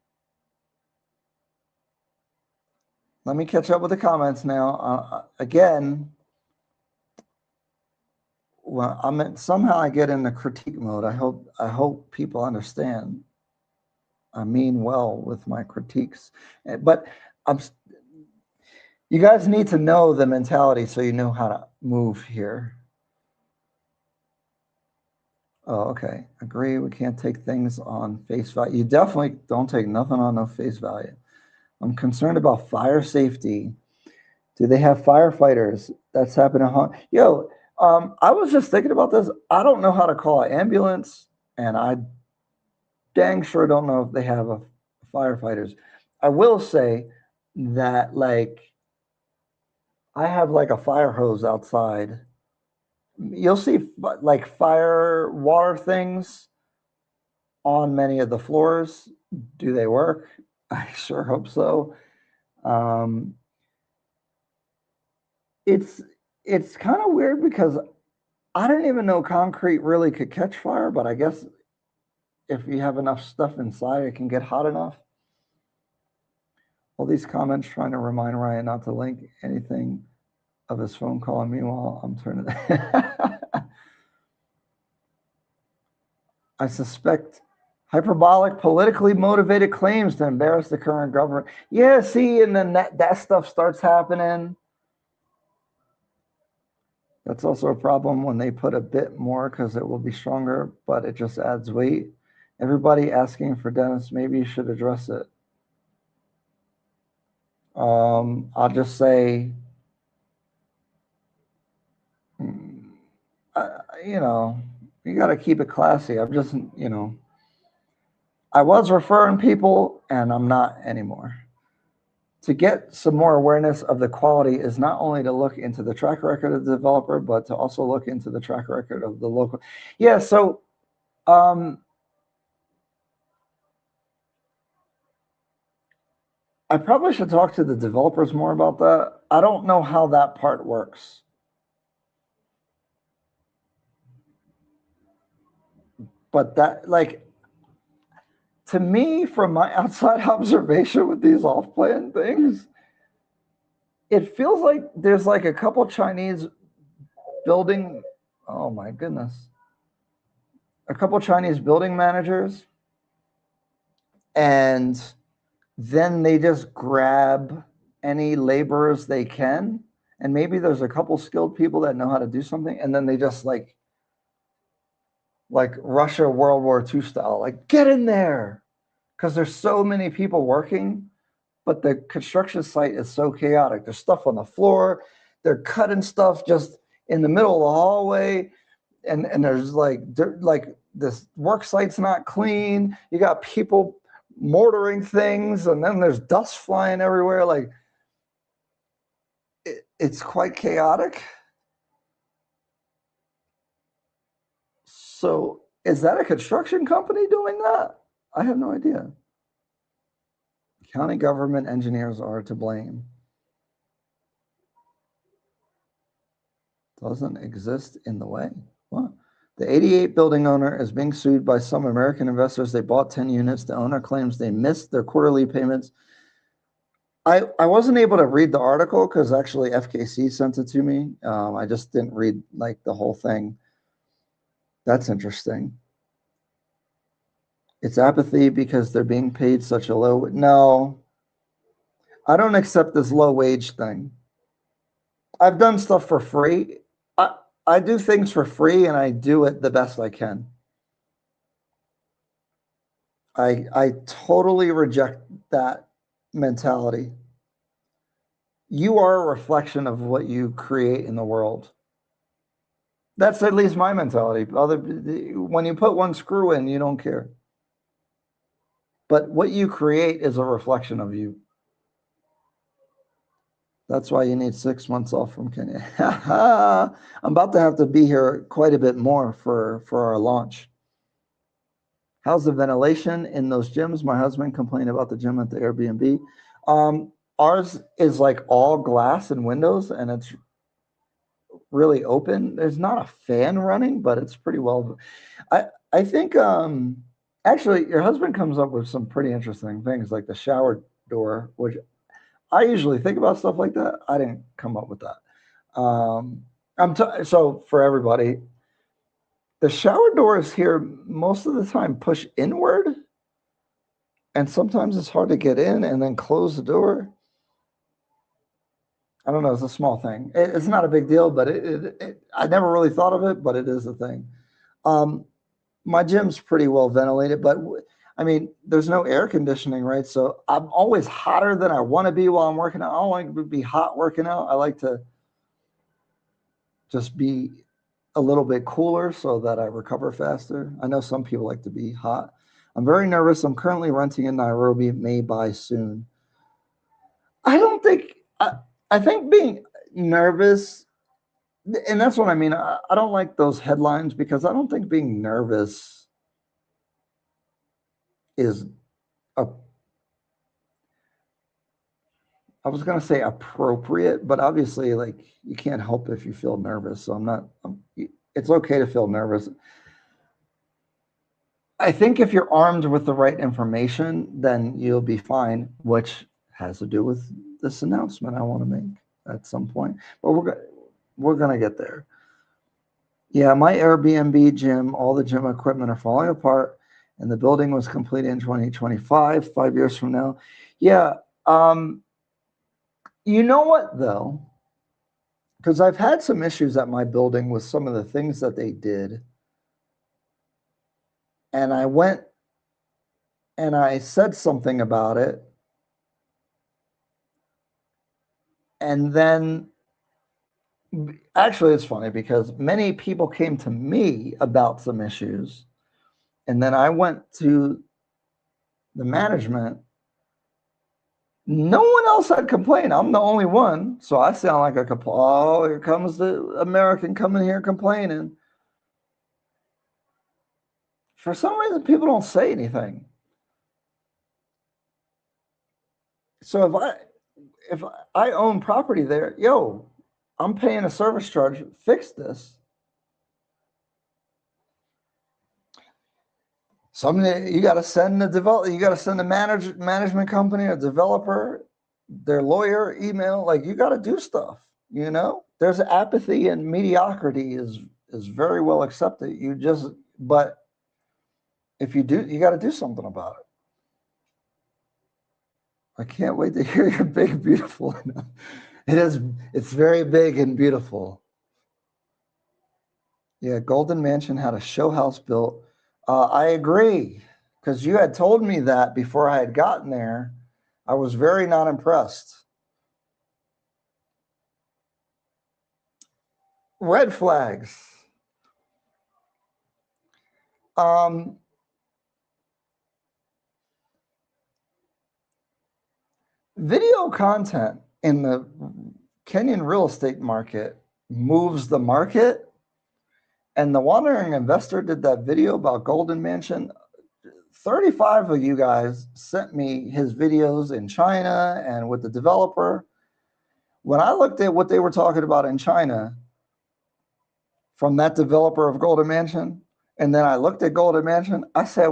Let me catch up with the comments now. Again, well, somehow I get into critique mode. I hope people understand. I mean well with my critiques, but you guys need to know the mentality so you know how to move here. Oh, okay. Agree. We can't take things on face value. You definitely don't take nothing on no face value. I'm concerned about fire safety. Do they have firefighters? That's happening. Yo, I was just thinking about this. I don't know how to call an ambulance, and I dang sure don't know if they have firefighters. I will say that, like, I have like a fire hose outside. You'll see like fire water things on many of the floors. Do they work? I sure hope so. It's kind of weird because I didn't even know concrete really could catch fire, but I guess if you have enough stuff inside, it can get hot enough. All these comments trying to remind Ryan not to link anything of his phone call. And meanwhile, I'm turning. I suspect Hyperbolic, politically motivated claims to embarrass the current government. Yeah, see, and then that stuff starts happening. That's also a problem when they put a bit more because it will be stronger, but it just adds weight. Everybody asking for dentists, maybe you should address it. I'll just say, you know, you got to keep it classy. I'm just, you know, I was referring people and I'm not anymore. To get some more awareness of the quality is not only to look into the track record of the developer, but to also look into the track record of the local. Yeah, so I probably should talk to the developers more about that. I don't know how that part works. But that, like, to me, from my outside observation with these off-plan things, it feels like there's like a couple Chinese building, oh my goodness, a couple Chinese building managers, and then they just grab any laborers they can, and maybe there's a couple skilled people that know how to do something, and then they just like Russia World War II style, like get in there, because there's so many people working, but the construction site is so chaotic. There's stuff on the floor, they're cutting stuff just in the middle of the hallway, and there's like this work site's not clean. You got people mortaring things, and then there's dust flying everywhere. Like it's quite chaotic. So is that a construction company doing that? I have no idea. County government engineers are to blame. Doesn't exist in the way. What? The 88 building owner is being sued by some American investors. They bought 10 units. The owner claims they missed their quarterly payments. I wasn't able to read the article because actually FKC sent it to me. I just didn't read like the whole thing. That's interesting. It's apathy because they're being paid such a low. No, I don't accept this low wage thing. I've done stuff for free. I do things for free and I do it the best I can. I totally reject that mentality. You are a reflection of what you create in the world. That's at least my mentality. When you put one screw in, you don't care. But what you create is a reflection of you. That's why you need 6 months off from Kenya. I'm about to have to be here quite a bit more for our launch. How's the ventilation in those gyms? My husband complained about the gym at the Airbnb. Ours is like all glass and windows, and it's really open. There's not a fan running, but it's pretty well. I think actually your husband comes up with some pretty interesting things, like the shower door, which I usually think about stuff like that. I didn't come up with that. So for everybody, the shower doors here most of the time push inward, and sometimes it's hard to get in and then close the door. I don't know. It's a small thing. It's not a big deal, but I never really thought of it, but it is a thing. My gym's pretty well ventilated, but I mean, there's no air conditioning, right? So I'm always hotter than I want to be while I'm working out. I don't like to be hot working out. I like to just be a little bit cooler so that I recover faster. I know some people like to be hot. I'm very nervous. I'm currently renting in Nairobi, may buy soon. I don't think, I think being nervous, and that's what I mean. I don't like those headlines because I don't think being nervous is a, I was going to say appropriate, but obviously like you can't help if you feel nervous. So it's okay to feel nervous. I think if you're armed with the right information, then you'll be fine, which has to do with this announcement I want to make at some point, but we're going to get there. Yeah, my Airbnb gym, all the gym equipment are falling apart and the building was completed in 2025, 5 years from now. Yeah. You know what, though? Because I've had some issues at my building with some of the things that they did. And I went and I said something about it. And then, actually, it's funny because many people came to me about some issues. And then I went to the management. No one else had complained. I'm the only one. So I sound like a oh, here comes the American coming here complaining. For some reason, people don't say anything. So if I own property there, yo, I'm paying a service charge, fix this. Someday you got to send the management company, a developer, their lawyer, email. Like, you got to do stuff. There's apathy, and mediocrity is very well accepted. But if you do, you got to do something about it. I can't wait to hear your big, beautiful. It's very big and beautiful. Yeah, Golden Mansion had a show house built. I agree, because you had told me that before I had gotten there. I was very not impressed. Red flags. Video content in the Kenyan real estate market moves the market. And the Wandering Investor did that video about Golden Mansion. 35 of you guys sent me his videos in China and with the developer. When I looked at what they were talking about in China from that developer of Golden Mansion, and then I looked at Golden Mansion, I said,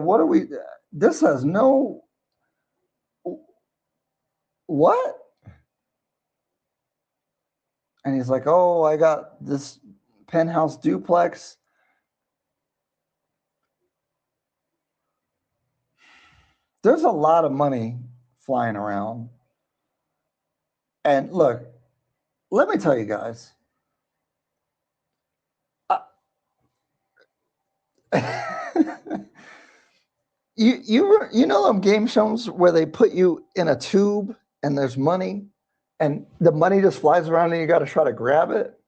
this has no, what? And he's like, oh, I got this penthouse duplex. There's a lot of money flying around. And look, let me tell you guys. You know them game shows where they put you in a tube and there's money and the money just flies around and you got to try to grab it?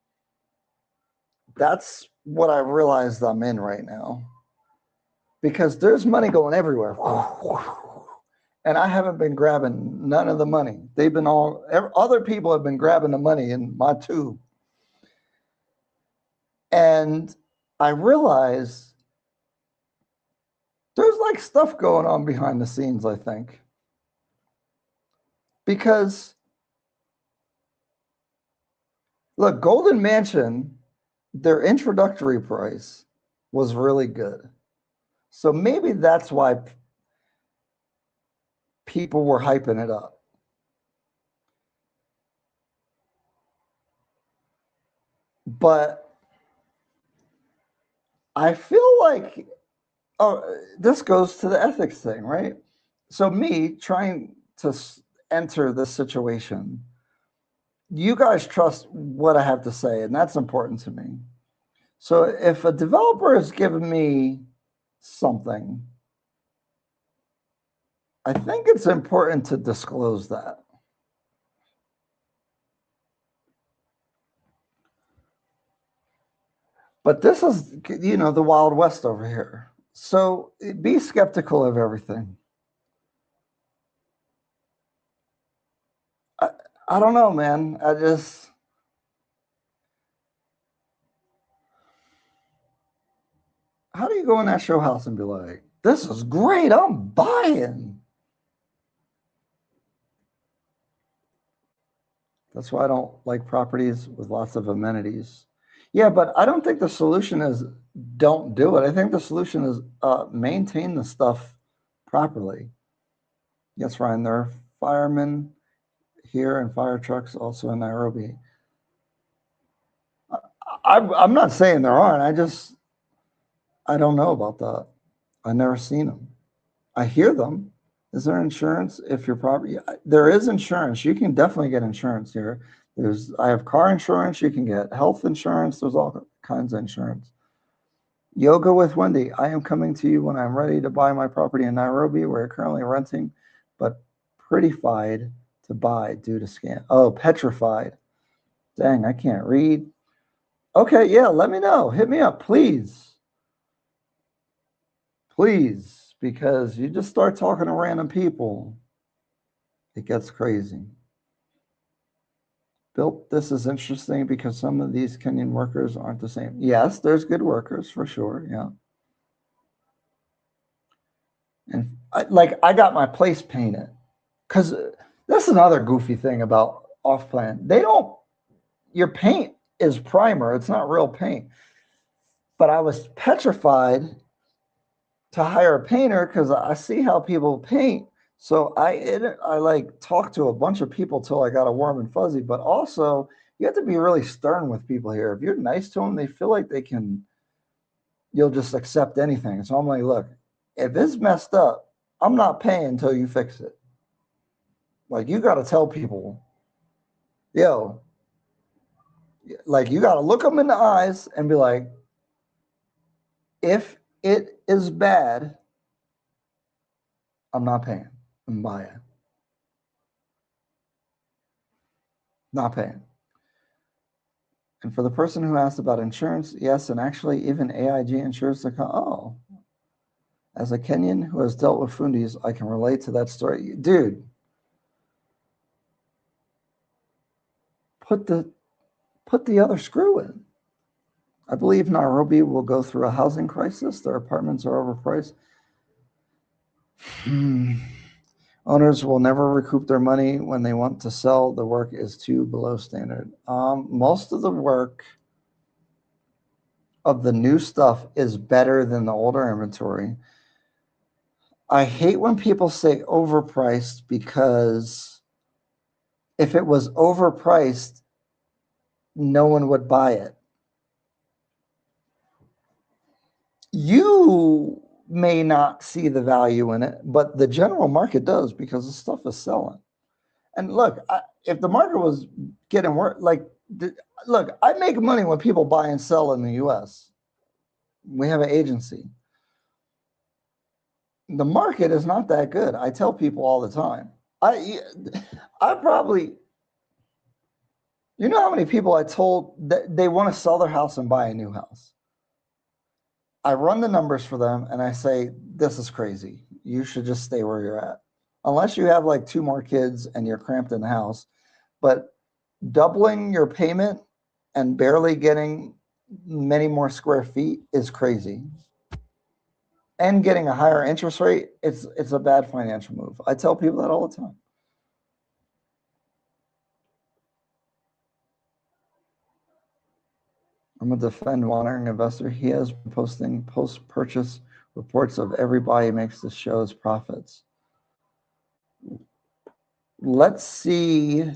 That's what I realized I'm in right now, because there's money going everywhere. And I haven't been grabbing none of the money. Other people have been grabbing the money in my tube. And I realize there's like stuff going on behind the scenes, I think. Because, look, Golden Mansion, their introductory price was really good. So maybe that's why people were hyping it up. But I feel like, this goes to the ethics thing, right? So me trying to enter this situation, you guys trust what I have to say, and that's important to me. So if a developer is giving me something, I think it's important to disclose that. But this is, the Wild West over here. So be skeptical of everything. I don't know, man. How do you go in that show house and be like, this is great, I'm buying? That's why I don't like properties with lots of amenities. Yeah, but I don't think the solution is don't do it. I think the solution is maintain the stuff properly. Yes, Ryan, there are firemen here and fire trucks also in Nairobi. I'm not saying there aren't. I don't know about that. I've never seen them. I hear them. Is there insurance if your property? There is insurance. You can definitely get insurance here. I have car insurance. You can get health insurance. There's all kinds of insurance. Yoga with Wendy. I am coming to you when I'm ready to buy my property in Nairobi. We're currently renting, but prettified to buy due to scam. Oh, petrified. Dang, I can't read. Okay, yeah, let me know. Hit me up, please. Please, because you just start talking to random people, it gets crazy. Bill, this is interesting because some of these Kenyan workers aren't the same. Yes, there's good workers for sure, yeah. And I got my place painted because that's another goofy thing about off-plan. Your paint is primer. It's not real paint. But I was petrified to hire a painter because I see how people paint. So I like talked to a bunch of people till I got a warm and fuzzy. But also, you have to be really stern with people here. If you're nice to them, they feel like you'll just accept anything. So I'm like, look, if it's messed up, I'm not paying until you fix it. Like, you got to tell people, yo, like, you got to look them in the eyes and be like, if it is bad, I'm not paying. I'm buying. Not paying. And for the person who asked about insurance, yes, and actually even AIG insures the oh. As a Kenyan who has dealt with fundis, I can relate to that story. Dude, put the other screw in. I believe Nairobi will go through a housing crisis. Their apartments are overpriced. Owners will never recoup their money when they want to sell. The work is too below standard. Most of the work of the new stuff is better than the older inventory. I hate when people say overpriced because if it was overpriced, no one would buy it. You may not see the value in it, but the general market does because the stuff is selling. And look, if the market was getting worse, look, I make money when people buy and sell in the U.S. We have an agency. The market is not that good. I tell people all the time. I probably, you know how many people I told that they want to sell their house and buy a new house? I run the numbers for them and I say, this is crazy. You should just stay where you're at. Unless you have like 2 more kids and you're cramped in the house. But doubling your payment and barely getting many more square feet is crazy. And getting a higher interest rate, it's a bad financial move. I tell people that all the time. I'm a defend wandering investor. He has been posting post-purchase reports of every buy he makes to show his profits. Let's see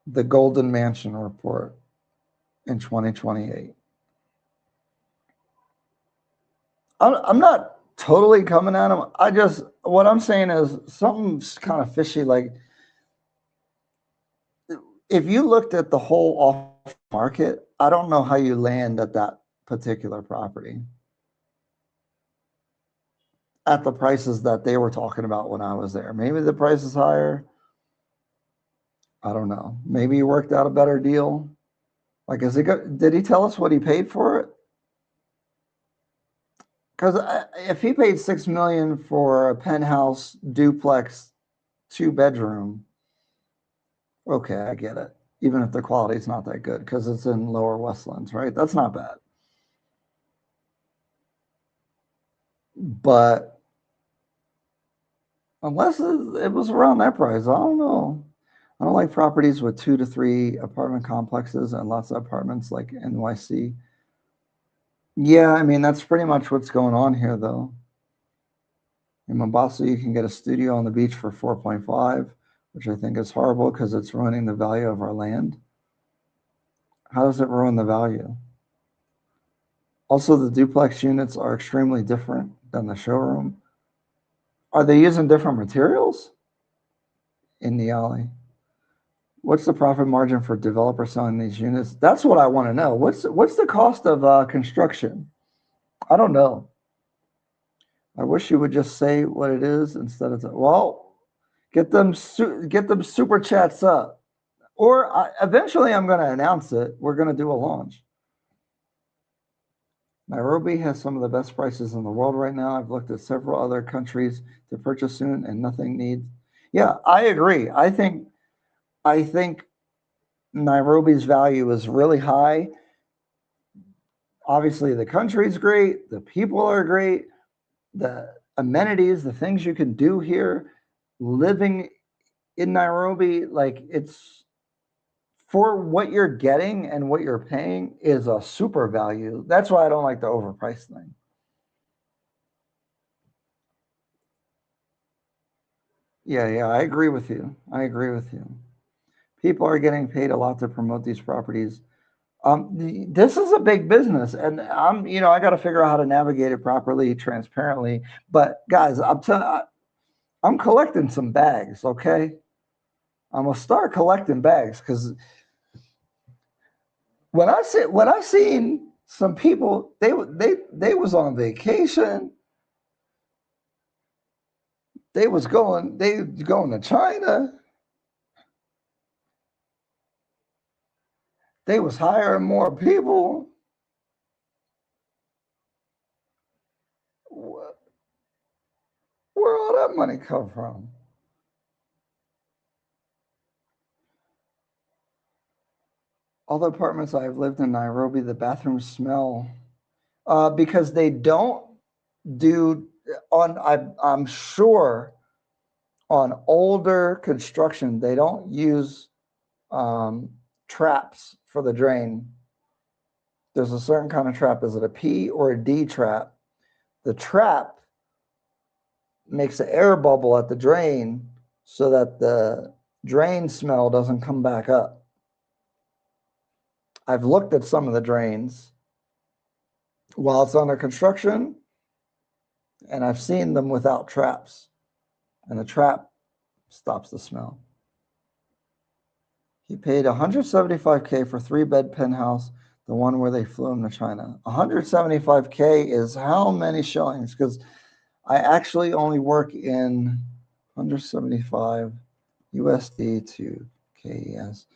the Golden Mansion report in 2028. I'm not totally coming at him. What I'm saying is something's kind of fishy. Like, if you looked at the whole off market, I don't know how you land at that particular property at the prices that they were talking about when I was there. Maybe the price is higher. I don't know. Maybe he worked out a better deal. Like, did he tell us what he paid for it? Because if he paid $6 million for a penthouse duplex 2-bedroom, okay, I get it. Even if the quality is not that good, because it's in Lower Westlands, right? That's not bad. But unless it was around that price, I don't know. I don't like properties with 2 to 3 apartment complexes and lots of apartments like NYC. Yeah, I mean, that's pretty much what's going on here, though. In Mombasa, you can get a studio on the beach for 4.5, which I think is horrible because it's ruining the value of our land. How does it ruin the value? Also, the duplex units are extremely different than the showroom. Are they using different materials in the alley? What's the profit margin for developers selling these units? That's what I want to know. What's the cost of construction? I don't know. I wish you would just say what it is instead of well, get them super chats up, or eventually I'm going to announce it. We're going to do a launch. Nairobi has some of the best prices in the world right now. I've looked at several other countries to purchase soon, and nothing needs. Yeah, I agree. I think Nairobi's value is really high. Obviously, the country's great. The people are great. The amenities, the things you can do here, living in Nairobi, like it's for what you're getting and what you're paying is a super value. That's why I don't like the overpriced thing. Yeah, I agree with you. I agree with you. People are getting paid a lot to promote these properties. This is a big business, and I got to figure out how to navigate it properly, transparently. But guys, I'm collecting some bags. Okay, I'm gonna start collecting bags because when I seen some people, they was on vacation. They going to China. They was hiring more people. Where all that money come from? All the apartments I've lived in Nairobi, the bathrooms smell because they don't do I'm sure on older construction they don't use traps for the drain. There's a certain kind of trap. Is it a P or a D trap? The trap makes an air bubble at the drain so that the drain smell doesn't come back up. I've looked at some of the drains while it's under construction, and I've seen them without traps, and the trap stops the smell. He paid $175K for 3-bed penthouse, the one where they flew him to China. $175K is how many shillings? Because I actually only work in 175 USD to KES.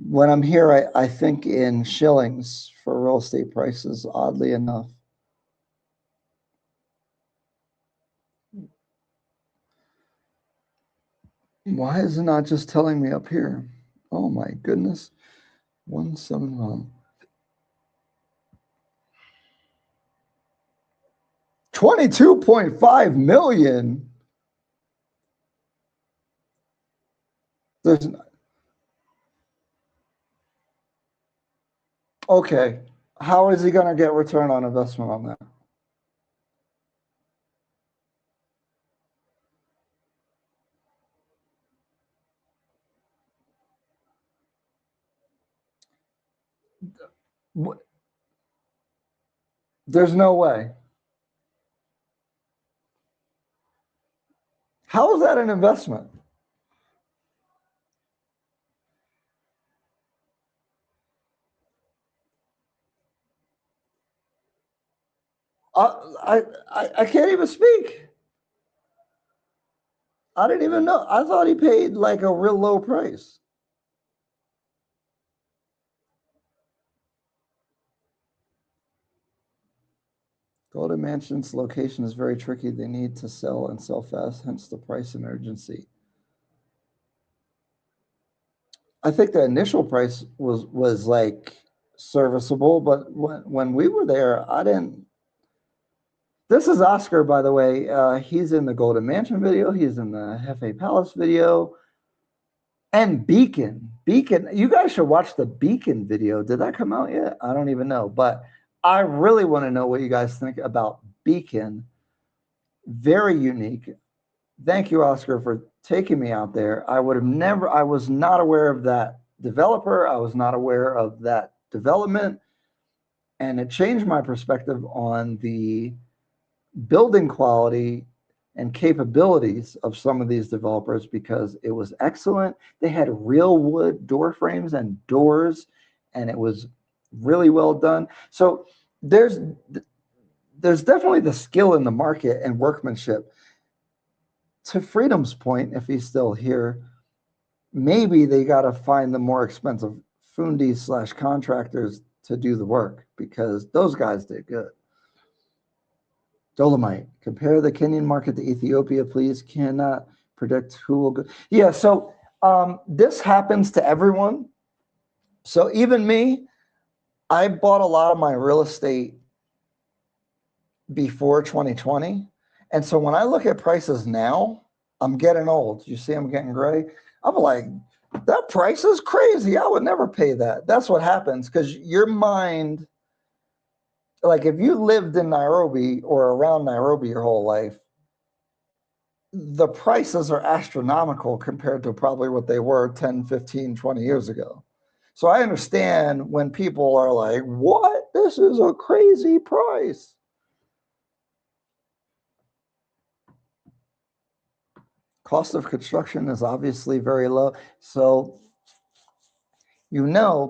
When I'm here, I think in shillings for real estate prices, oddly enough. Why is it not just telling me up here? Oh my goodness. 171. 22.5 million. There's okay. How is he going to get return on investment on that? There's no way. How is that an investment? I can't even speak. I didn't even know. I thought he paid like a real low price. Golden Mansion's location is very tricky. They need to sell and sell fast, hence the price and urgency. I think the initial price was like serviceable, but when we were there, I didn't. This is Oscar, by the way. He's in the Golden Mansion video. He's in the Hefe Palace video. And Beacon. You guys should watch the Beacon video. Did that come out yet? I don't even know. But I really want to know what you guys think about Beacon. Very unique. Thank you, Oscar, for taking me out there. I was not aware of that developer. I was not aware of that development. And it changed my perspective on the building quality and capabilities of some of these developers, because it was excellent. They had real wood door frames and doors, and it was really well done. So there's definitely the skill in the market and workmanship. To Freedom's point, if he's still here, maybe they got to find the more expensive fundis / contractors to do the work, because those guys did good. Dolomite, compare the Kenyan market to Ethiopia, please. Cannot predict who will go. Yeah, so this happens to everyone. So even me, I bought a lot of my real estate before 2020. And so when I look at prices now, I'm getting old. You see, I'm getting gray. I'm like, that price is crazy. I would never pay that. That's what happens, because your mind, like if you lived in Nairobi or around Nairobi your whole life, the prices are astronomical compared to probably what they were 10, 15, 20 years ago. So I understand when people are like, what? This is a crazy price. Cost of construction is obviously very low. So,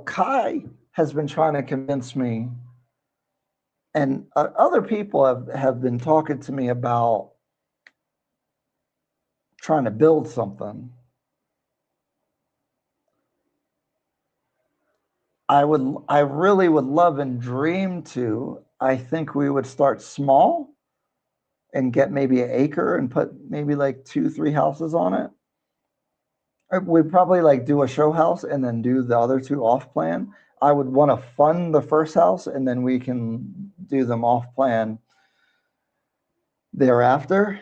Kai has been trying to convince me, and other people have been talking to me about trying to build something. I really would love and dream to. I think we would start small and get maybe an acre and put maybe like 2-3 houses on it. We'd probably like do a show house and then do the other 2 off plan. I would want to fund the first house, and then we can do them off plan thereafter.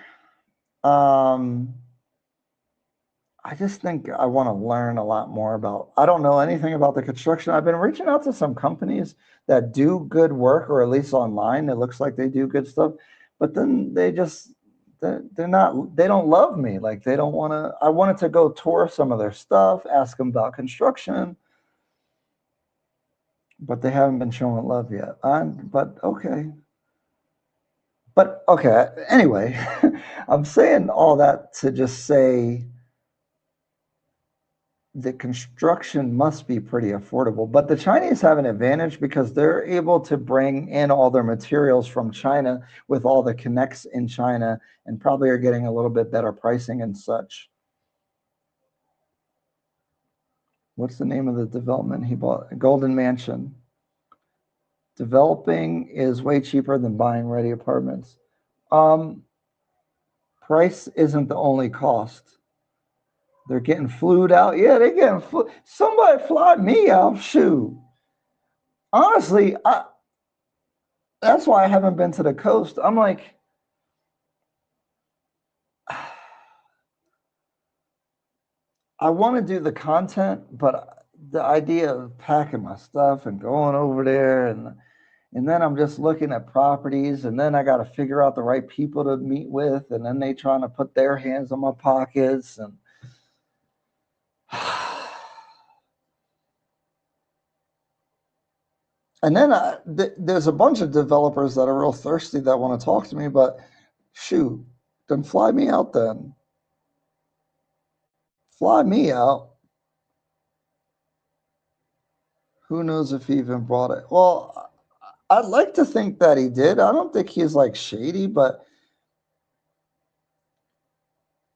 I just think I want to learn a lot more about, I don't know anything about the construction. I've been reaching out to some companies that do good work, or at least online, it looks like they do good stuff, but then they don't love me. Like they don't want to, I wanted to go tour some of their stuff, ask them about construction, but they haven't been showing love yet. But okay. Anyway, I'm saying all that to just say the construction must be pretty affordable. But the Chinese have an advantage because they're able to bring in all their materials from China with all the connects in China, and probably are getting a little bit better pricing and such. What's the name of the development he bought? Golden Mansion. Developing is way cheaper than buying ready apartments. Price isn't the only cost. They're getting flued out. Yeah, they're getting flew. Somebody fly me out. Shoot. Honestly, that's why I haven't been to the coast. I'm like, I want to do the content, but the idea of packing my stuff and going over there, and then I'm just looking at properties, and then I got to figure out the right people to meet with, and then they trying to put their hands on my pockets, and and then there's a bunch of developers that are real thirsty that want to talk to me, but shoot, then fly me out then. Fly me out. Who knows if he even brought it? Well, I'd like to think that he did. I don't think he's like shady, but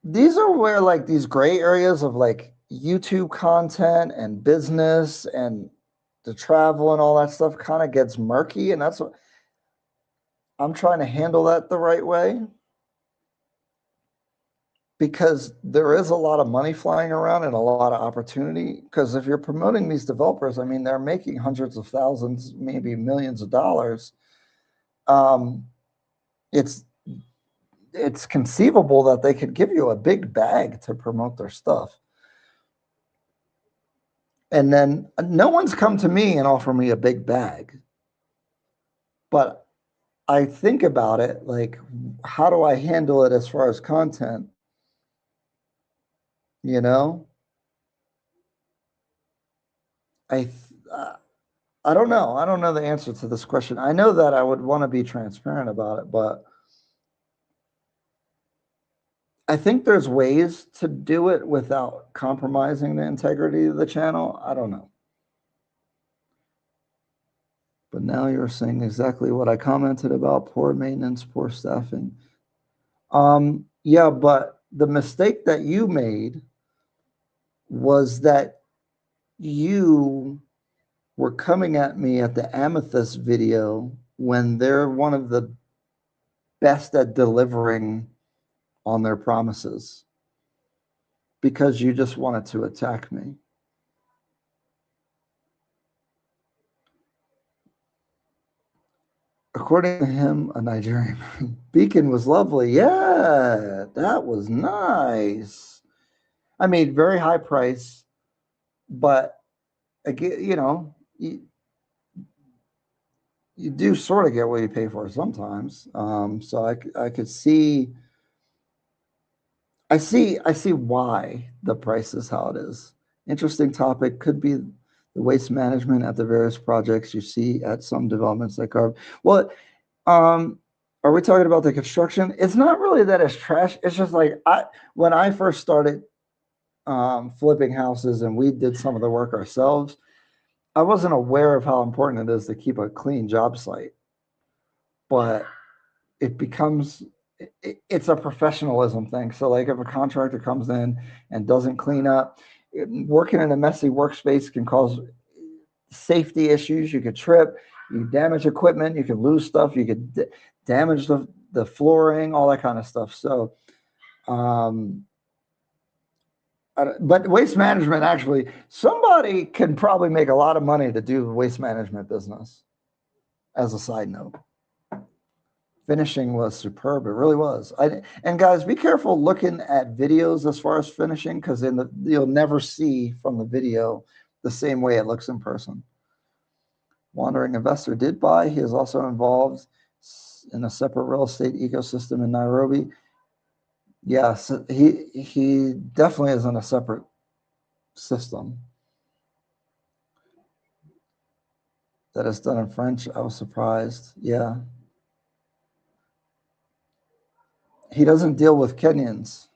these are where like these gray areas of like YouTube content and business and the travel and all that stuff kind of gets murky. And that's what I'm trying to handle that the right way, because there is a lot of money flying around and a lot of opportunity. Because if you're promoting these developers, I mean, they're making hundreds of thousands, maybe millions of dollars. It's conceivable that they could give you a big bag to promote their stuff. And then no one's come to me and offer me a big bag. But I think about it like, how do I handle it as far as content? You know? I don't know. I don't know the answer to this question. I know that I would want to be transparent about it, but I think there's ways to do it without compromising the integrity of the channel. I don't know. But now you're saying exactly what I commented about: poor maintenance, poor staffing. Yeah, but the mistake that you made was that you were coming at me at the Amethyst video when they're one of the best at delivering on their promises, because you just wanted to attack me. According to him, a Nigerian beacon was lovely. Yeah, that was nice. I mean, very high price, but again, you do sort of get what you pay for sometimes. So I could see, I see why the price is how it is. Interesting topic. Could be the waste management at the various projects you see at some developments like our. Well, are we talking about the construction? It's not really that it's trash. It's just like when I first started flipping houses and we did some of the work ourselves, I wasn't aware of how important it is to keep a clean job site. But it becomes, it's a professionalism thing. So like if a contractor comes in and doesn't clean up, working in a messy workspace can cause safety issues. You could trip, you damage equipment, you can lose stuff, you could damage the flooring, all that kind of stuff. So, but waste management, actually, somebody can probably make a lot of money to do waste management business, as a side note. Finishing was superb. It really was. And guys, be careful looking at videos as far as finishing, because you'll never see from the video the same way it looks in person. Wandering investor did buy. He is also involved in a separate real estate ecosystem in Nairobi. Yes, he definitely is in a separate system. That is done in French. I was surprised. Yeah. He doesn't deal with Kenyans.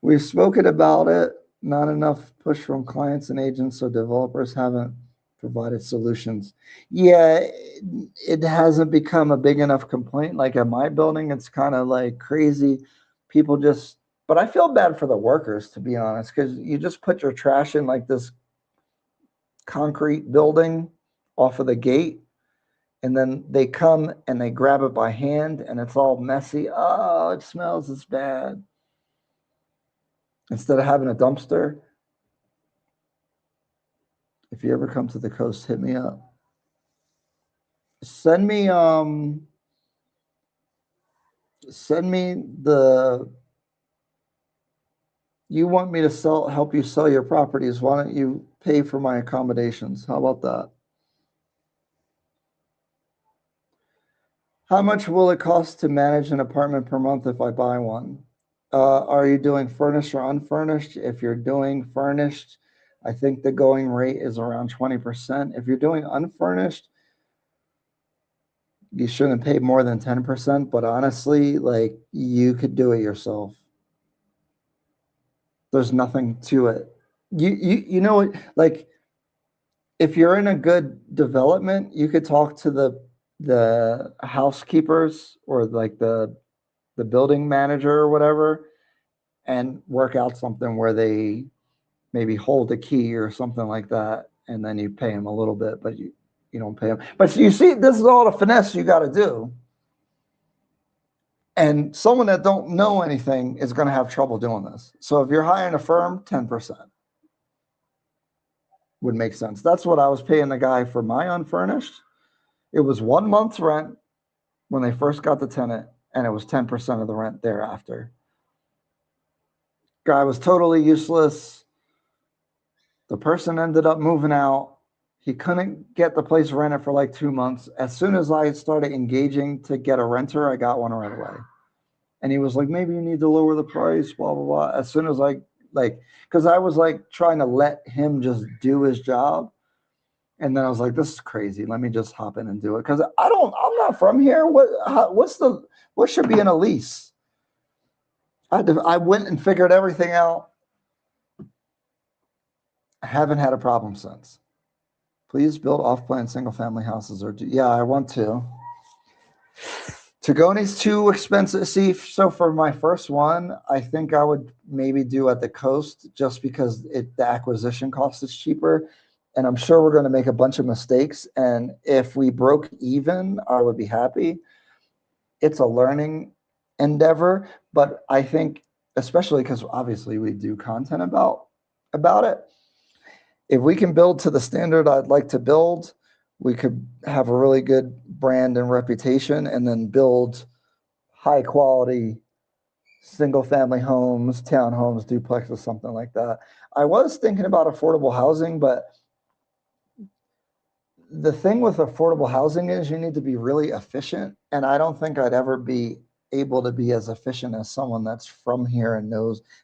We've spoken about it. Not enough push from clients and agents, so developers haven't provided solutions. Yeah, it hasn't become a big enough complaint. Like at my building, it's kind of like crazy. People just, but I feel bad for the workers, to be honest, because you just put your trash in like this concrete building off of the gate, and then they come and they grab it by hand, and it's all messy. Oh, it smells, it's bad. Instead of having a dumpster, if you ever come to the coast, hit me up. Send me the, you want me to help you sell your properties, why don't you pay for my accommodations? How about that? How much will it cost to manage an apartment per month if I buy one? Are you doing furnished or unfurnished? If you're doing furnished, I think the going rate is around 20%. If you're doing unfurnished, you shouldn't pay more than 10%, but honestly, like, you could do it yourself. There's nothing to it. You know, like, if you're in a good development, you could talk to the housekeepers or like the building manager or whatever, and work out something where they maybe hold a key or something like that, and then you pay them a little bit, but you don't pay them. But you see, this is all the finesse you got to do. And someone that don't know anything is going to have trouble doing this. So if you're hiring a firm, 10% would make sense. That's what I was paying the guy for my unfurnished. It was 1 month's rent when they first got the tenant, and it was 10% of the rent thereafter. Guy was totally useless. The person ended up moving out. He couldn't get the place rented for like 2 months. As soon as I started engaging to get a renter, I got one right away. And he was like, maybe you need to lower the price, blah, blah, blah. As soon as I like, because I was like trying to let him just do his job. And then I was like, this is crazy. Let me just hop in and do it. Because I'm not from here. What should be in a lease? I went and figured everything out. I haven't had a problem since. Please build off-plan single-family houses yeah, I want to. Tagoni's too expensive. See, so for my first one, I think I would maybe do at the coast just because the acquisition cost is cheaper. And I'm sure we're going to make a bunch of mistakes. And if we broke even, I would be happy. It's a learning endeavor, but I think, especially because obviously we do content about it, if we can build to the standard I'd like to build, we could have a really good brand and reputation, and then build high quality single family homes, townhomes, duplexes, something like that. I was thinking about affordable housing, but the thing with affordable housing is you need to be really efficient. And I don't think I'd ever be able to be as efficient as someone that's from here and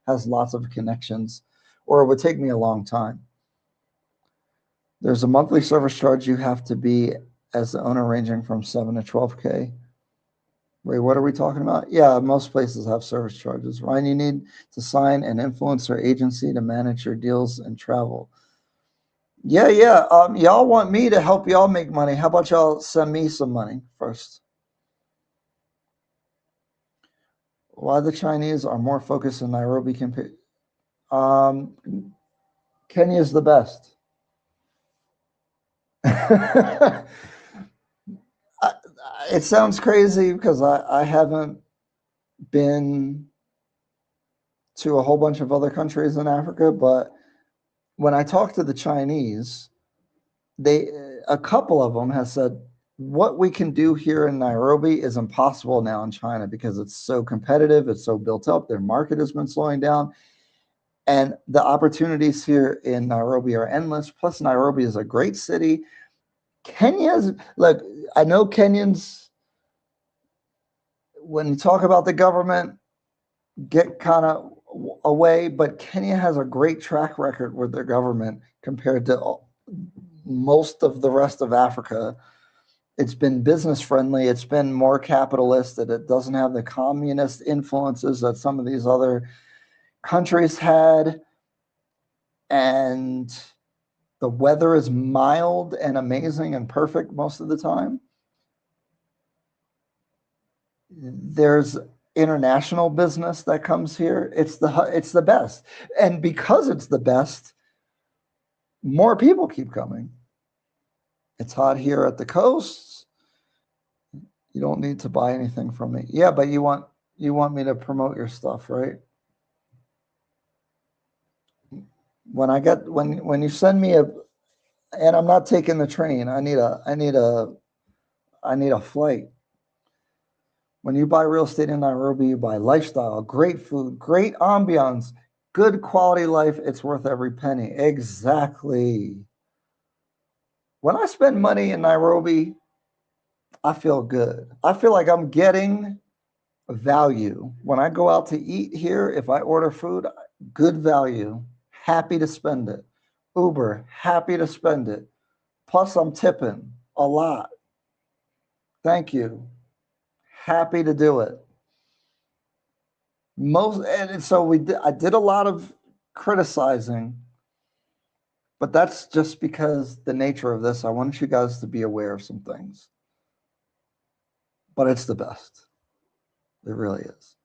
has lots of connections, or it would take me a long time. There's a monthly service charge you have to be as the owner, ranging from 7 to 12K. Wait, what are we talking about? Yeah, most places have service charges. Ryan, you need to sign an influencer agency to manage your deals and travel. Yeah. Y'all want me to help y'all make money. How about y'all send me some money first? Why the Chinese are more focused in Nairobi compared? Kenya is the best. It sounds crazy because I haven't been to a whole bunch of other countries in Africa, but when I talk to the Chinese, a couple of them have said what we can do here in Nairobi is impossible now in China because it's so competitive, it's so built up, their market has been slowing down, and the opportunities here in Nairobi are endless. Plus, Nairobi is a great city. Look, I know Kenyans, when you talk about the government, get kind of away, but Kenya has a great track record with their government compared to most of the rest of Africa. It's been business friendly. It's been more capitalist, that it doesn't have the communist influences that some of these other countries had. And the weather is mild and amazing and perfect most of the time. There's international business that comes here. It's the best. And because it's the best, more people keep coming. It's hot here at the coast. You don't need to buy anything from me. Yeah, but you want me to promote your stuff, right? When you send me and I'm not taking the train. I need a flight. When you buy real estate in Nairobi, you buy lifestyle, great food, great ambiance, good quality life. It's worth every penny. Exactly. When I spend money in Nairobi, I feel good. I feel like I'm getting value. When I go out to eat here, if I order food, good value, happy to spend it. Uber, happy to spend it. Plus, I'm tipping a lot. Thank you. Happy to do it. And so I did a lot of criticizing, but that's just because the nature of this. I want you guys to be aware of some things. But it's the best. It really is.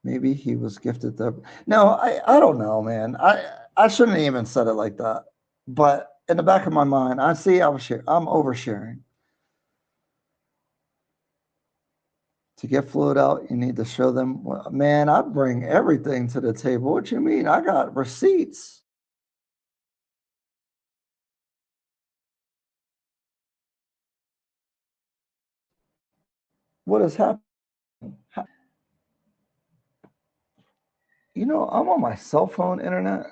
Maybe he was gifted the. No, I don't know, man. I shouldn't have even said it like that. But in the back of my mind, I'm oversharing. To get fluid out, you need to show them. Man, I bring everything to the table. What you mean? I got receipts. What is happening? I'm on my cell phone internet.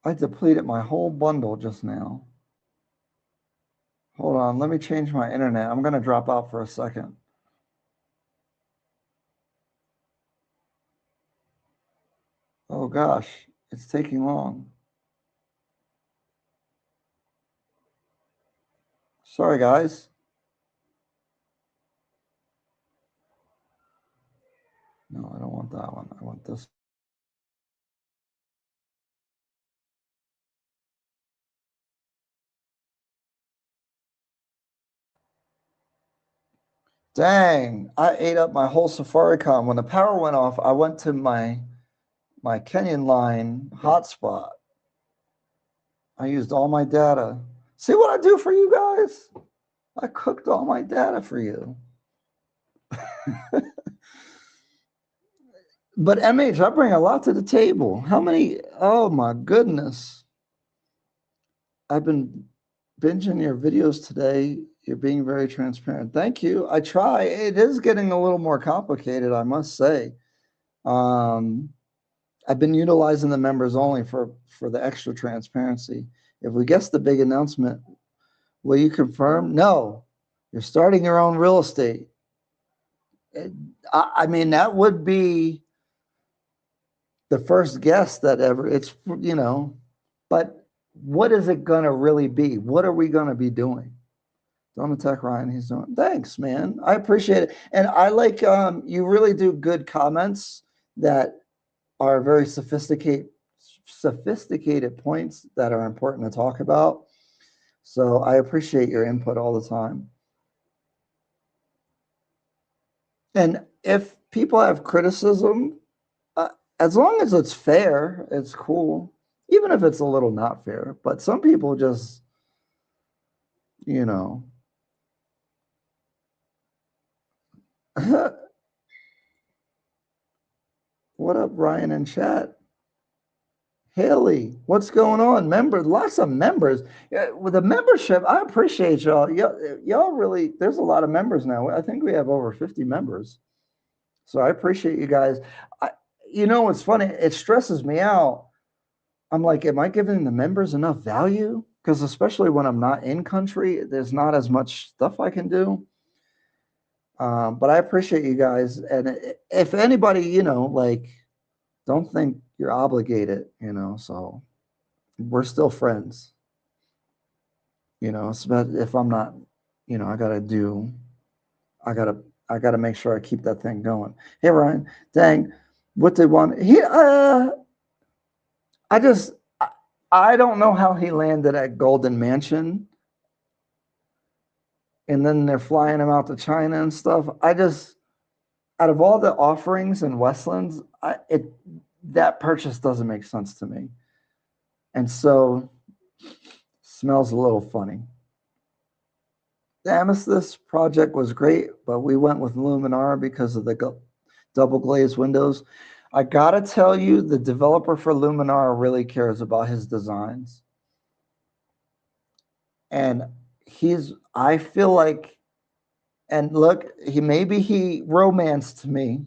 I depleted my whole bundle just now. Hold on, let me change my internet. I'm going to drop out for a second. Oh gosh, it's taking long. Sorry, guys. No, I don't want that one. I want this. Dang, I ate up my whole Safaricom. When the power went off, I went to my Kenyan line hotspot. I used all my data. See what I do for you guys? I cooked all my data for you. But MH, I bring a lot to the table. How many? Oh my goodness. I've been binging your videos today. You're being very transparent. Thank you. I try. It is getting a little more complicated, I must say. I've been utilizing the members only for the extra transparency. If we guess the big announcement, will you confirm? No. You're starting your own real estate. I mean, that would be the first guess that ever, it's, you know, but what is it going to really be? What are we going to be doing? Don't attack Ryan. He's doing, thanks, man. I appreciate it. And I like, you really do good comments that are very sophisticated points that are important to talk about. So I appreciate your input all the time. And if people have criticism, as long as it's fair, it's cool. Even if it's a little not fair. But some people just, you know. What up, Ryan in chat? Haley, what's going on? Members, lots of members. Yeah, with the membership, I appreciate y'all. Y'all really, there's a lot of members now. I think we have over 50 members. So I appreciate you guys. You know, what's funny, it stresses me out. I'm like, am I giving the members enough value? Because especially when I'm not in country, there's not as much stuff I can do. But I appreciate you guys. And if anybody, you know, like, don't think you're obligated, you know, so we're still friends, you know, if I'm not, you know, I gotta make sure I keep that thing going. Hey, Ryan, dang, what they want, I don't know how he landed at Golden Mansion and then they're flying him out to China and stuff. Out of all the offerings in Westlands, that purchase doesn't make sense to me. And so smells a little funny. The Amethyst project was great, but we went with Luminar because of the double glazed windows. I gotta tell you, the developer for Luminar really cares about his designs. And I feel like, and look, he romanced me.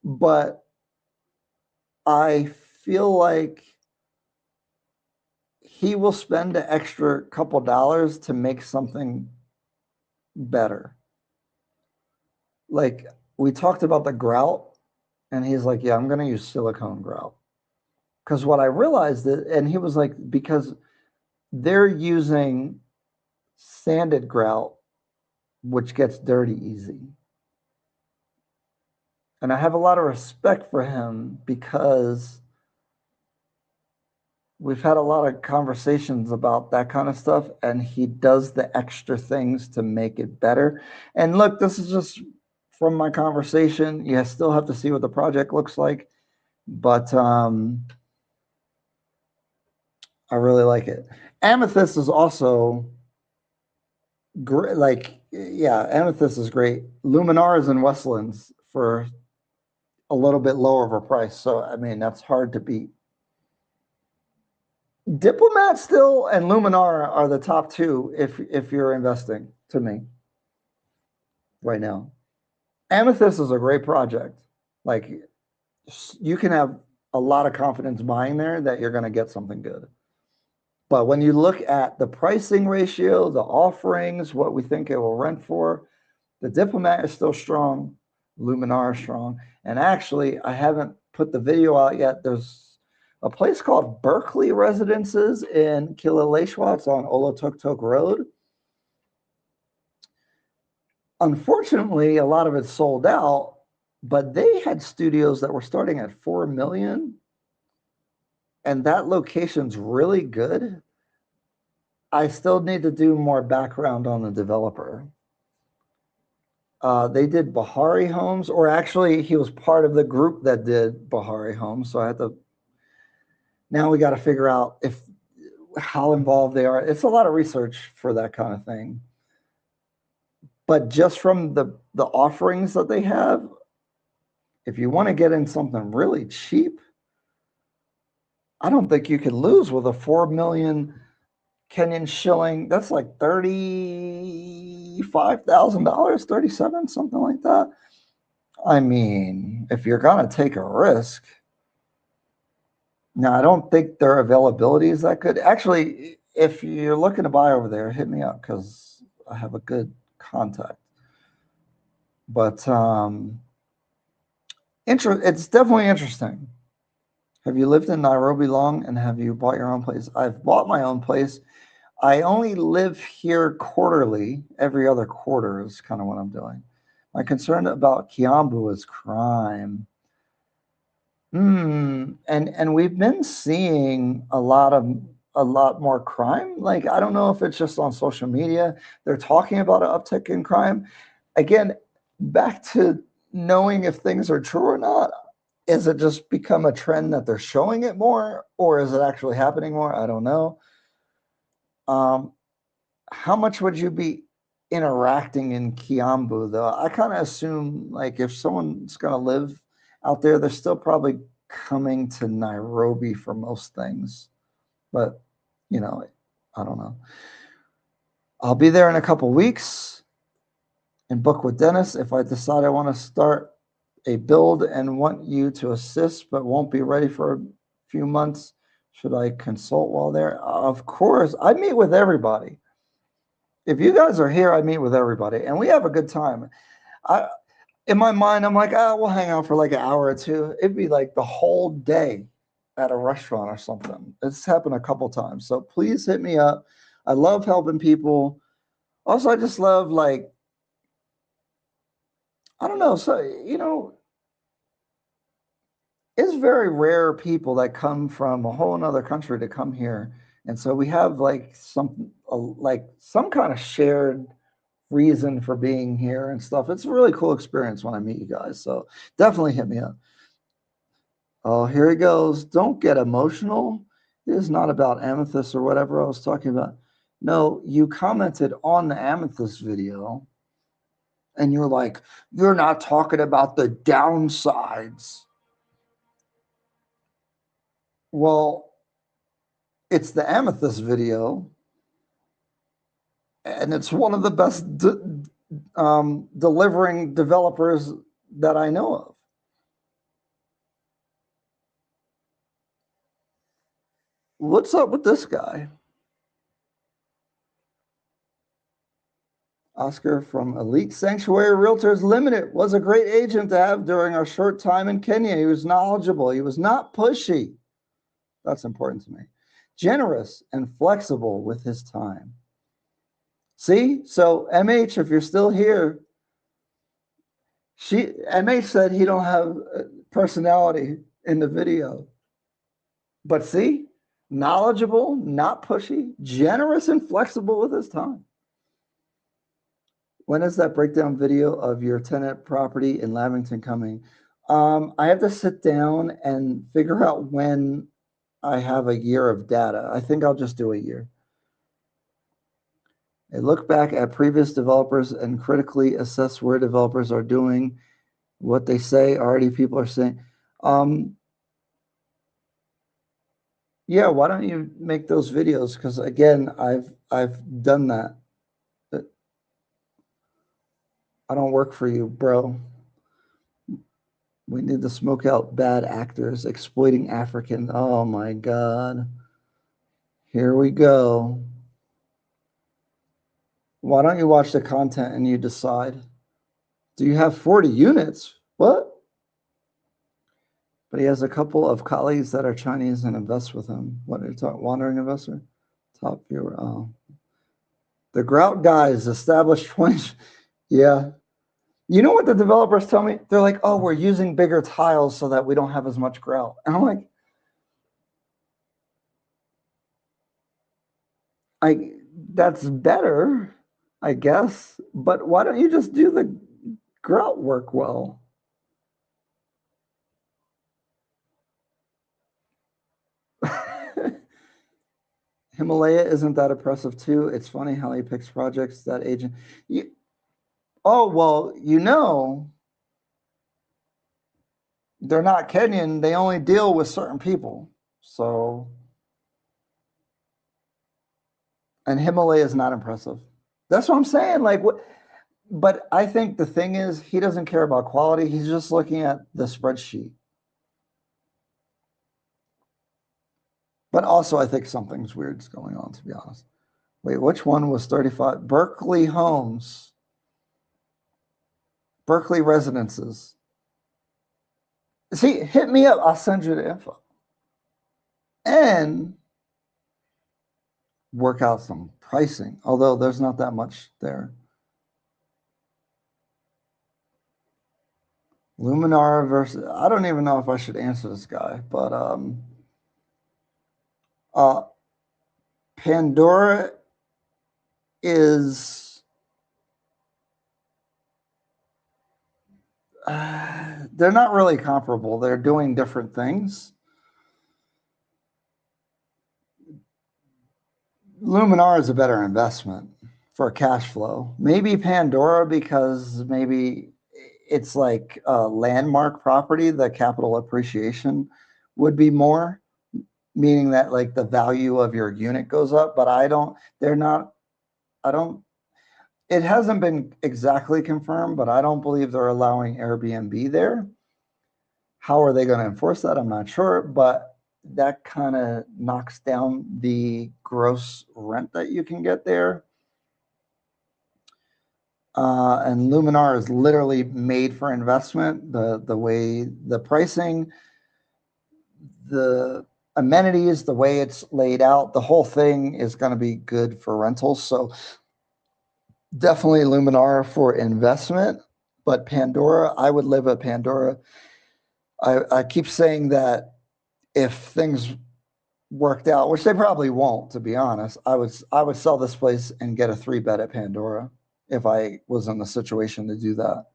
But I feel like he will spend an extra couple dollars to make something better. Like we talked about the grout, and he's like, yeah, I'm going to use silicone grout. Because what I realized and he was like, because they're using sanded grout, which gets dirty easy. And I have a lot of respect for him because we've had a lot of conversations about that kind of stuff, and he does the extra things to make it better. And look, this is just from my conversation. You still have to see what the project looks like, but I really like it. Amethyst is also great. Like, yeah, Amethyst is great. Luminar is in Westlands for a little bit lower of a price. So, I mean, that's hard to beat. Diplomat still and Luminar are the top two if you're investing, to me, right now. Amethyst is a great project. Like, you can have a lot of confidence buying there that you're going to get something good. But when you look at the pricing ratio, the offerings, what we think it will rent for, the Diplomat is still strong. Luminar is strong. And actually, I haven't put the video out yet. There's a place called Berkeley Residences in Kilauea. It's on Olotoktok Road. Unfortunately, a lot of it's sold out, but they had studios that were starting at $4 million, and that location's really good. I still need to do more background on the developer. They did Bahari Homes, or actually, he was part of the group that did Bahari Homes. So I had to. Now we got to figure out how involved they are. It's a lot of research for that kind of thing. But just from the offerings that they have, if you want to get in something really cheap, I don't think you can lose with a 4 million Kenyan shilling. That's like $35,000, 37, something like that. I mean, if you're going to take a risk. Now, I don't think their availability is that good. Actually, if you're looking to buy over there, hit me up because I have a good contact. But it's definitely interesting. Have you lived in Nairobi long, and have you bought your own place? I've bought my own place. I only live here quarterly. Every other quarter is kind of what I'm doing. My concern about Kiambu is crime. And we've been seeing a lot more crime. Like, I don't know if it's just on social media. They're talking about an uptick in crime. Again, back to knowing if things are true or not. Is it just become a trend that they're showing it more, or is it actually happening more? I don't know. How much would you be interacting in Kiambu, though? I kind of assume, like, if someone's going to live out there, they're still probably coming to Nairobi for most things. But, I don't know. I'll be there in a couple weeks and book with Dennis. If I decide I want to start a build and want you to assist, but won't be ready for a few months, should I consult while there? Of course. I meet with everybody. If you guys are here, I meet with everybody, and we have a good time. In my mind, I'm like, we'll hang out for like an hour or two. It'd be like the whole day at a restaurant or something. It's happened a couple times. So please hit me up. I love helping people. Also, I just love, like, I don't know. So, it's very rare people that come from a whole nother country to come here. And so we have like some kind of shared reason for being here and stuff. It's a really cool experience when I meet you guys. So definitely hit me up. Oh, here he goes. Don't get emotional. It is not about amethyst or whatever I was talking about. No, you commented on the amethyst video and you're like, you're not talking about the downsides. Well, it's the amethyst video, and it's one of the best delivering developers that I know of. What's up with this guy? Oscar from Elite Sanctuary Realtors Limited was a great agent to have during our short time in Kenya. He was knowledgeable. He was not pushy. That's important to me. Generous and flexible with his time. See? So MH, if you're still here, MH said he don't have personality in the video. But see? Knowledgeable, not pushy, generous and flexible with his time. When is that breakdown video of your tenant property in Lavington coming? I have to sit down and figure out when I have a year of data. I think I'll just do a year. I look back at previous developers and critically assess where developers are doing what they say already people are saying. Yeah, why don't you make those videos? Because again, I've done that. I don't work for you, bro. We need to smoke out bad actors exploiting African. Oh my God. Here we go. Why don't you watch the content and you decide? Do you have 40 units? What? But he has a couple of colleagues that are Chinese and invest with him. What are you talking? Wandering investor? Top viewer. Oh. The grout guys established 20. Yeah. You know what the developers tell me? They're like, oh, we're using bigger tiles so that we don't have as much grout. And I'm like, that's better, I guess. But why don't you just do the grout work well? Himalaya isn't that oppressive too. It's funny how he picks projects that agent. Oh, well, they're not Kenyan. They only deal with certain people. So, and Himalaya is not impressive. That's what I'm saying. Like, what? But I think the thing is, he doesn't care about quality. He's just looking at the spreadsheet. But also, I think something's weird's going on, to be honest. Wait, which one was 35? Berkeley Homes. Berkeley Residences. See, hit me up. I'll send you the info. And work out some pricing, although there's not that much there. Luminar versus, I don't even know if I should answer this guy, but Pandora is, they're not really comparable. They're doing different things. Luminar is a better investment for cash flow. Maybe Pandora, because maybe it's like a landmark property, the capital appreciation would be more, meaning that like the value of your unit goes up. But it hasn't been exactly confirmed, but I don't believe they're allowing Airbnb there. How are they going to enforce that? I'm not sure, but that kind of knocks down the gross rent that you can get there. And Luminar is literally made for investment. The way the pricing, the amenities, the way it's laid out, the whole thing is going to be good for rentals. So definitely Luminar for investment, but Pandora, I would live at Pandora. I keep saying that if things worked out, which they probably won't, to be honest, I would sell this place and get a 3-bed at Pandora if I was in the situation to do that.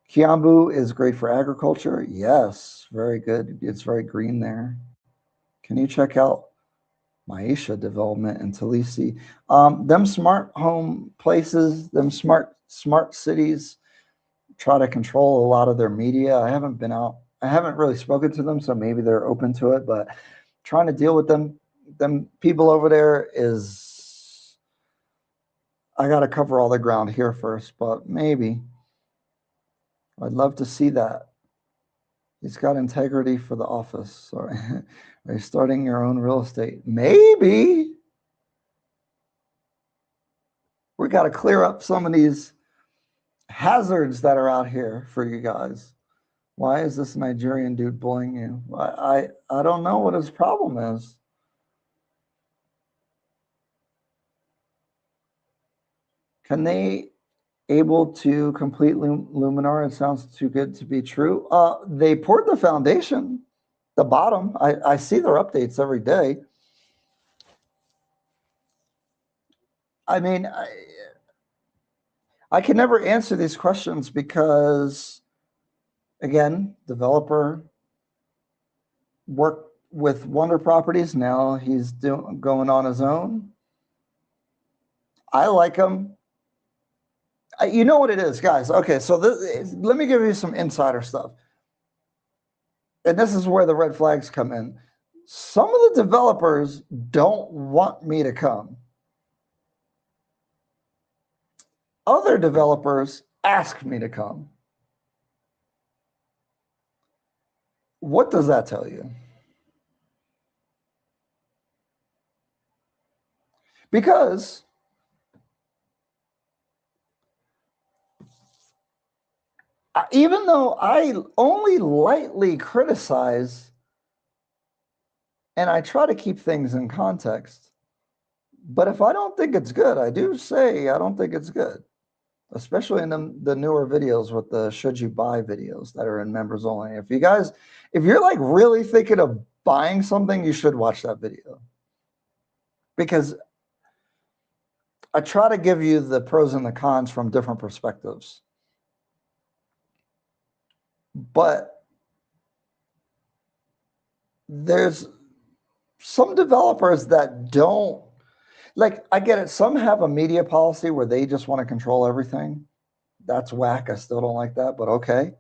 Kiambu is great for agriculture. Yes, very good. It's very green there. Can you check out Maisha development in Talisi? Them smart home places, them smart cities try to control a lot of their media. I haven't been out. I haven't really spoken to them, so maybe they're open to it. But trying to deal with them people over there is, I got to cover all the ground here first. But maybe I'd love to see that. He's got integrity for the office. Sorry. Are you starting your own real estate? Maybe. We got to clear up some of these hazards that are out here for you guys. Why is this Nigerian dude bullying you? I don't know what his problem is. Can they able to complete Luminar? It sounds too good to be true. They poured the foundation, the bottom. I see their updates every day. I mean, I can never answer these questions because, again, developer worked with Wonder Properties. Now he's going on his own. I like him. You know what it is, guys. Okay, so let me give you some insider stuff. And this is where the red flags come in. Some of the developers don't want me to come. Other developers ask me to come. What does that tell you? Because even though I only lightly criticize and I try to keep things in context, but if I don't think it's good, I do say I don't think it's good, especially in the newer videos with the should you buy videos that are in members only. If you're like really thinking of buying something, you should watch that video, because I try to give you the pros and the cons from different perspectives. But there's some developers that don't, like, I get it. Some have a media policy where they just want to control everything. That's whack. I still don't like that, but okay.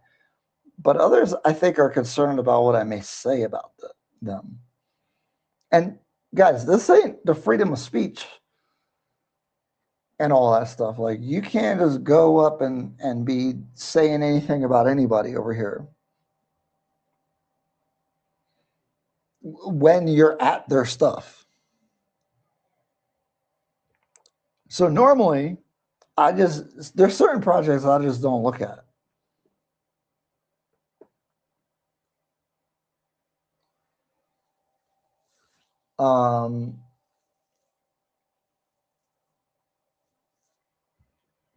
But others, I think, are concerned about what I may say about them. And guys, this ain't the freedom of speech and all that stuff. Like, you can't just go up and be saying anything about anybody over here when you're at their stuff. So normally, there's certain projects I just don't look at.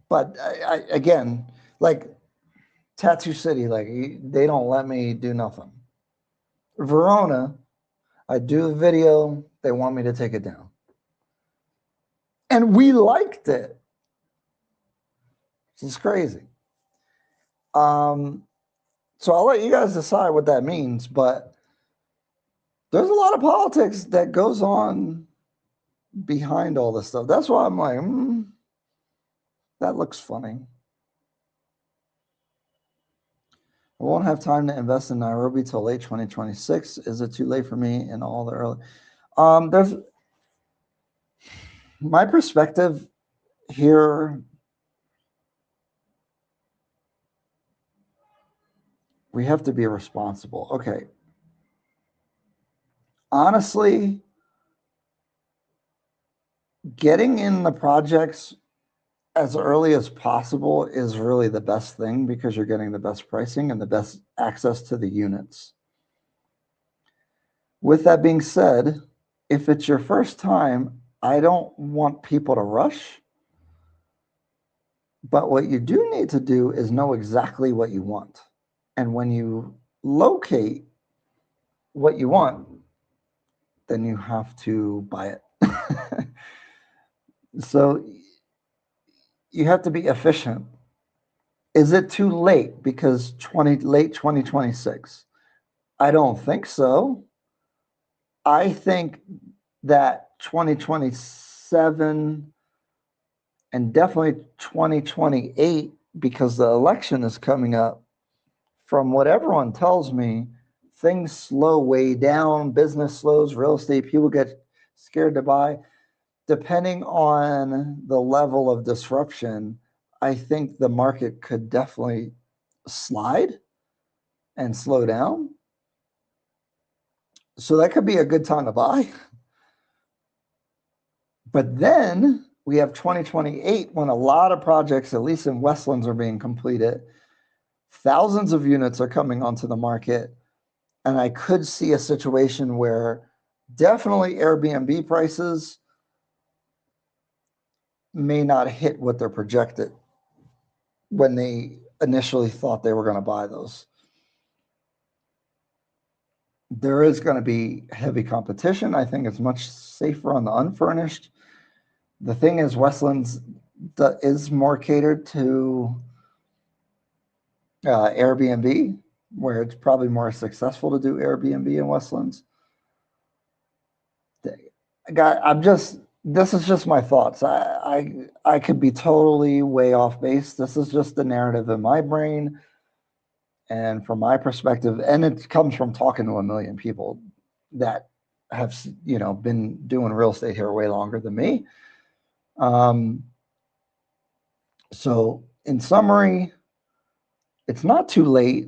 But again, like Tattoo City, like they don't let me do nothing. Verona, I do a video, they want me to take it down. And we liked it. It's crazy. So I'll let you guys decide what that means, but there's a lot of politics that goes on behind all this stuff. That's why I'm like, that looks funny. I won't have time to invest in Nairobi till late 2026. Is it too late for me in all the early? There's my perspective here. We have to be responsible. Okay. Honestly, getting in the projects as early as possible is really the best thing, because you're getting the best pricing and the best access to the units. With that being said, if it's your first time, I don't want people to rush. But what you do need to do is know exactly what you want. And when you locate what you want, then you have to buy it. So you have to be efficient. Is it too late because late 2026? I don't think so. I think that 2027 and definitely 2028, because the election is coming up, from what everyone tells me, things slow way down, business slows, real estate, people get scared to buy. Depending on the level of disruption, I think the market could definitely slide and slow down. So that could be a good time to buy. But then we have 2028, when a lot of projects, at least in Westlands, are being completed. Thousands of units are coming onto the market. And I could see a situation where definitely Airbnb prices may not hit what they're projected when they initially thought they were going to buy those. There is going to be heavy competition. I think it's much safer on the unfurnished. The thing is, Westlands is more catered to Airbnb, where it's probably more successful to do Airbnb in Westlands. This is just my thoughts. I could be totally way off base. This is just the narrative in my brain and from my perspective, and it comes from talking to a million people that have, been doing real estate here way longer than me. So in summary, it's not too late,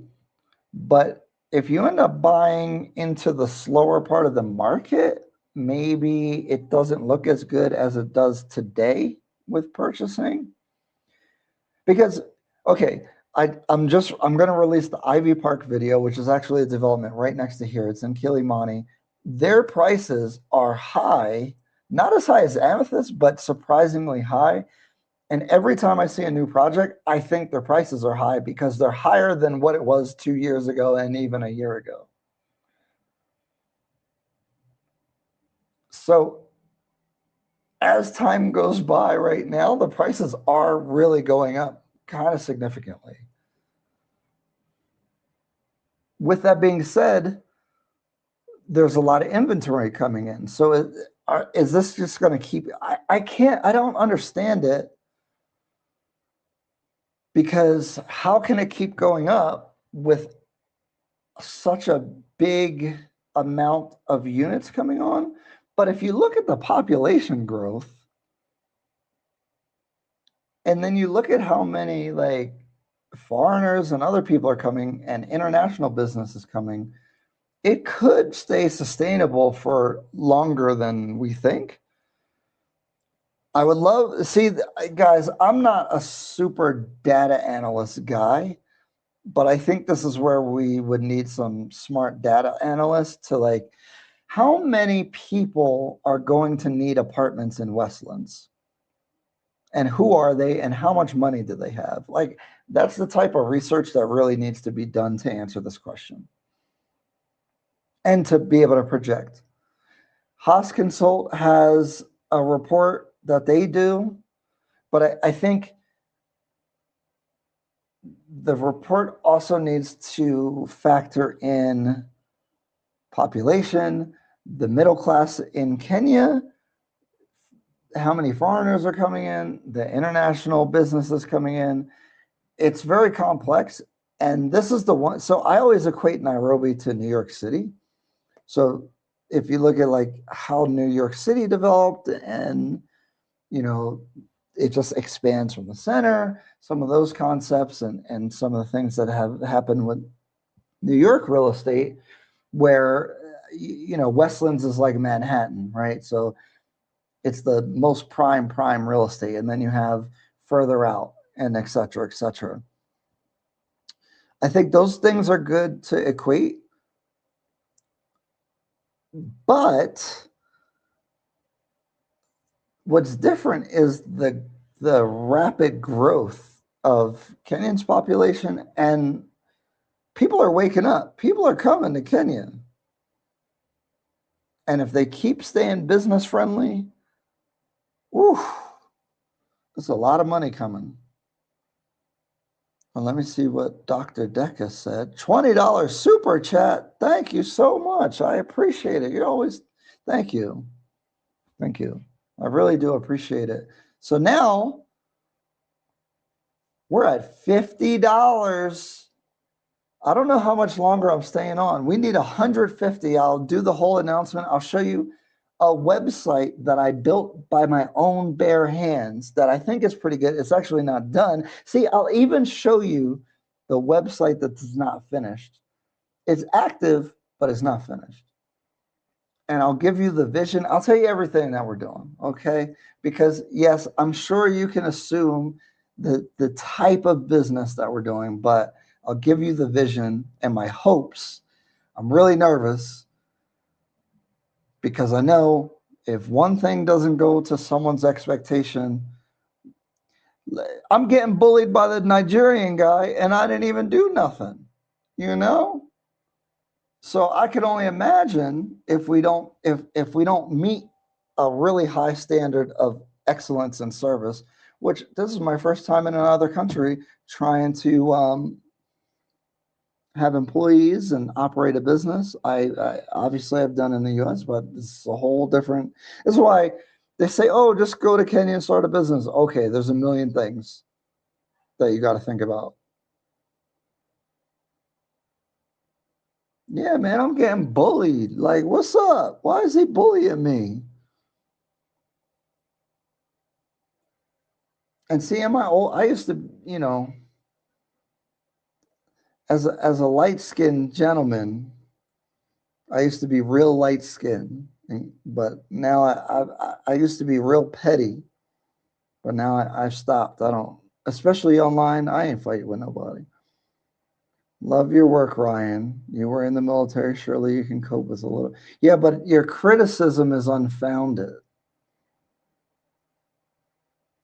but if you end up buying into the slower part of the market, maybe it doesn't look as good as it does today with purchasing. Because, okay, I'm going to release the Ivy Park video, which is actually a development right next to here. It's in Kilimani. Their prices are high, not as high as Amethyst, but surprisingly high. And every time I see a new project, I think their prices are high because they're higher than what it was 2 years ago and even a year ago. So as time goes by right now, the prices are really going up kind of significantly. With that being said, there's a lot of inventory coming in. So is this just going to keep? I don't understand it, because how can it keep going up with such a big amount of units coming on? But if you look at the population growth, and then you look at how many like foreigners and other people are coming and international business is coming, it could stay sustainable for longer than we think. I would love, see, guys, I'm not a super data analyst guy, but I think this is where we would need some smart data analysts to like, how many people are going to need apartments in Westlands? And who are they and how much money do they have? Like, that's the type of research that really needs to be done to answer this question and to be able to project. Haas Consult has a report that they do, but I think the report also needs to factor in population, the middle class in Kenya, how many foreigners are coming in, the international businesses coming in. It's very complex. And this is the one. So I always equate Nairobi to New York City. So if you look at like how New York City developed, and, you know, it just expands from the center, some of those concepts and some of the things that have happened with New York real estate, where, you know, Westlands is like Manhattan, right? So it's the most prime real estate. And then you have further out and et cetera, et cetera. I think those things are good to equate. But what's different is the rapid growth of Kenya's population, and people are waking up. People are coming to Kenya. And if they keep staying business friendly, whew, there's a lot of money coming. Well, let me see what Dr. Deca said. $20 super chat. Thank you so much. I appreciate it. You always, thank you. Thank you. I really do appreciate it. So now we're at $50. I don't know how much longer I'm staying on. We need 150. I'll do the whole announcement. I'll show you a website that I built by my own bare hands that I think is pretty good. It's actually not done. See, I'll even show you the website that is not finished. It's active, but it's not finished. And I'll give you the vision. I'll tell you everything that we're doing, okay? Because yes, I'm sure you can assume the type of business that we're doing, but I'll give you the vision and my hopes. I'm really nervous because I know if one thing doesn't go to someone's expectation, I'm getting bullied by the Nigerian guy and I didn't even do nothing, you know? So I can only imagine if we don't meet a really high standard of excellence and service, which this is my first time in another country trying to have employees and operate a business. I obviously have done in the US, but it's a whole different. This is why they say, oh, just go to Kenya and start a business. Okay, there's a million things that you got to think about. Yeah, man, I'm getting bullied. Like, what's up? Why is he bullying me? And see, in my old, I used to, you know, as a light-skinned gentleman, I used to be real light-skinned, but now I used to be real petty, but now I've stopped. I don't. especially online. I ain't fighting with nobody. Love your work, Ryan. You were in the military. Surely you can cope with a little. Yeah, but your criticism is unfounded.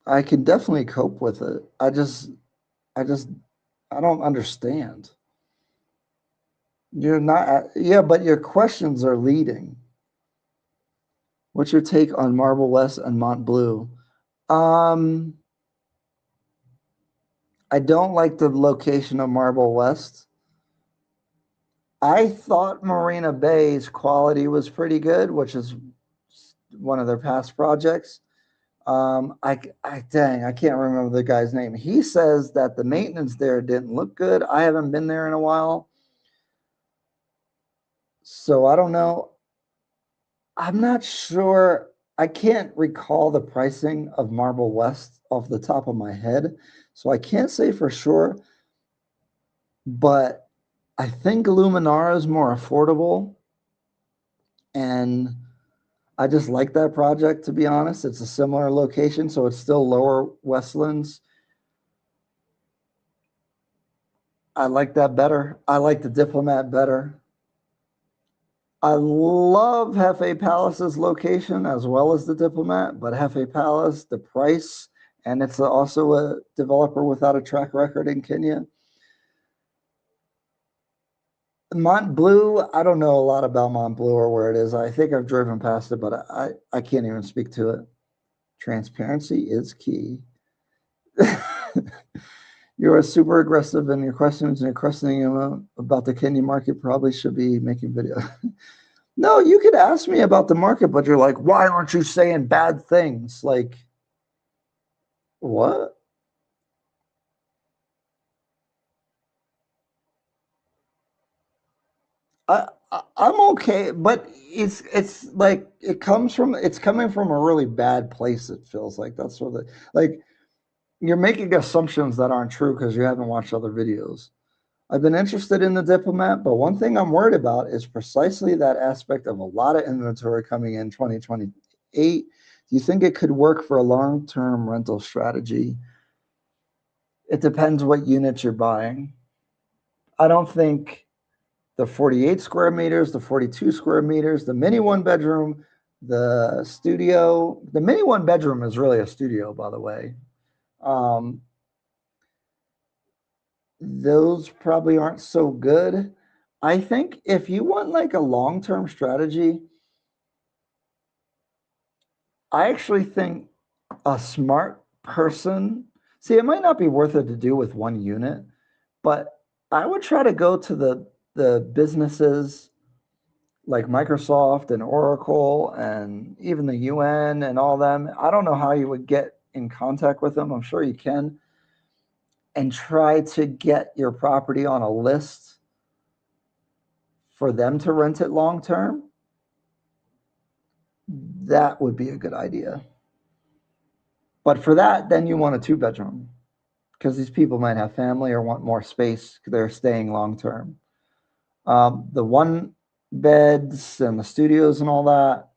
I can definitely cope with it. I just, I don't understand. You're not, yeah, but your questions are leading. What's your take on Marble West and Mont Bleu? Um, I don't like the location of Marble West. I thought Marina Bay's quality was pretty good, which is one of their past projects. Dang, I can't remember the guy's name. He says that the maintenance there didn't look good. I haven't been there in a while, so I don't know. I'm not sure. I can't recall the pricing of Marble West off the top of my head, so I can't say for sure. But I think Luminara is more affordable, and I just like that project, to be honest. It's a similar location, so it's still lower Westlands. I like that better. I like the Diplomat better. I love Hefe Palace's location as well as the Diplomat, but Hefe Palace, the price, and it's also a developer without a track record in Kenya. Mont Bleu, I don't know a lot about Mont Bleu or where it is. I think I've driven past it, but I can't even speak to it. Transparency is key. You are super aggressive in your questions and your questioning about the Kenya market. Probably should be making video. No, you could ask me about the market, but you're like, why aren't you saying bad things? Like, what? I'm okay, but it's like it's coming from a really bad place. It feels like that's what like you're making assumptions that aren't true because you haven't watched other videos. I've been interested in the Diplomat, but one thing I'm worried about is precisely that aspect of a lot of inventory coming in 2028. Do you think it could work for a long-term rental strategy? It depends what units you're buying. I don't think the 48 square meters, the 42 square meters, the mini one bedroom, the studio. The mini one bedroom is really a studio, by the way. Um, those probably aren't so good. I think if you want like a long-term strategy, I actually think a smart person, see, it might not be worth it to do with one unit, but I would try to go to the businesses like Microsoft and Oracle and even the UN and all them. I don't know how you would get in contact with them. I'm sure you can, and try to get your property on a list for them to rent it long term. That would be a good idea. But for that, then you want a two bedroom because these people might have family or want more space. They're staying long term. The one beds and the studios and all that,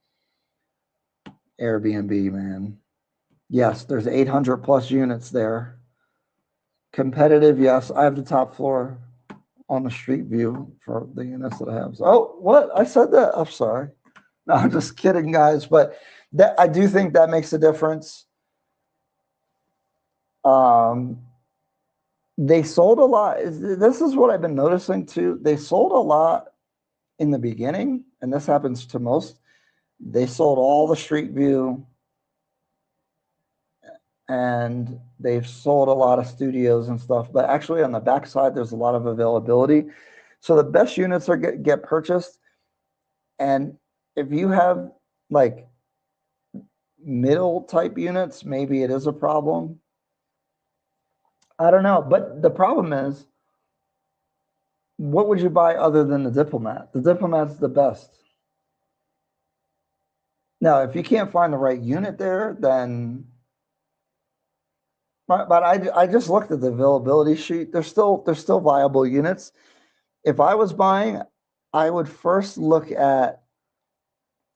Airbnb, man. Yes, there's 800 plus units there. Competitive, yes. I have the top floor on the street view for the units that I have. So, oh, what? I said that. I'm sorry. No, I'm just kidding, guys. But that I do think that makes a difference. Um, they sold a lot. This is what I've been noticing too. They sold a lot in the beginning, and this happens to most. They sold all the street view, and they've sold a lot of studios and stuff. But actually, on the backside, there's a lot of availability. So the best units are get purchased. And if you have like middle type units, maybe it is a problem. I don't know. But the problem is, what would you buy other than the Diplomat? The Diplomat's the best. Now, if you can't find the right unit there, then but I just looked at the availability sheet. There's still viable units. If I was buying, I would first look at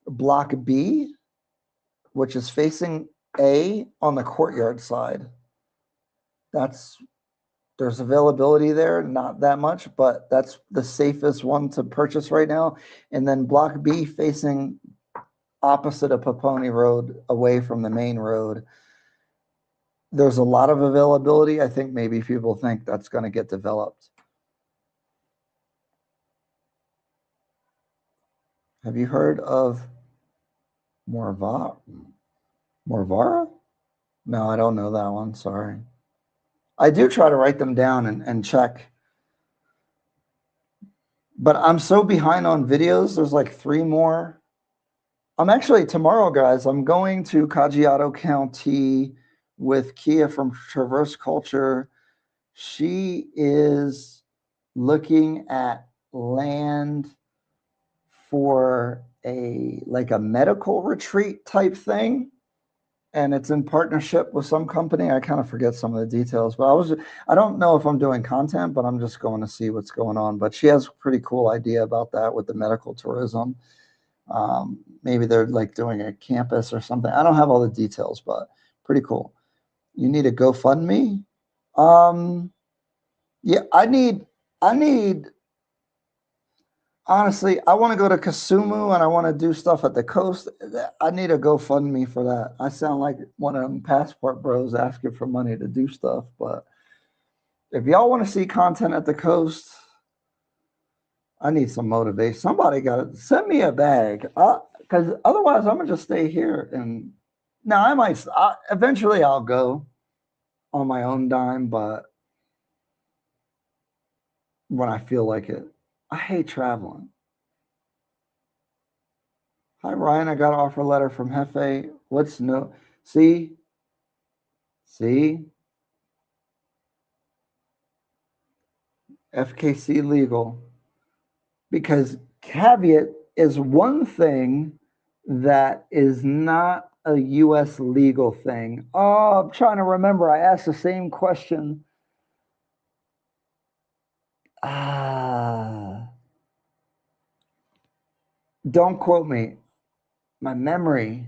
block B, which is facing A on the courtyard side. there's availability there, not that much, but that's the safest one to purchase right now. And then Block B facing opposite of Paponi Road, away from the main road. There's a lot of availability. I think maybe people think that's going to get developed. Have you heard of Morvara? No, I don't know that one. Sorry. I do try to write them down and check. But I'm so behind on videos. There's like 3 more. I'm actually, tomorrow, guys, I'm going to Kajiado County with Kia from Traverse Culture. She is looking at land for a medical retreat type thing, and it's in partnership with some company. I kind of forget some of the details, but I don't know if I'm doing content, but I'm just going to see what's going on. But she has a pretty cool idea about that with the medical tourism. Maybe they're like doing a campus or something. I don't have all the details, but pretty cool. You need a GoFundMe? Yeah, I need, honestly, I want to go to Kisumu and I want to do stuff at the coast. I need a GoFundMe for that. I sound like one of them passport bros asking for money to do stuff, but if y'all want to see content at the coast, I need some motivation. Somebody got to send me a bag, because otherwise I'm gonna just stay here. And now eventually I'll go on my own dime, but when I feel like it. I hate traveling. Hi Ryan, I got an offer letter from Hefe. What's no? See, FKC Legal, because caveat is one thing that is not a U.S. legal thing. Oh, I'm trying to remember. I asked the same question. Don't quote me. My memory.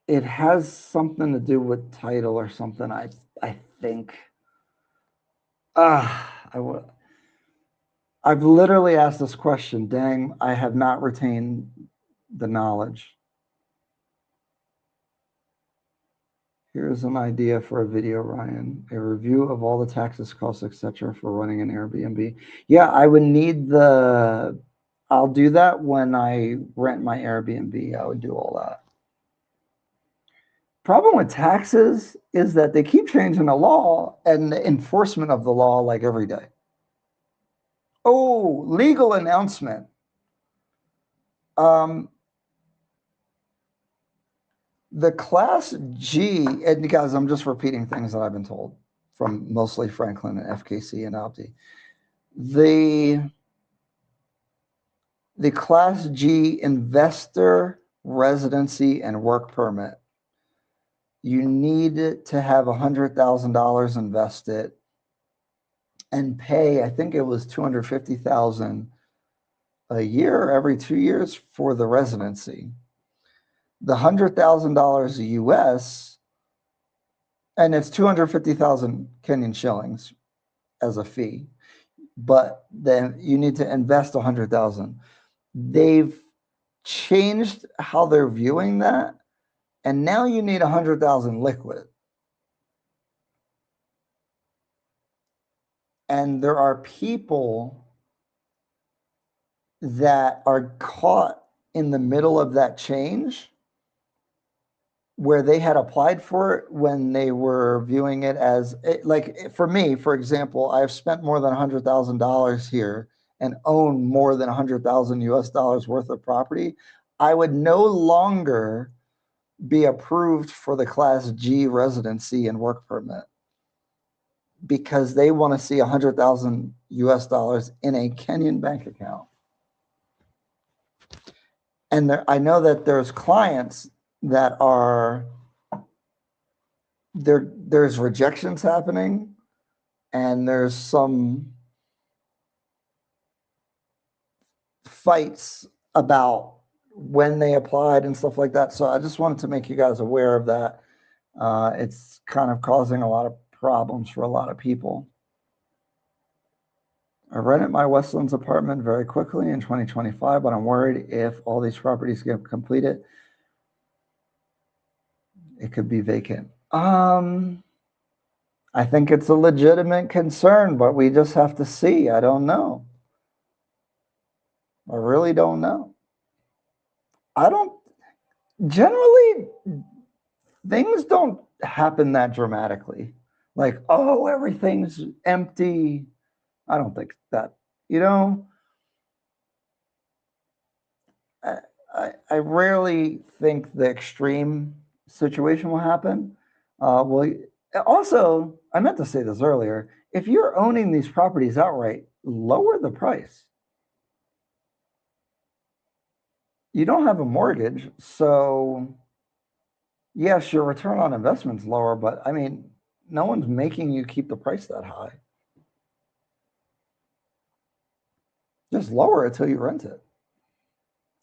It has something to do with title or something. I think. I've literally asked this question. Dang, I have not retained the knowledge. Here's an idea for a video, Ryan. A review of all the taxes, costs, etc. for running an Airbnb. Yeah, I would need I'll do that when I rent my Airbnb. I would do all that. Problem with taxes is that they keep changing the law and the enforcement of the law like every day. Oh, legal announcement. The Class G, and guys, I'm just repeating things that I've been told from mostly Franklin and FKC and Opti. The Class G investor residency and work permit, you need to have $100,000 invested and pay, I think it was $250,000 a year every 2 years for the residency. The $100,000 US, and it's 250,000 Kenyan shillings as a fee, but then you need to invest 100,000. They've changed how they're viewing that, and now you need 100,000 liquid. And there are people that are caught in the middle of that change where they had applied for it when they were viewing it as, like for me, for example, I've spent more than $100,000 here and own more than 100,000 US dollars worth of property. I would no longer be approved for the Class G residency and work permit because they want to see 100,000 US dollars in a Kenyan bank account. And I know that there's clients that are there's rejections happening, and there's some fights about when they applied and stuff like that. So I just wanted to make you guys aware of that. It's kind of causing a lot of problems for a lot of people. I rented my Westlands apartment very quickly in 2025, but I'm worried if all these properties get completed, it could be vacant. I think it's a legitimate concern, but we just have to see. I don't know. I really don't know. Generally, things don't happen that dramatically. Like, oh, everything's empty. I don't think that, I rarely think the extreme situation will happen. Well, also, I meant to say this earlier. If you're owning these properties outright, lower the price. You don't have a mortgage, so yes, your return on investment's lower, but I mean, no one's making you keep the price that high. Just lower it till you rent it.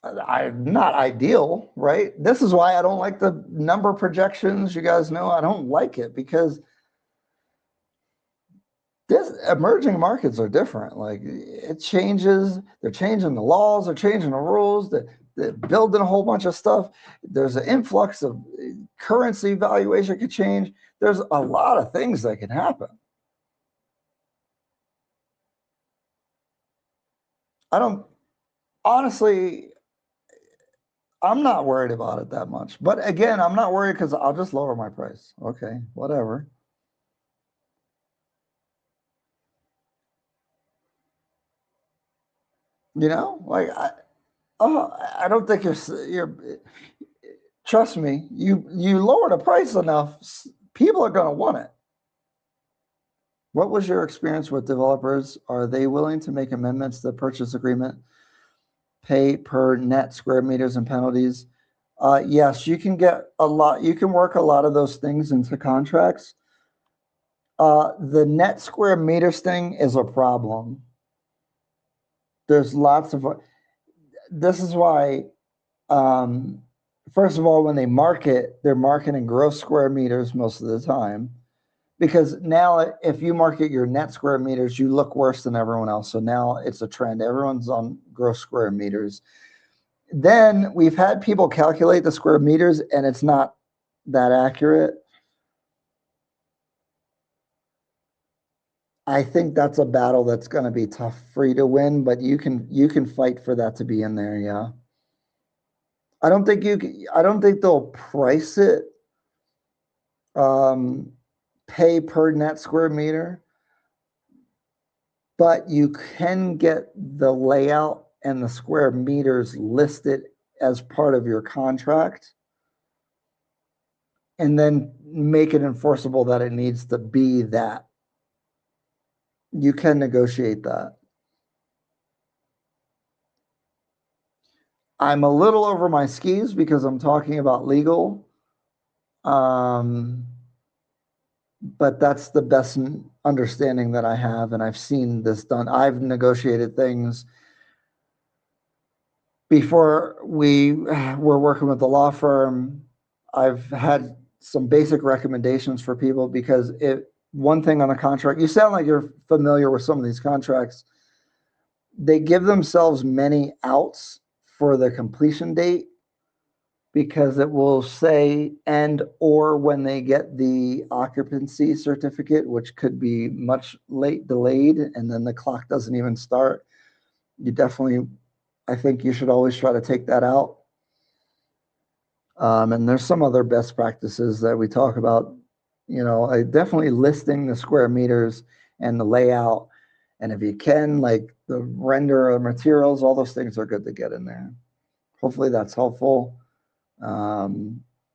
I'm not ideal, right? This is why I don't like the number projections. You guys know I don't like it because this emerging markets are different. Like it changes. They're changing the laws. They're changing the rules. They're building a whole bunch of stuff. There's an influx of currency valuation could change. There's a lot of things that can happen. Honestly, I'm not worried about it that much. But again, I'm not worried because I'll just lower my price. Okay, whatever. Like I don't think you're. Trust me, you lower the price enough, people are going to want it. What was your experience with developers? Are they willing to make amendments to the purchase agreement, pay per net square meters and penalties? Yes, you can get a lot. You can work a lot of those things into contracts. The net square meters thing is a problem. There's lots of. This is why. First of all, when they market, they're marketing gross square meters most of the time. Because now if you market your net square meters, you look worse than everyone else. So now it's a trend. Everyone's on gross square meters. Then we've had people calculate the square meters and it's not that accurate. I think that's a battle that's going to be tough for you to win, but you can fight for that to be in there, yeah. I don't think they'll price it pay per net square meter, but you can get the layout and the square meters listed as part of your contract and then make it enforceable that it needs to be that. You can negotiate that. I'm a little over my skis because I'm talking about legal. But that's the best understanding that I have, and I've seen this done. I've negotiated things before we were working with the law firm. I've had some basic recommendations for people because one thing on the contract, you sound like you're familiar with some of these contracts. They give themselves many outs for the completion date because it will say and or when they get the occupancy certificate, which could be much late delayed, and then the clock doesn't even start. I think you should always try to take that out. And there's some other best practices that we talk about. I definitely listing the square meters and the layout. And if you can, like the render of materials, all those things are good to get in there. Hopefully that's helpful.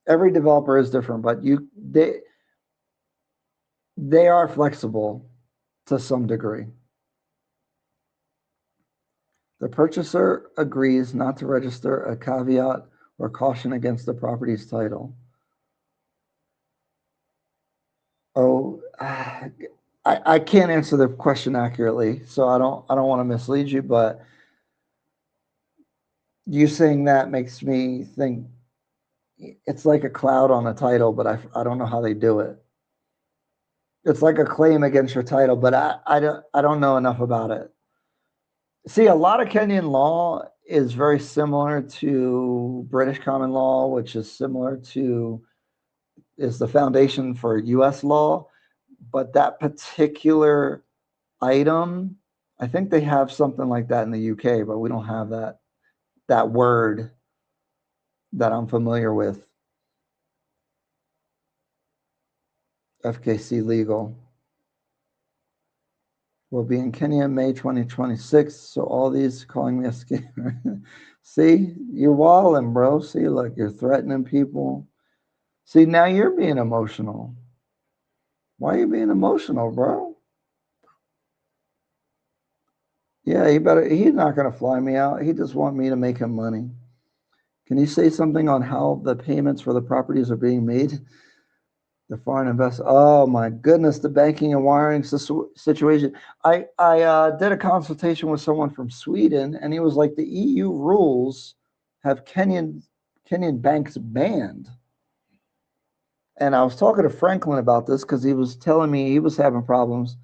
Every developer is different, but they are flexible to some degree. The purchaser agrees not to register a caveat or caution against the property's title. Oh, I can't answer the question accurately, so I don't want to mislead you, but You saying that makes me think it's like a cloud on a title, but I don't know how they do it. It's like a claim against your title, but I don't know enough about it. See, a lot of Kenyan law is very similar to British common law, which is similar to is the foundation for US law, but that particular item, I think they have something like that in the UK, but we don't have that word that I'm familiar with. FKC Legal will be in Kenya in May 2026. So all these calling me a scammer. See, you're walling, bro. See, look, you're threatening people. See, now you're being emotional. Why are you being emotional, bro? Yeah, he's not gonna fly me out. He just want me to make him money. Can you say something on how the payments for the properties are being made? The foreign investor. Oh my goodness, the banking and wiring situation. I did a consultation with someone from Sweden, and he was like, the EU rules have Kenyan banks banned. And I was talking to Franklin about this because he was telling me he was having problems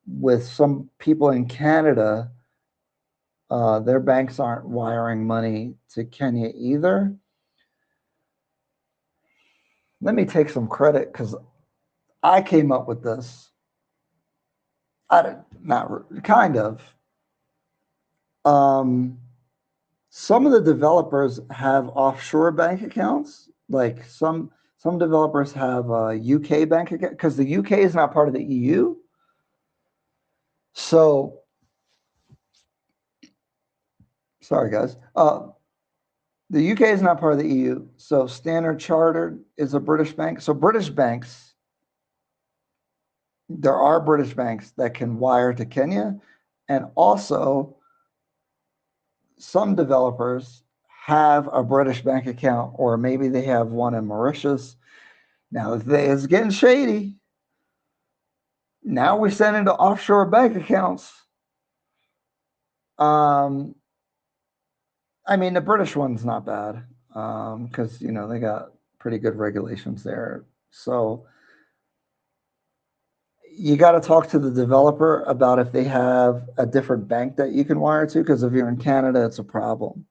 with some people in Canada. Their banks aren't wiring money to Kenya either. Let me take some credit because I came up with this. Not kind of. Some of the developers have offshore bank accounts. Like some developers have a UK bank account because the UK is not part of the EU. So sorry, guys. The UK is not part of the EU. So Standard Chartered is a British bank. So British banks, there are British banks that can wire to Kenya, and also some developers have a British bank account, or maybe they have one in Mauritius. Now, it's getting shady. Now we're sending to offshore bank accounts. I mean, the British one's not bad because they got pretty good regulations there. So you got to talk to the developer about if they have a different bank that you can wire to. Because if you're in Canada, it's a problem.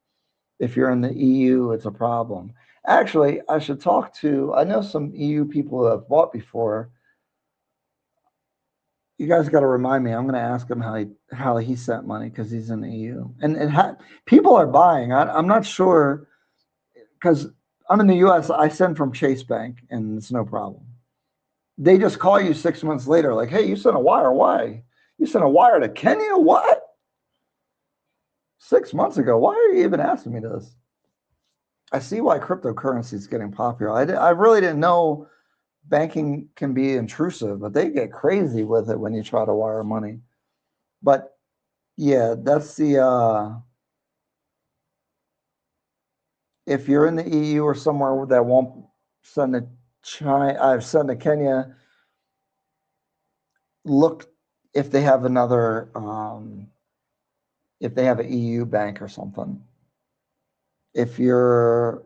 If you're in the EU, it's a problem. Actually, I should talk to. I know some EU people who have bought before. You guys got to remind me. I'm going to ask him how he sent money because he's in the EU, and people are buying. I'm not sure because I'm in the U.S. I send from Chase Bank, and it's no problem. They just call you 6 months later, like, "Hey, you sent a wire. Why? You sent a wire to Kenya? What? 6 months ago? Why are you even asking me this?" I see why cryptocurrency is getting popular. I really didn't know banking can be intrusive, but they get crazy with it when you try to wire money. But yeah, that's the if you're in the EU or somewhere that won't send to China, I've sent to Kenya, look if they have another if they have an EU bank or something. If you're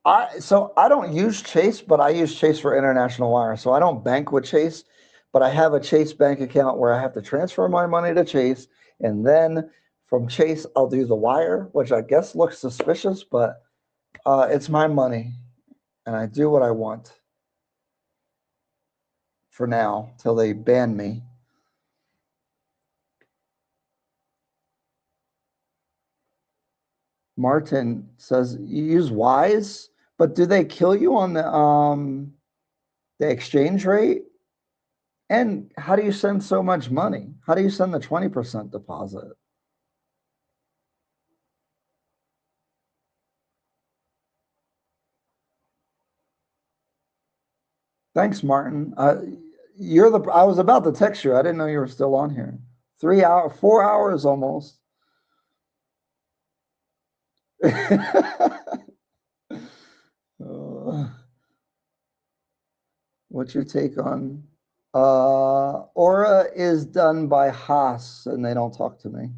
I don't use Chase, but I use Chase for international wire. So I don't bank with Chase, but I have a Chase bank account where I have to transfer my money to Chase, and then from Chase I'll do the wire, which I guess looks suspicious, but it's my money, and I do what I want for now till they ban me. Martin says you use Wise, but do they kill you on the exchange rate? And how do you send so much money? How do you send the 20% deposit? Thanks, Martin. I was about to text you. I didn't know you were still on here. 3 hour, 4 hours almost. Uh, what's your take on Aura is done by Haas and they don't talk to me.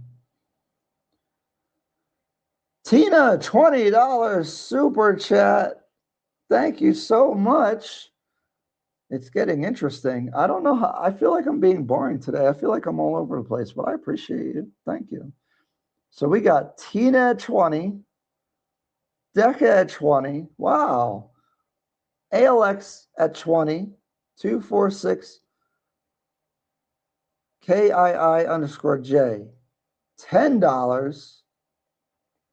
Tina, $20 super chat. Thank you so much. It's getting interesting. I don't know how, I feel like I'm being boring today. I feel like I'm all over the place, but I appreciate it. Thank you. So we got Tina at 20, Decca at 20. Wow. ALX at 20, 246 KII_J. $10.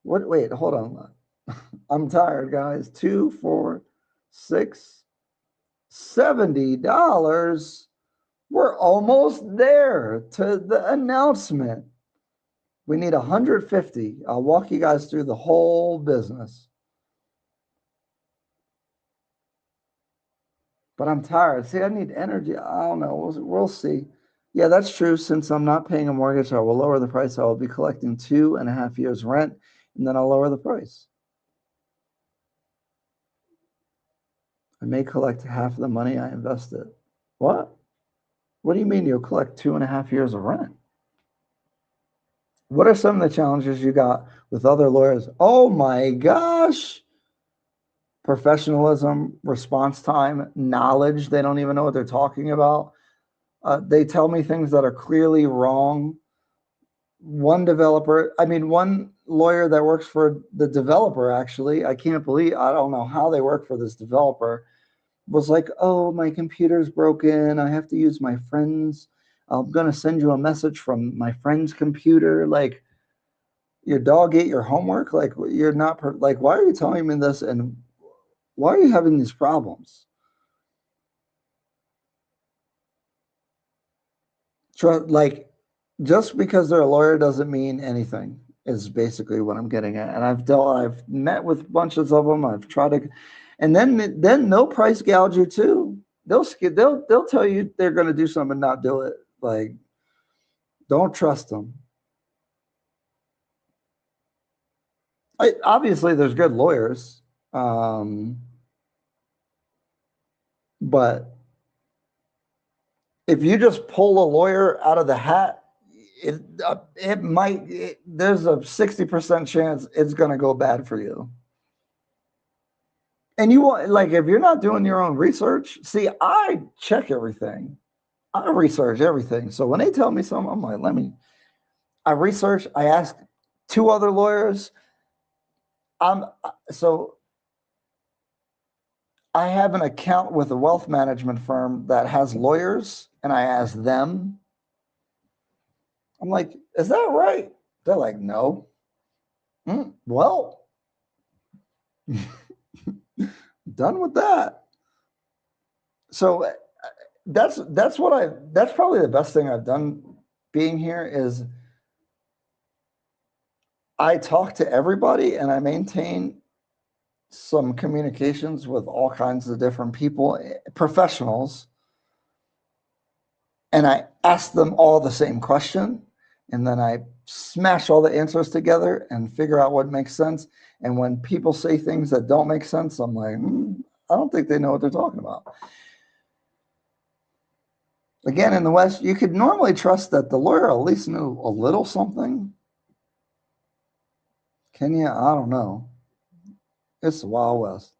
What? Wait, hold on. I'm tired, guys. 2, 4, 6, $70. We're almost there to the announcement. We need 150. I'll walk you guys through the whole business. But I'm tired. See, I need energy. I don't know. We'll see. Yeah, that's true. Since I'm not paying a mortgage, I will lower the price. I will be collecting 2.5 years rent, and then I'll lower the price. I may collect half of the money I invested. What? What do you mean you'll collect 2.5 years of rent? What are some of the challenges you got with other lawyers? Oh my gosh. Professionalism, response time, knowledge. They don't even know what they're talking about. They tell me things that are clearly wrong. One lawyer that works for the developer, actually, I don't know how they work for this developer, was like, oh, my computer's broken. I have to use my friend's. I'm going to send you a message from my friend's computer. Like, your dog ate your homework? Like, you're not, like, why are you telling me this? And why are you having these problems? Like, just because they're a lawyer doesn't mean anything, is basically what I'm getting at. And I've met with bunches of them. I've tried to, and then they'll price gouge you too. They'll tell you they're going to do something and not do it. Like, don't trust them. Obviously, there's good lawyers, but if you just pull a lawyer out of the hat, there's a 60% chance it's going to go bad for you. And you want, like, if you're not doing your own research, see, I check everything. I research everything. So when they tell me something, I'm like, I research, I ask 2 other lawyers. So I have an account with a wealth management firm that has lawyers, and I ask them. I'm like, is that right? They're like, no. Well, done with that. So that's probably the best thing I've done being here is I talk to everybody and I maintain some communications with all kinds of different people, professionals, and I ask them all the same question, and then I smash all the answers together and figure out what makes sense. And when people say things that don't make sense, I'm like, I don't think they know what they're talking about. Again, in the West, you could normally trust that the lawyer at least knew a little something. Kenya, I don't know. It's the Wild West.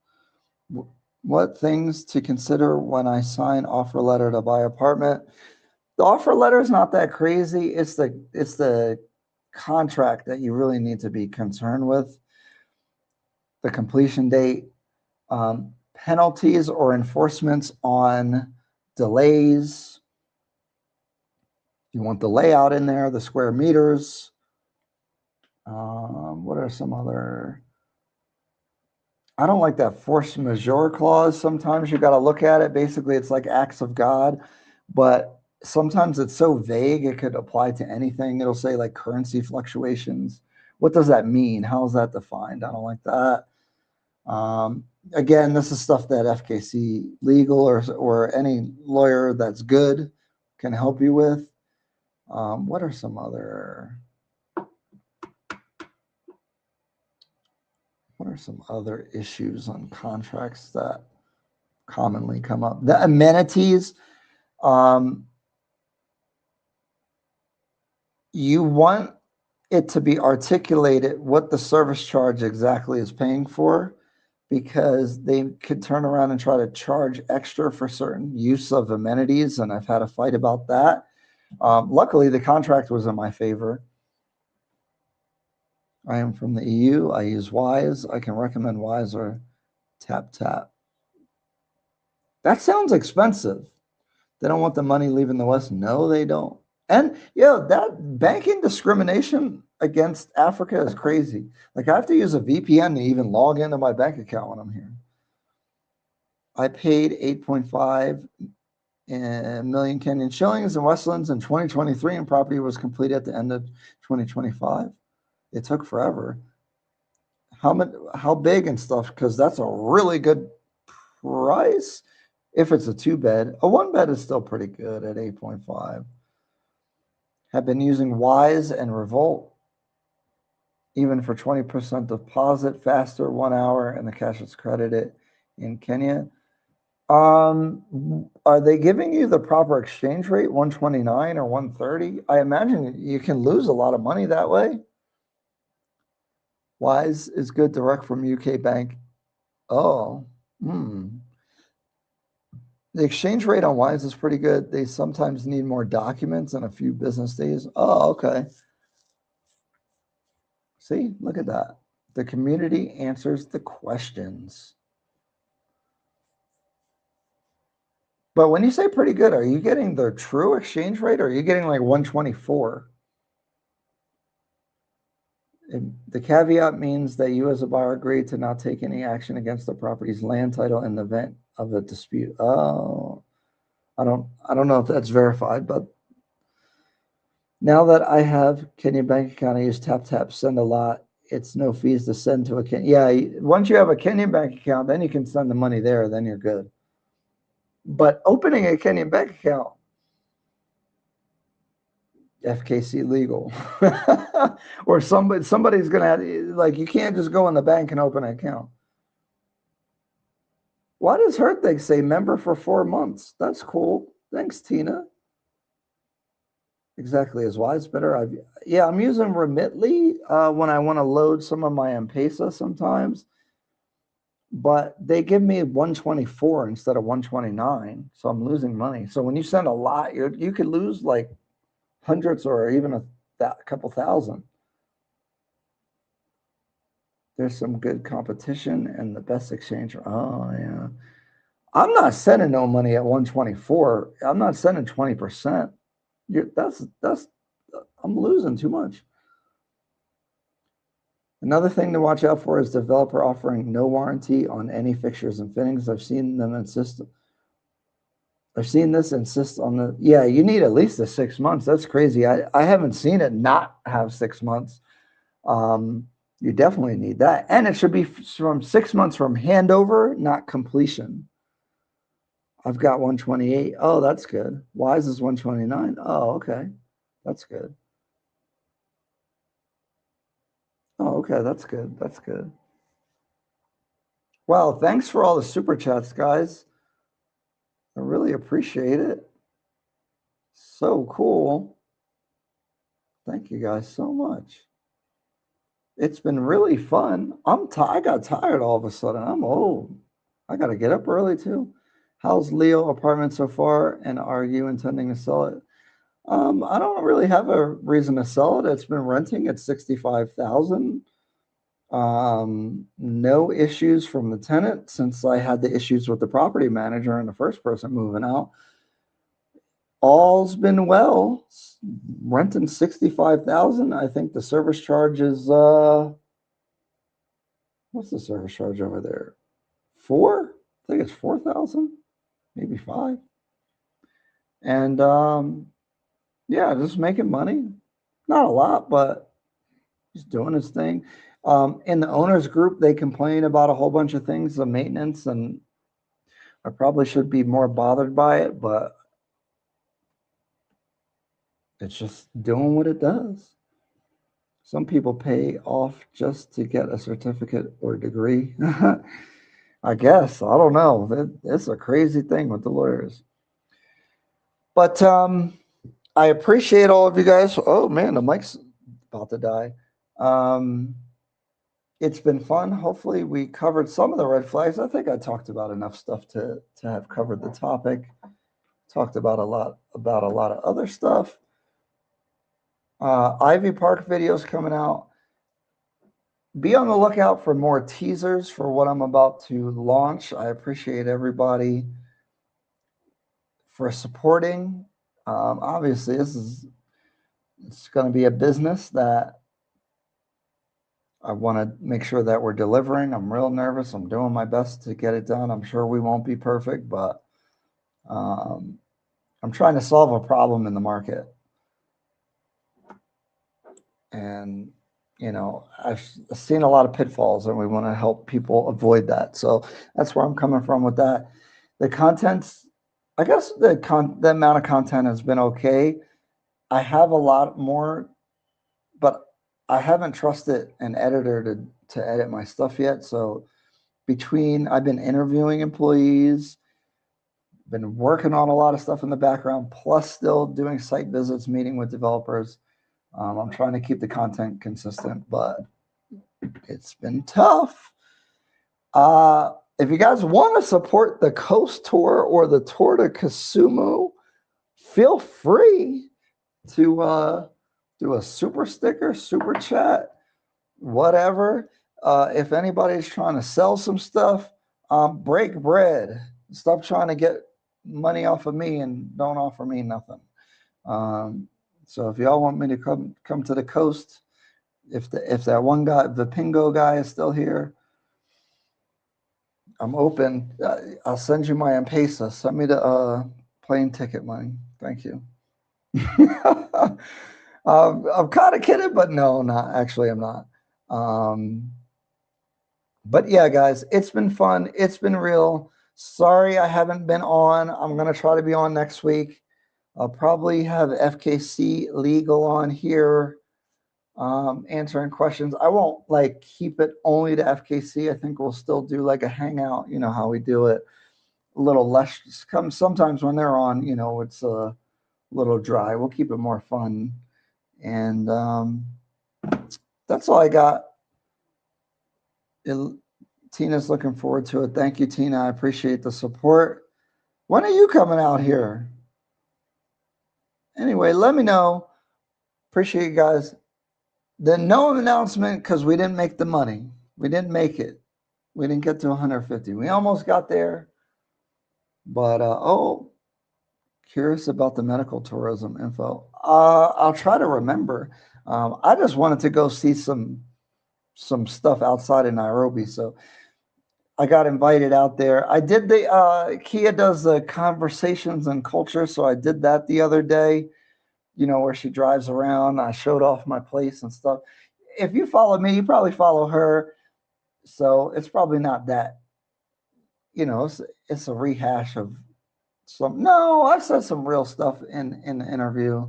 What things to consider when I sign offer letter to buy apartment? The offer letter is not that crazy. It's the contract that you really need to be concerned with. The completion date, penalties or enforcements on delays. You want the layout in there, the square meters. What are some other? I don't like that force majeure clause. Sometimes you got to look at it. Basically, it's like acts of God, but sometimes it's so vague it could apply to anything. It'll say like currency fluctuations. What does that mean? How is that defined? I don't like that. Again, this is stuff that FKC Legal or any lawyer that's good can help you with. What are some other? What are some other issues on contracts that commonly come up? The amenities. You want it to be articulated what the service charge exactly is paying for, because they could turn around and try to charge extra for certain use of amenities, and I've had a fight about that. Luckily, the contract was in my favor. I am from the EU. I use Wise. I can recommend Wise or TapTap. That sounds expensive. They don't want the money leaving the West. No, they don't. And yeah, that banking discrimination against Africa is crazy. Like, I have to use a VPN to even log into my bank account when I'm here. I paid 8.5 million Kenyan shillings in Westlands in 2023, and property was completed at the end of 2025. It took forever. How big and stuff? Because that's a really good price. If it's a 2-bed, a 1-bed is still pretty good at 8.5. Have been using Wise and Revolt, even for 20% deposit, faster, 1 hour, and the cash is credited in Kenya. Are they giving you the proper exchange rate, 129 or 130? I imagine you can lose a lot of money that way. Wise is good direct from UK bank. Oh, The exchange rate on Wise is pretty good. They sometimes need more documents and a few business days. Oh, okay. See, look at that. The community answers the questions. But when you say pretty good, are you getting the true exchange rate, or are you getting like 124? The caveat means that you as a buyer agree to not take any action against the property's land title in the event of a dispute. Oh, I don't know if that's verified, but now that I have Kenyan bank account, I use TapTap Send a lot. It's no fees to send to a Kenyan. Yeah, once you have a Kenyan bank account, then you can send the money there. Then you're good. But opening a Kenyan bank account, FKC Legal, or somebody's gonna like, you can't just go in the bank and open an account. Why does Herthig say member for 4 months? That's cool. Thanks, Tina. Exactly. Is Wise better? I'm using Remitly when I want to load some of my M-Pesa sometimes, but they give me 124 instead of 129, so I'm losing money. So when you send a lot, you could lose like hundreds or even a couple thousand. There's some good competition and the best exchange. Oh yeah, I'm not sending no money at 124. I'm not sending 20%. I'm losing too much. Another thing to watch out for is developer offering no warranty on any fixtures and fittings. I've seen this insist on the, yeah, you need at least 6 months. That's crazy. I haven't seen it not have 6 months. You definitely need that. And it should be from 6 months from handover, not completion. I've got 128. Oh, that's good. Wise is 129. Oh, okay. That's good. Oh, okay. That's good. That's good. Wow. Thanks for all the super chats, guys. I really appreciate it. So cool. Thank you guys so much. It's been really fun. I got tired all of a sudden. I'm old. I got to get up early too. How's Leo apartment so far? And are you intending to sell it? I don't really have a reason to sell it. It's been renting at 65,000. No issues from the tenant since I had the issues with the property manager and the first person moving out. All's been well. Renting 65,000. I think the service charge is what's the service charge over there? 4? I think it's 4,000, maybe 5. And yeah, just making money. Not a lot, but just doing his thing. In the owners group, they complain about a whole bunch of things, the maintenance, and I probably should be more bothered by it, but it's just doing what it does. Some people pay off just to get a certificate or degree. I guess. I don't know. It's a crazy thing with the lawyers. But I appreciate all of you guys. Oh, man, the mic's about to die. It's been fun. Hopefully we covered some of the red flags. I think I talked about enough stuff to have covered the topic. Talked about a lot of other stuff. Ivy Park videos coming out. Be on the lookout for more teasers for what I'm about to launch. I appreciate everybody for supporting. Obviously, it's going to be a business that I want to make sure that we're delivering. I'm real nervous. I'm doing my best to get it done. I'm sure we won't be perfect, but I'm trying to solve a problem in the market. And, you know, I've seen a lot of pitfalls, and we want to help people avoid that. So that's where I'm coming from with that. The content's, I guess the amount of content has been okay. I have a lot more, but I haven't trusted an editor to edit my stuff yet. So I've been interviewing employees, been working on a lot of stuff in the background, plus still doing site visits, meeting with developers. I'm trying to keep the content consistent, but it's been tough. If you guys want to support the Coast Tour or the Tour to Kisumu, feel free to do a super sticker, super chat, whatever. If anybody's trying to sell some stuff, break bread. Stop trying to get money off of me and don't offer me nothing. So if y'all want me to come to the coast, if that one guy, the Pingo guy, is still here, I'm open. I'll send you my M-Pesa. Send me the plane ticket money. Thank you. I'm kind of kidding, but no, not actually. I'm not. But yeah, guys, it's been fun. It's been real. Sorry I haven't been on. I'm gonna try to be on next week. I'll probably have FKC Legal on here, answering questions. I won't like keep it only to FKC. I think we'll still do like a hangout. You know how we do it. A little less. Sometimes when they're on, you know, it's a little dry. We'll keep it more fun. And that's all I got. Tina's looking forward to it. Thank you, Tina. I appreciate the support. When are you coming out here? Anyway, let me know. Appreciate you guys. The no announcement because we didn't make the money. We didn't make it. We didn't get to 150. We almost got there. But, curious about the medical tourism info. I'll try to remember. I just wanted to go see some stuff outside of Nairobi. So I got invited out there. I did the Kia does the conversations and culture. So I did that the other day, you know, where she drives around. I showed off my place and stuff. If you follow me, you probably follow her. So it's probably not that, you know, it's a rehash of no, I said some real stuff in the interview.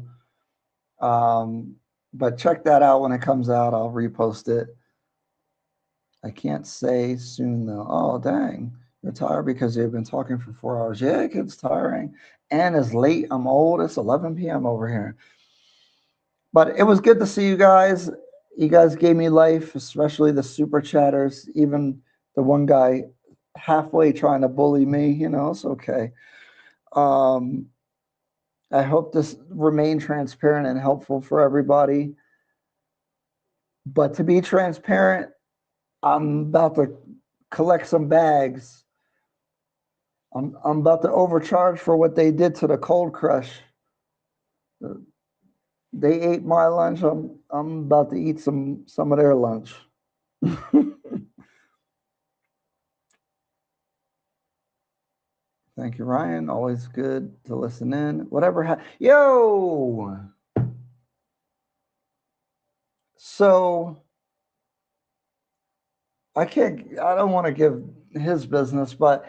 But check that out when it comes out. I'll repost it. I can't say soon though. Oh, dang. You're tired because you've been talking for 4 hours. Yeah, it gets tiring. And it's late. I'm old. It's 11 p.m. over here. But it was good to see you guys. You guys gave me life, especially the super chatters. Even the one guy halfway trying to bully me, you know, it's okay. I hope this remain transparent and helpful for everybody. But to be transparent, I'm about to collect some bags. I'm about to overcharge for what they did to the Cold Crush. They ate my lunch. I'm about to eat some of their lunch. Thank you, Ryan. Always good to listen in. Whatever. Yo. So I don't want to give his business, but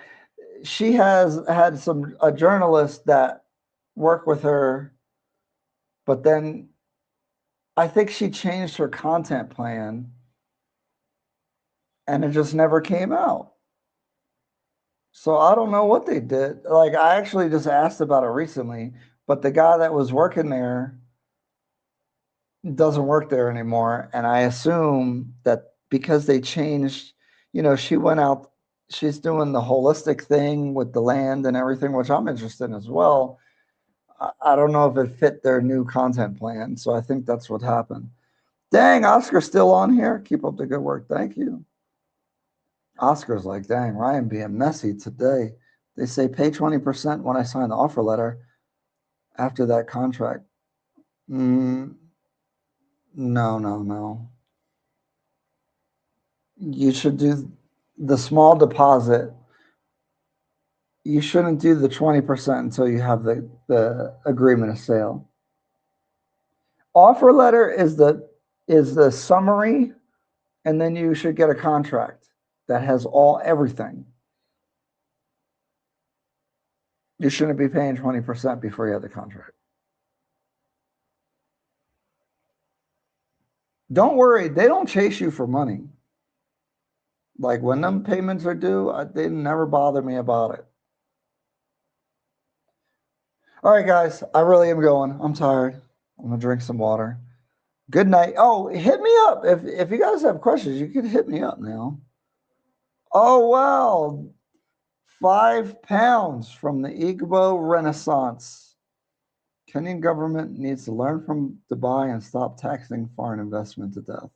she has had a journalist that worked with her, but then I think she changed her content plan and it just never came out. So I don't know what they did. Like, I actually just asked about it recently, but the guy that was working there doesn't work there anymore. And I assume that because they changed, she went out, she's doing the holistic thing with the land and everything, which I'm interested in as well. I don't know if it fit their new content plan. So I think that's what happened. Dang, Oscar's still on here. Keep up the good work. Thank you. Oscar's like, dang, Ryan being messy today. They say pay 20% when I sign the offer letter after that contract. No, no, no. You should do the small deposit. You shouldn't do the 20% until you have the agreement of sale. Offer letter is the summary, and then you should get a contract that has everything. You shouldn't be paying 20% before you have the contract. Don't worry, they don't chase you for money. Like when them payments are due, they never bother me about it. All right, guys, I really am going. I'm tired. I'm gonna drink some water. Good night. Oh, hit me up if you guys have questions. You can hit me up now. Oh wow, £5 from the Igbo Renaissance. Kenyan government needs to learn from Dubai and stop taxing foreign investment to death.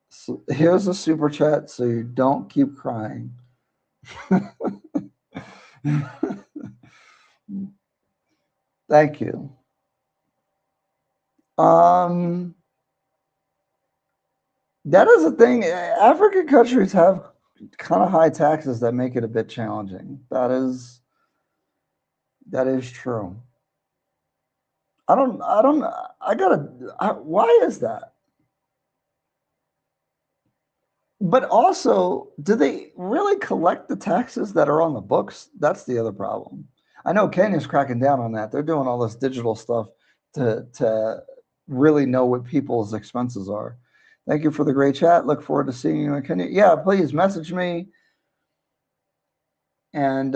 So here's a super chat so you don't keep crying. Thank you. That is a thing. African countries have kind of high taxes that make it a bit challenging. That is true. Why is that? But also, do they really collect the taxes that are on the books? That's the other problem. I know Kenya's cracking down on that. They're doing all this digital stuff to really know what people's expenses are. Thank you for the great chat. Look forward to seeing you in Kenya. Yeah, please message me and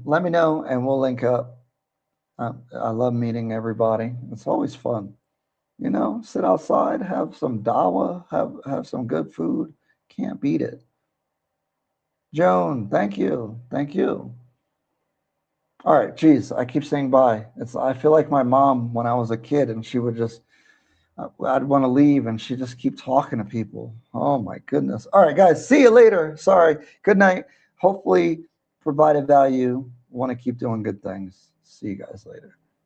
let me know, and we'll link up. I love meeting everybody. It's always fun. Sit outside, have some dawa, have some good food. Can't beat it. Joan, thank you. Thank you. All right, geez, I keep saying bye. I feel like my mom when I was a kid, and she would just, I'd want to leave, and she'd just keep talking to people. Oh my goodness. All right, guys, see you later. Sorry. Good night. Hopefully provided value. Want to keep doing good things. See you guys later.